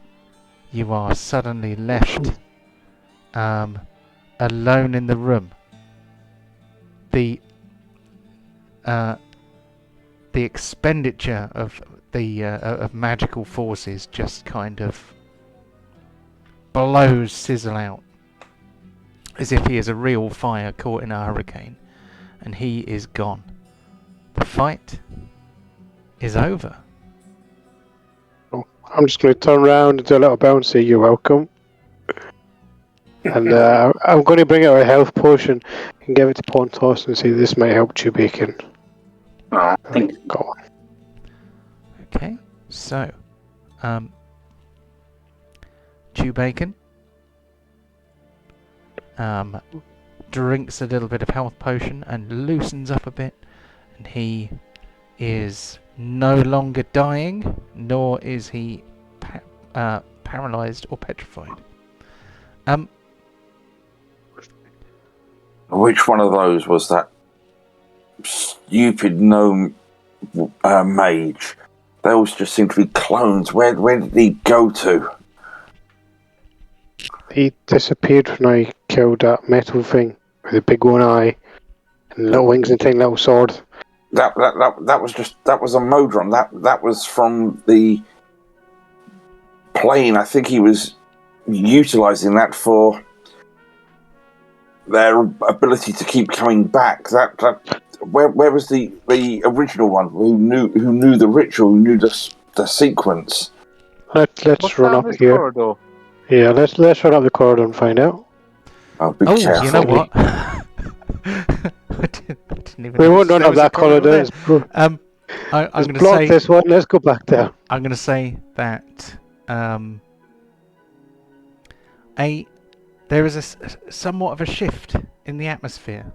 You are suddenly left alone in the room. The expenditure of the of magical forces just kind of blows Sizzle out, as if he is a real fire caught in a hurricane, and he is gone. The fight is over. I'm just going to turn around and do a little bow and say, you're welcome. And I'm going to bring out a health potion and give it to Pontos and say, this might help Chewbacon. Oh, thank you. Go on. Okay, so Chewbacon drinks a little bit of health potion and loosens up a bit, and he is no longer dying, nor is he paralyzed or petrified. Which one of those was that stupid gnome mage? They all just seem to be clones. Where did he go to? He disappeared when I killed that metal thing with a big one eye and little wings and tiny little sword. That was a Modron. That was from the plane. I think he was utilizing that for their ability to keep coming back. Where was the original one who knew the ritual, who knew the sequence? Let's run up here. Corridor? Yeah, let's run up the corridor and find out. Oh, be careful. You know what? I didn't even We won't notice run there up was a that corridor. there. I'm Let's going to block say this one. Let's go back there. I'm going to say that there is somewhat of a shift in the atmosphere.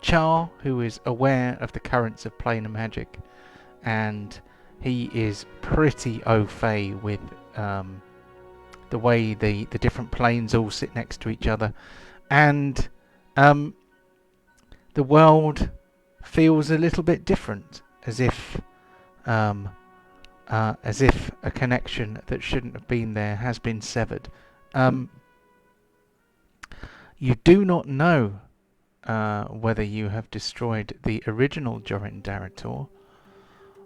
Char, who is aware of the currents of planar magic, and he is pretty au fait with the way the different planes all sit next to each other, and the world feels a little bit different, as if a connection that shouldn't have been there has been severed. You do not know whether you have destroyed the original Jorryn Darator,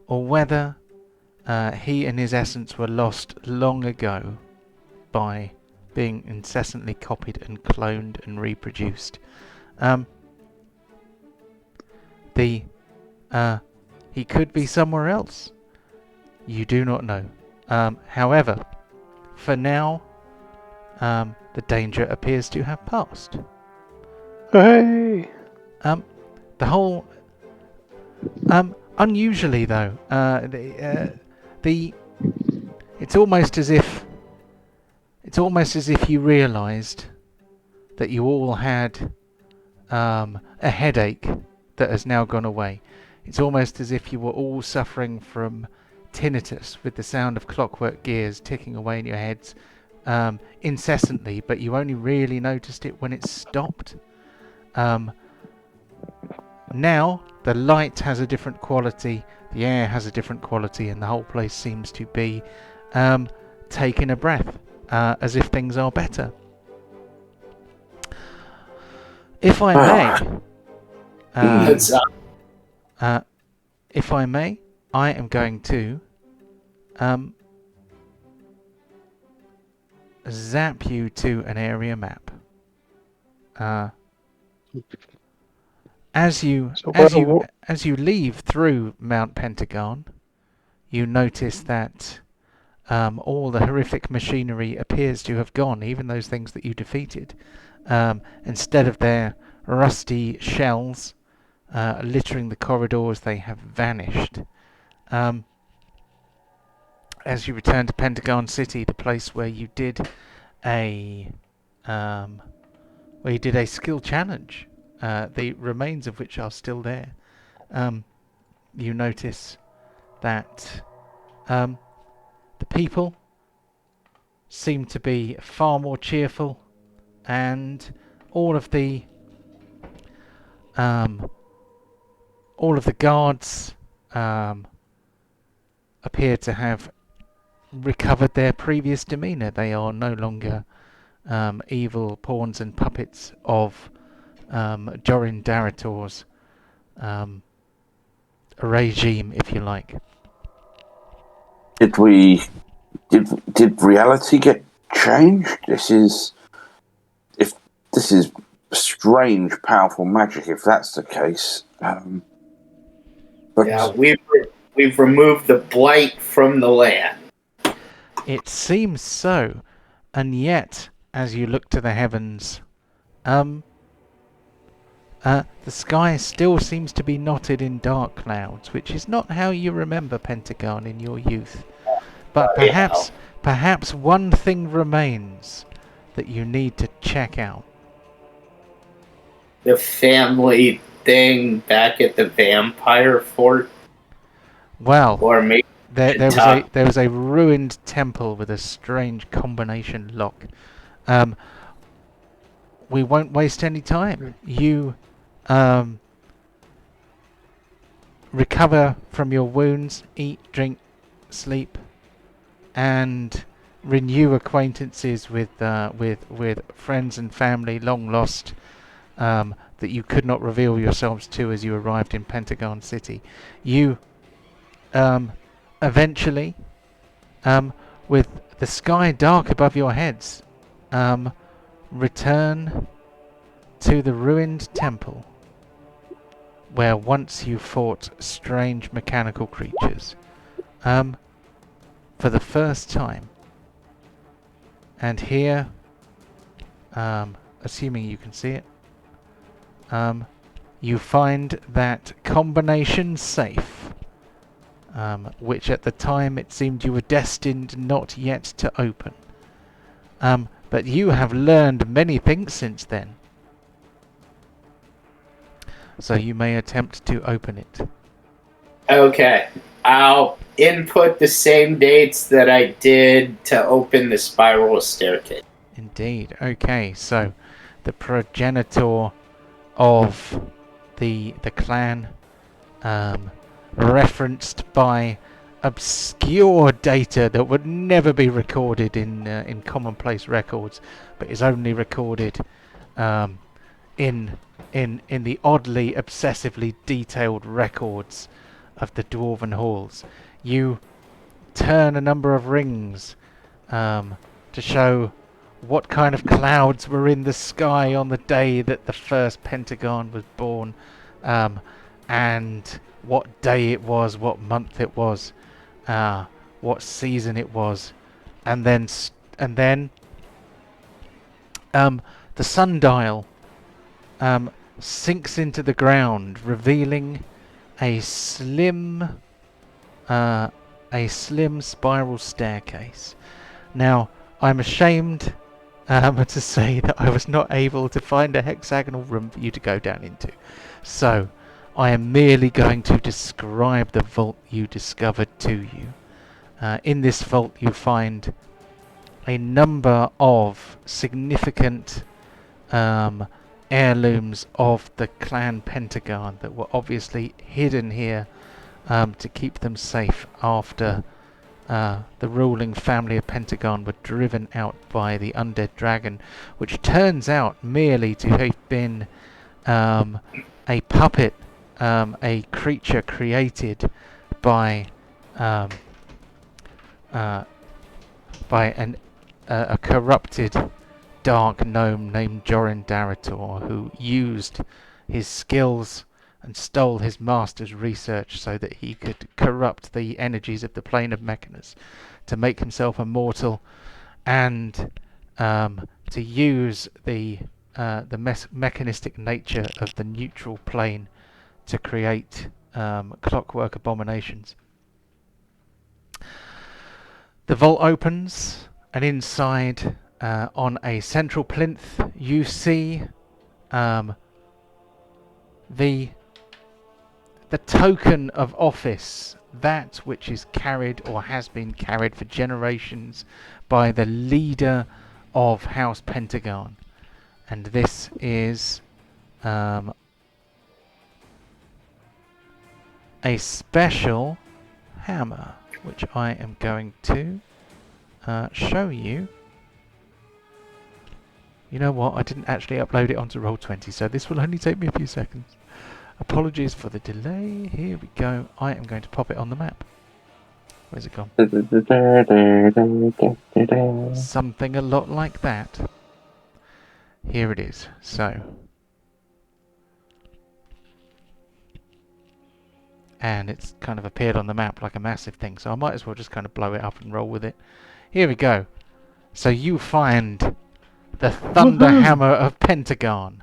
or whether he and his essence were lost long ago by being incessantly copied and cloned and reproduced. He could be somewhere else. You do not know. However, for now, the danger appears to have passed. Hey! The whole... unusually though, it's almost as if you realised that you all had a headache that has now gone away. It's almost as if you were all suffering from tinnitus, with the sound of clockwork gears ticking away in your heads incessantly, but you only really noticed it when it stopped. Now the light has a different quality, the air has a different quality, and the whole place seems to be taking a breath, as if things are better. If I may, if I may, I am going to zap you to an area map. As you leave through Mount Pentagon, you notice that all the horrific machinery appears to have gone, even those things that you defeated. Instead of their rusty shells littering the corridors, they have vanished. As you return to Pentagon City, the place where you did a skill challenge, the remains of which are still there, you notice that the people seem to be far more cheerful, and all of the guards appear to have recovered their previous demeanour. They are no longer evil pawns and puppets of Jorryn Darator's regime, if you like. Did reality get changed? This is strange, powerful magic, if that's the case. But yeah, we've removed the blight from the land. It seems so, and yet, as you look to the heavens, the sky still seems to be knotted in dark clouds, which is not how you remember Pentagon in your youth. But perhaps one thing remains that you need to check out. The family thing back at the vampire fort. Well, or maybe there was a ruined temple with a strange combination lock. We won't waste any time. You recover from your wounds, eat, drink, sleep, and renew acquaintances with friends and family long lost, that you could not reveal yourselves to as you arrived in Pentagon City. You eventually, with the sky dark above your heads, return to the ruined temple where once you fought strange mechanical creatures for the first time. And here, assuming you can see it, you find that combination safe, which at the time it seemed you were destined not yet to open. But you have learned many things since then, so you may attempt to open it. Okay, I'll input the same dates that I did to open the spiral staircase. Indeed. Okay, so the progenitor of the clan, referenced by obscure data that would never be recorded in commonplace records, but is only recorded in the oddly obsessively detailed records of the dwarven halls. You turn a number of rings to show what kind of clouds were in the sky on the day that the first Pentagon was born, and what day it was, what month it was, what season it was, and then the sundial sinks into the ground, revealing a slim spiral staircase. Now, I'm ashamed to say that I was not able to find a hexagonal room for you to go down into. So, I am merely going to describe the vault you discovered to you. In this vault you find a number of significant heirlooms of the clan Pentagon that were obviously hidden here to keep them safe after the ruling family of Pentagon were driven out by the undead dragon, which turns out merely to have been a puppet, a creature created by a corrupted dark gnome named Jorryn Darator, who used his skills and stole his master's research so that he could corrupt the energies of the plane of Mechanus to make himself immortal, and to use the mechanistic nature of the neutral plane to create clockwork abominations. The vault opens, and inside, on a central plinth, you see the token of office, that which is carried or has been carried for generations by the leader of House Pentagon. And this is a special hammer, which I am going to show you. You know what? I didn't actually upload it onto Roll20, so this will only take me a few seconds. Apologies for the delay. Here we go. I am going to pop it on the map. Where's it gone? Something a lot like that. Here it is. So. And it's kind of appeared on the map like a massive thing, so I might as well just kind of blow it up and roll with it. Here we go. So you find the Thunder Hammer of Pentagon.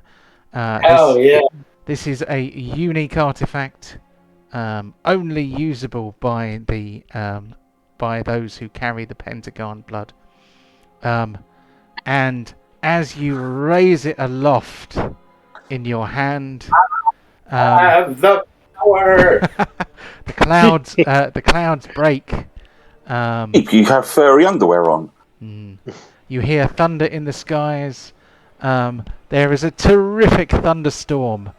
This is a unique artifact, only usable by those who carry the Pentagon blood. And as you raise it aloft in your hand, I have the power. the clouds break. You have furry underwear on. You hear thunder in the skies. There is a terrific thunderstorm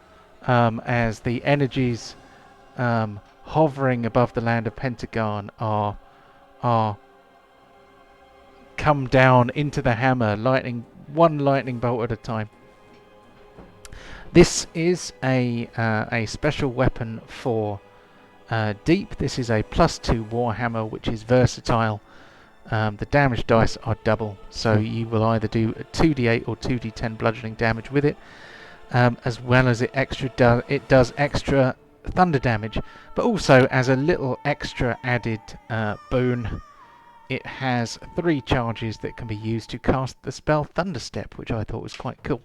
as the energies hovering above the land of Pentagon are come down into the hammer, one lightning bolt at a time. This is a special weapon for deep. This is a +2 warhammer, which is versatile. The damage dice are double, so you will either do a 2d8 or 2d10 bludgeoning damage with it, as well as it does extra thunder damage, but also as a little extra added boon, it has 3 charges that can be used to cast the spell Thunderstep, which I thought was quite cool.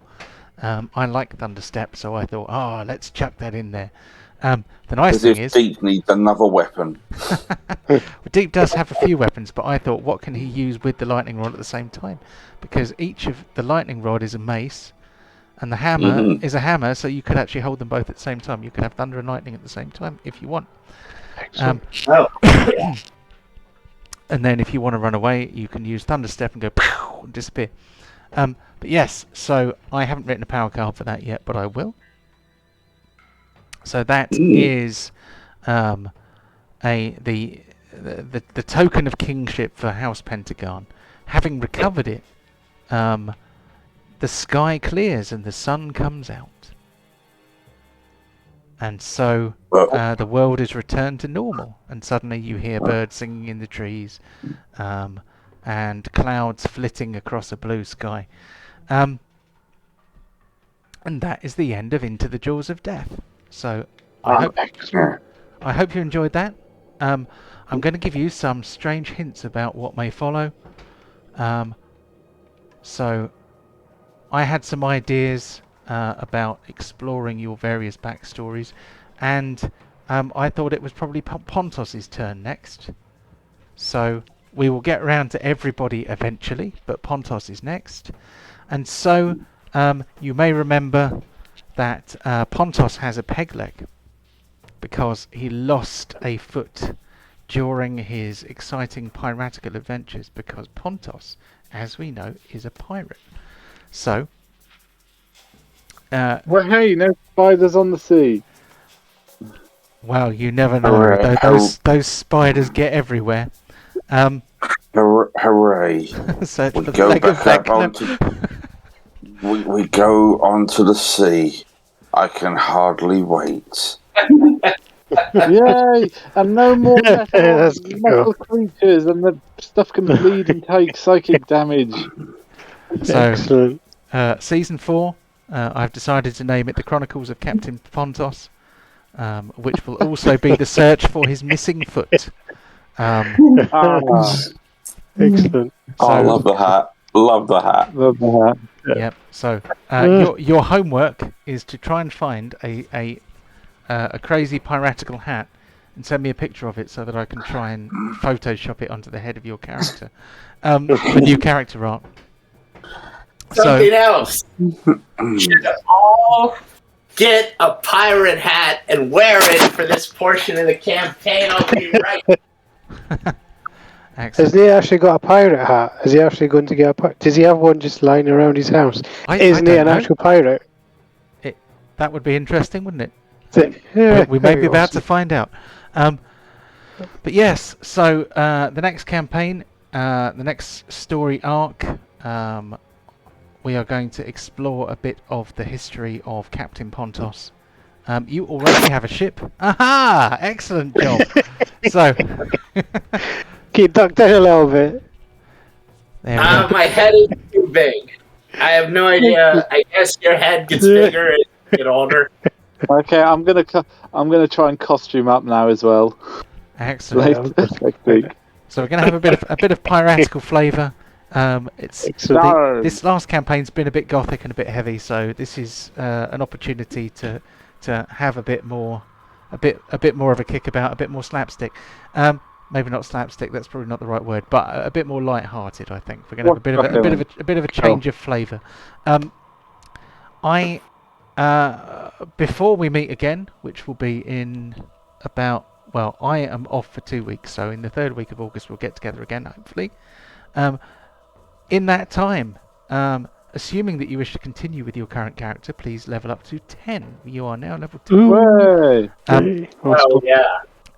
I like Thunderstep, so I thought, let's chuck that in there. The nice thing is, Deep needs another weapon. Deep does have a few weapons, but I thought, what can he use with the lightning rod at the same time? Because each of the lightning rod is a mace, and the hammer is a hammer, so you could actually hold them both at the same time. You could have thunder and lightning at the same time if you want. And then if you want to run away, you can use Thunderstep and go pow and disappear. But yes, so I haven't written a power card for that yet, but I will. So that is the token of kingship for House Pentagon. Having recovered it, the sky clears and the sun comes out. And so the world is returned to normal, and suddenly you hear birds singing in the trees, and clouds flitting across a blue sky. And that is the end of Into the Jaws of Death. So I hope you enjoyed that. I'm going to give you some strange hints about what may follow. So I had some ideas about exploring your various backstories, and I thought it was probably Pontos's turn next. So we will get around to everybody eventually, but Pontos is next. And so you may remember that Pontos has a peg leg because he lost a foot during his exciting piratical adventures, because Pontos, as we know, is a pirate. So well, hey, no spiders on the sea. Well, you never know. Those spiders get everywhere. Hooray! So We go back up onto. We go onto the sea. I can hardly wait. Yay! And no more metal creatures, and the stuff can bleed and take psychic damage. So, Excellent. Season 4, I've decided to name it The Chronicles of Captain Pontos, which will also be the search for his missing foot. Excellent. I love the hat. Love the hat. Love that. Yep. So your homework is to try and find a crazy piratical hat and send me a picture of it so that I can try and Photoshop it onto the head of your character for new character art. Something else. Should all get a pirate hat and wear it for this portion of the campaign. I'll be right. Excellent. Has he actually got a pirate hat? Is he actually going to get a pirate? Does he have one just lying around his house? Isn't he an actual pirate? That would be interesting, wouldn't it? Yeah, we may be about to find out. But yes, so the next campaign, the next story arc, we are going to explore a bit of the history of Captain Pontos. You already have a ship. Aha! Excellent job. So, can you duck down a little bit? My head is too big. I have no idea. I guess your head gets bigger as you get older. Okay, I'm gonna try and costume up now as well. Excellent. So we're going to have a bit of piratical flavour. This last campaign's been a bit gothic and a bit heavy, so this is an opportunity to have a bit more of a kickabout, a bit more slapstick. Maybe not slapstick. That's probably not the right word, but a bit more light-hearted. I think we're going to have a bit of a change of flavour. Before we meet again, which will be in about. Well, I am off for 2 weeks, so in the 3rd week of August we'll get together again, hopefully. In that time, assuming that you wish to continue with your current character, please level up to 10. You are now level 2. Oh, yeah.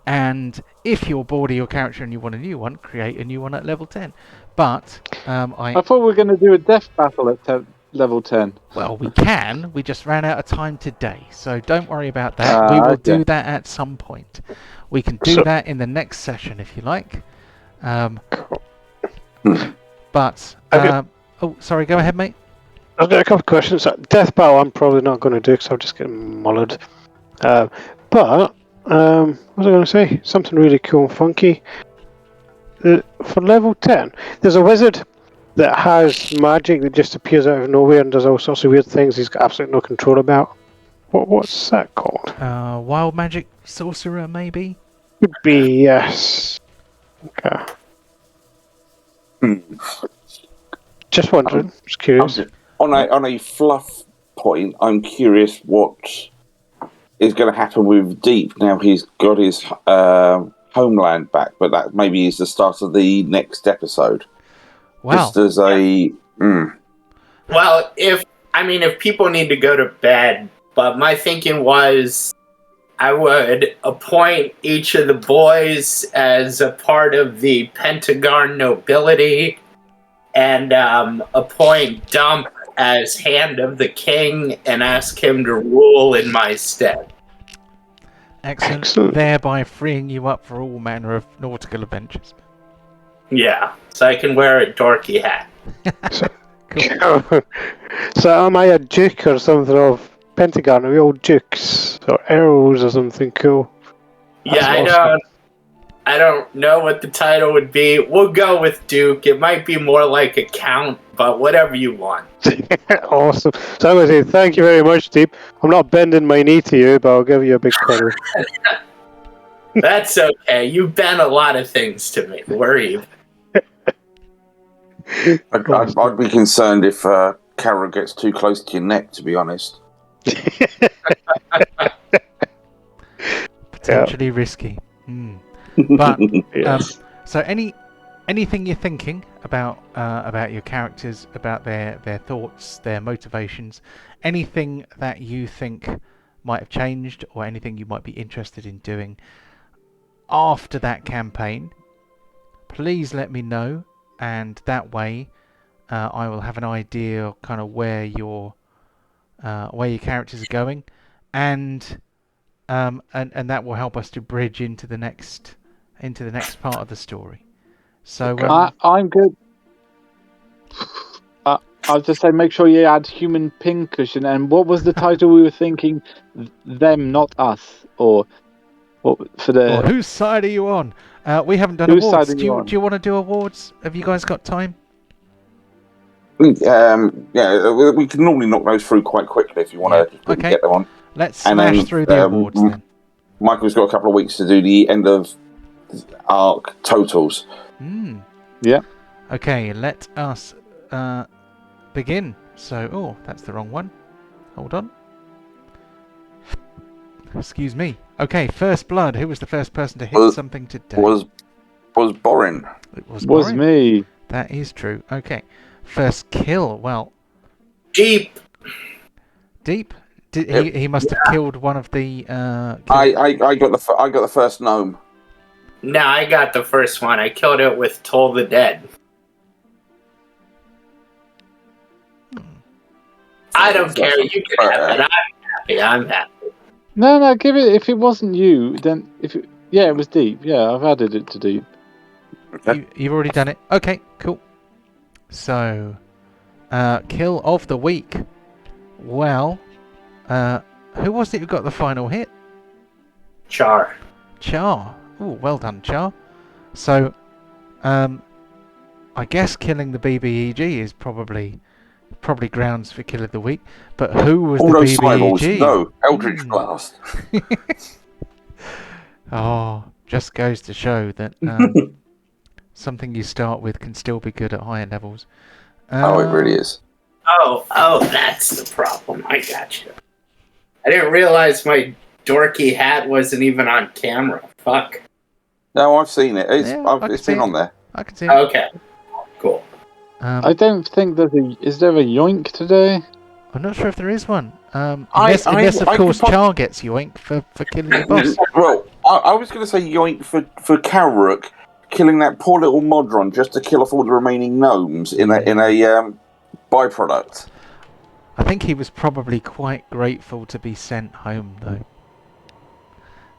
And if you're bored of your character and you want a new one, create a new one at level 10. But I thought we were going to do a death battle at level 10. Well, we can. We just ran out of time today, so don't worry about that. We will do that at some point. We can do that in the next session if you like. But sorry, go ahead, mate. I've got a couple of questions. Death battle, I'm probably not going to do because I'll just get mullered. But what was I going to say? Something really cool and funky. For level 10, there's a wizard that has magic that just appears out of nowhere and does all sorts of weird things he's got absolutely no control about. What's that called? Wild magic sorcerer, maybe? Could be, yes. Okay. Just wondering. Just curious. On a fluff point, I'm curious what is going to happen with Deep now he's got his homeland back, but that maybe is the start of the next episode. Wow. Just as a... Well, if people need to go to bed, but my thinking was I would appoint each of the boys as a part of the Pentagon nobility and appoint Dump as Hand of the King and ask him to rule in my stead. Excellent. Thereby freeing you up for all manner of nautical adventures. Yeah, so I can wear a dorky hat. Cool. So am I a duke or something of Pentagon? Are we all dukes or arrows or something cool? Yeah, That's awesome. I don't know what the title would be. We'll go with Duke. It might be more like a count, but whatever you want. Awesome. So I'm going to say thank you very much, Deep. I'm not bending my knee to you, but I'll give you a big cuddle. That's okay. You bent a lot of things to me. Worry. I'd be concerned if Carol gets too close to your neck, to be honest. Potentially risky. But so anything you're thinking about your characters, about their thoughts, their motivations, anything that you think might have changed, or anything you might be interested in doing after that campaign, please let me know, and that way I will have an idea of kind of where your characters are going, and that will help us to bridge into the next part of the story. So I'm good. I'll just say, make sure you add human pincushion. And what was the title we were thinking? Them, not us, or what for the? Or whose side are you on? We haven't done Whose awards. side are Do you you on? want to do awards? Have you guys got time? Yeah, we can normally knock those through quite quickly if you want to Okay. get them on. Let's smash through the awards then. Michael's got a couple of weeks to do the end of arc totals. Yeah. Okay, let us begin. So, that's the wrong one. Hold on. Excuse me. Okay, first blood. Who was the first person to hit something today? Was Borin. It was Borin. Me. That is true. Okay. First kill. Well, Deep. He must have killed one of the. I got the first gnome. No, I got the first one. I killed it with Toll the Dead. I don't care. You can have it. I'm happy. I'm happy. No, give it. If it wasn't you, then it was Deep. Yeah, I've added it to Deep. Okay. You've already done it. Okay, cool. So, kill of the week. Well, who was it who got the final hit? Char. Ooh, well done, Char. So, I guess killing the BBEG is probably grounds for kill of the week. But who was All the those BBEG? cyborgs. No, Eldritch Blast. Just goes to show that something you start with can still be good at higher levels. It really is. Oh, that's the problem. I got you. I didn't realize my dorky hat wasn't even on camera. Fuck. No, I've seen it. It's been on there. I can see it. Okay. Cool. I don't think is there a yoink today? I'm not sure if there is one. Unless of course Char gets yoink for killing the boss. Well, I was going to say yoink for Calrook killing that poor little Modron just to kill off all the remaining gnomes in a byproduct. I think he was probably quite grateful to be sent home though.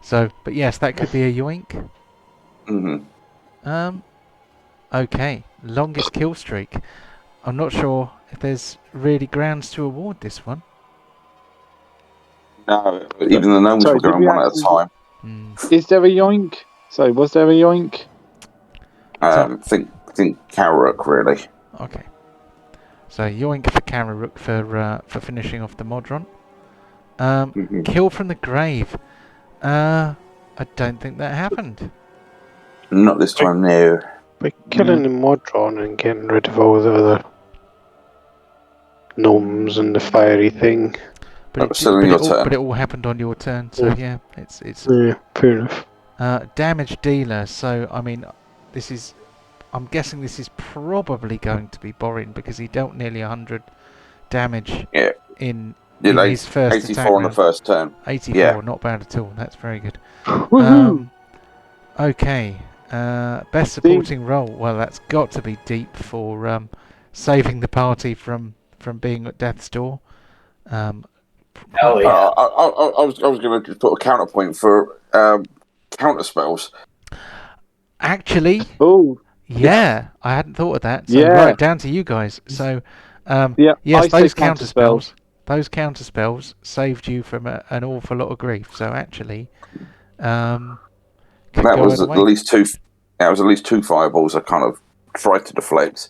So, but yes, that could be a yoink. Mm-hmm. Okay, longest kill streak. I'm not sure if there's really grounds to award this one. No, even the gnomes were going one at a time. Is there a yoink? Sorry, was there a yoink? Think Calrook, really. Okay. So yoink for Calrook for finishing off the Modron. Kill from the grave. I don't think that happened. Not this time, no. By killing the Modron and getting rid of all the other gnomes and the fiery thing. But it all happened on your turn, so yeah, it's yeah, fair enough. Damage dealer. So I mean, I'm guessing this is probably going to be Borin because he dealt nearly 100 damage in his first 84 attack on the first turn. 84, not bad at all. That's very good. Okay, best supporting role. Well, that's got to be Deep for saving the party from being at death's door. Hell yeah. I was going to put a counterpoint for counter spells. Actually, Yeah, I hadn't thought of that. So Yeah. right, down to you guys. So, Yeah, yes, I say those counter counterspells, those counterspells saved you from an awful lot of grief. So actually, could That go was either at way. least two. That was at least 2 fireballs I kind of tried to deflect.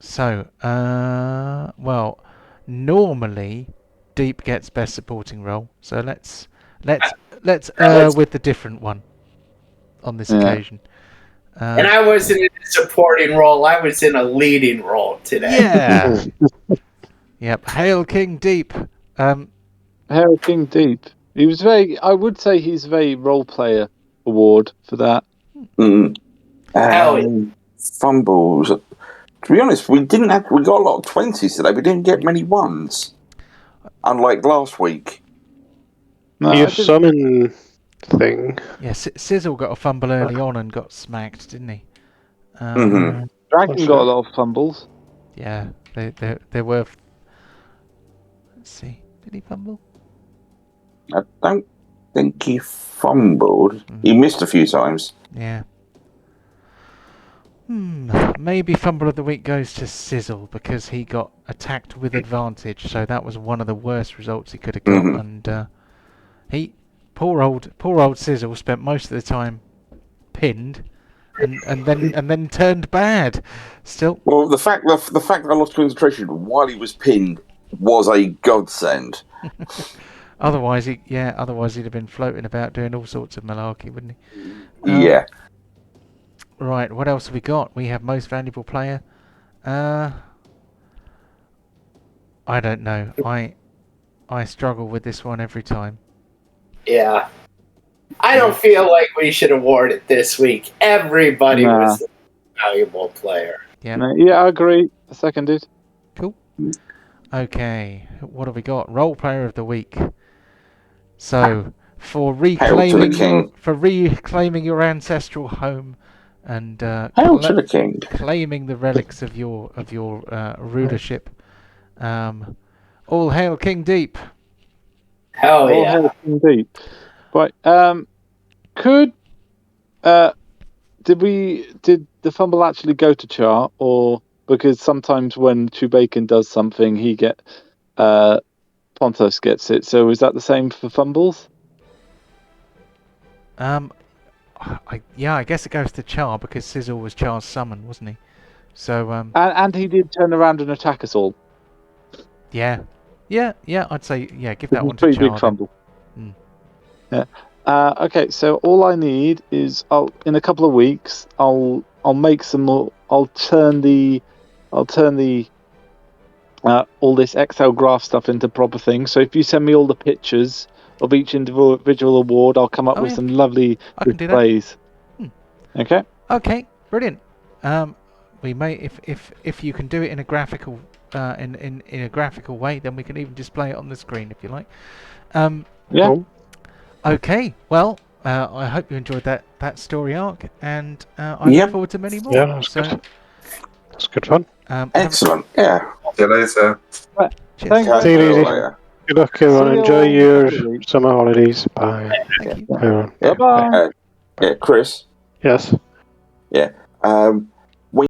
So, well, normally Deep gets best supporting role. So let's with the different one on this occasion. And I wasn't in a supporting role. I was in a leading role today. Yeah. Yep. Hail King Deep. Hail King Deep. He was I would say he's very role player award for that. Hell yeah. Fumbles. To be honest, we got a lot of 20s today. We didn't get many 1s. Unlike last week. No, Your summon thing. Yeah, Sizzle got a fumble early on and got smacked, didn't he? Dragon got a lot of fumbles. Yeah, there were. Let's see. Did he fumble? I don't think he fumbled. He missed a few times. Yeah. Maybe fumble of the week goes to Sizzle because he got attacked with advantage. So that was one of the worst results he could have got, and poor old Sizzle spent most of the time pinned, and then turned bad. Still. Well, the fact that I lost concentration while he was pinned was a godsend. Otherwise he'd have been floating about doing all sorts of malarkey, wouldn't he? Yeah. Right, what else have we got? We have most valuable player. I don't know. I struggle with this one every time. Yeah. I don't feel like we should award it this week. Everybody was a valuable player. Yeah. Yeah, I agree. I seconded. Cool. Okay, what have we got? Role player of the week. So, for reclaiming your ancestral home and claiming the relics of your rulership, all hail King Deep. Hell yeah. All hail King Deep. Right. Did the fumble actually go to Char, or because sometimes when Chewbacca does something, Pontos gets it. So is that the same for fumbles? I guess it goes to Char because Sizzle was Char's summon, wasn't he? So and he did turn around and attack us all. Yeah, I'd say give that one to Pretty Char. big fumble. Yeah. Okay, so all I need is in a couple of weeks I'll make some more. I'll turn the all this Excel graph stuff into proper things. So if you send me all the pictures of each individual award, I'll come up with some lovely displays. Okay. Okay, brilliant. We may if you can do it in a graphical in a graphical way, then we can even display it on the screen if you like. Yeah. Cool. Okay. Well, I hope you enjoyed that story arc, and I look forward to many more. Yeah, that's good. That's good fun. Excellent. Yeah. See you later. Right. Cheers. Thanks. See you later. Good luck, everyone. Enjoy your summer holidays. Bye. Thank you. Everyone. Yeah. Bye. Chris. Yes. Yeah.